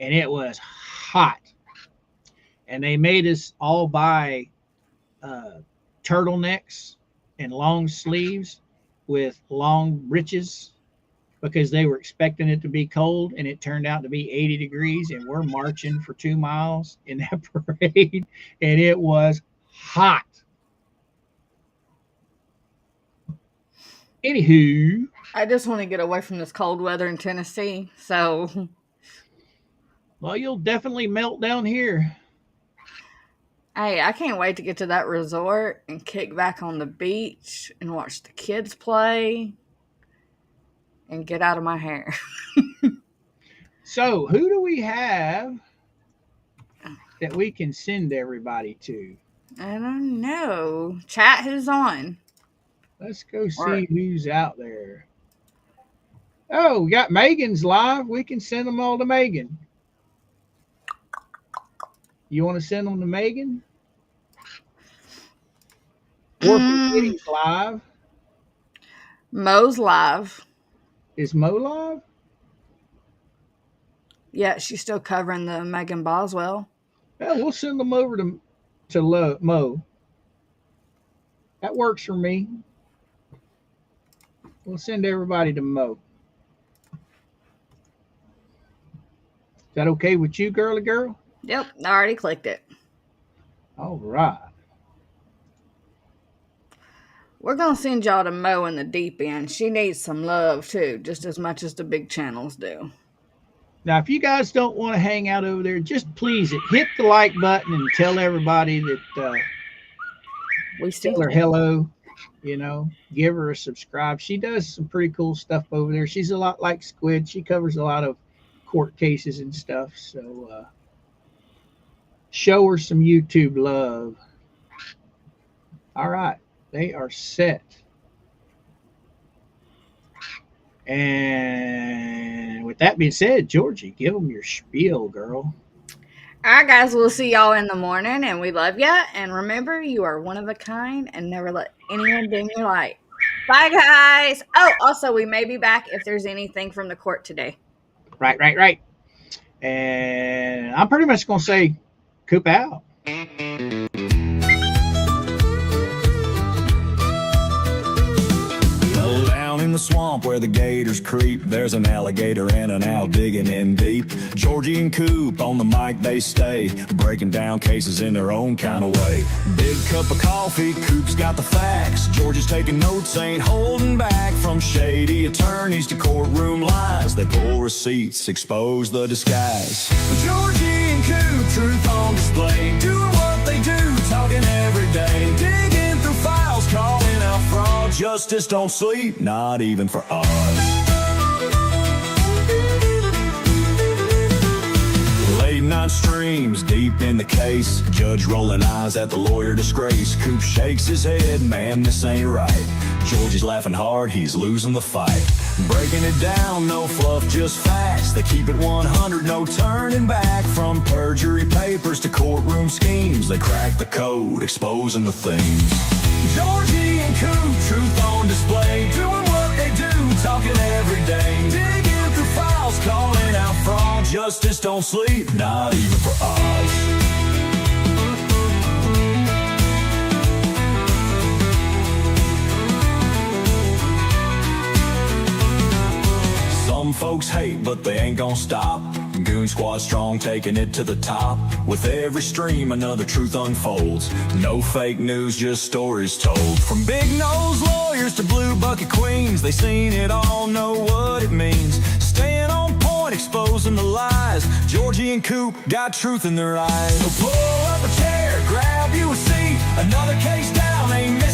and it was hot. And they made us all buy turtlenecks and long sleeves with long breeches because they were expecting it to be cold, and it turned out to be 80 degrees, and we're marching for 2 miles in that parade, and it was hot. Anywho, I just want to get away from this cold weather in Tennessee, so. Well, you'll definitely melt down here. Hey, I can't wait to get to that resort and kick back on the beach and watch the kids play and get out of my hair. So, who do we have that we can send everybody to? I don't know. Chat, who's on? Let's go see who's out there. Oh, we got Megan's live. We can send them all to Megan. You want to send them to Megan? Or Kitty's live. Mo's live. Is Mo live? Yeah, she's still covering the Megan Boswell. Yeah, we'll send them over to Mo. That works for me. We'll send everybody to Mo. Is that okay with you, girly girl? Yep, I already clicked it. All right. We're going to send y'all to Mo in the deep end. She needs some love, too, just as much as the big channels do. Now, if you guys don't want to hang out over there, just please hit the like button and tell everybody that we still tell her hello, give her a subscribe. She does some pretty cool stuff over there. She's a lot like Squid. She covers a lot of court cases and stuff. So show her some YouTube love. All right. They are set. And with that being said, Georgie, give them your spiel, girl. All right, guys, we'll see y'all in the morning, and we love ya. And remember, you are one of a kind, and never let anyone dim your light. Bye, guys. Oh, also, we may be back if there's anything from the court today. Right. And I'm pretty much going to say, Coop out. Low down swamp where the gators creep, there's an alligator and an owl digging in deep. Georgie and Coop on the mic they stay, breaking down cases in their own kind of way. Big cup of coffee, Coop's got the facts. Georgie's taking notes, ain't holding back. From shady attorneys to courtroom lies, they pull receipts, expose the disguise. Georgie and Coop, truth on display, doing what they do, talking every day, digging through files, calling out fraud. Justice don't sleep, not even for us. Late night streams deep in the case, judge rolling eyes at the lawyer disgrace. Coop shakes his head, man, this ain't right. Georgie's laughing hard, he's losing the fight. Breaking it down, no fluff, just facts. They keep it 100, no turning back. From perjury papers to courtroom schemes, they crack the code, exposing the themes. Georgie and Coop, truth on display, doing what they do, talking every day, digging through files, calling out fraud. Justice don't sleep, not even for us. Some folks hate, but they ain't gonna stop. Goon Squad strong, taking it to the top. With every stream, another truth unfolds. No fake news, just stories told. From big nose lawyers to blue bucket queens, they seen it all, know what it means. Staying on point, exposing the lies. Georgie and Coop got truth in their eyes. So pull up a chair, grab you a seat. Another case down, ain't missing.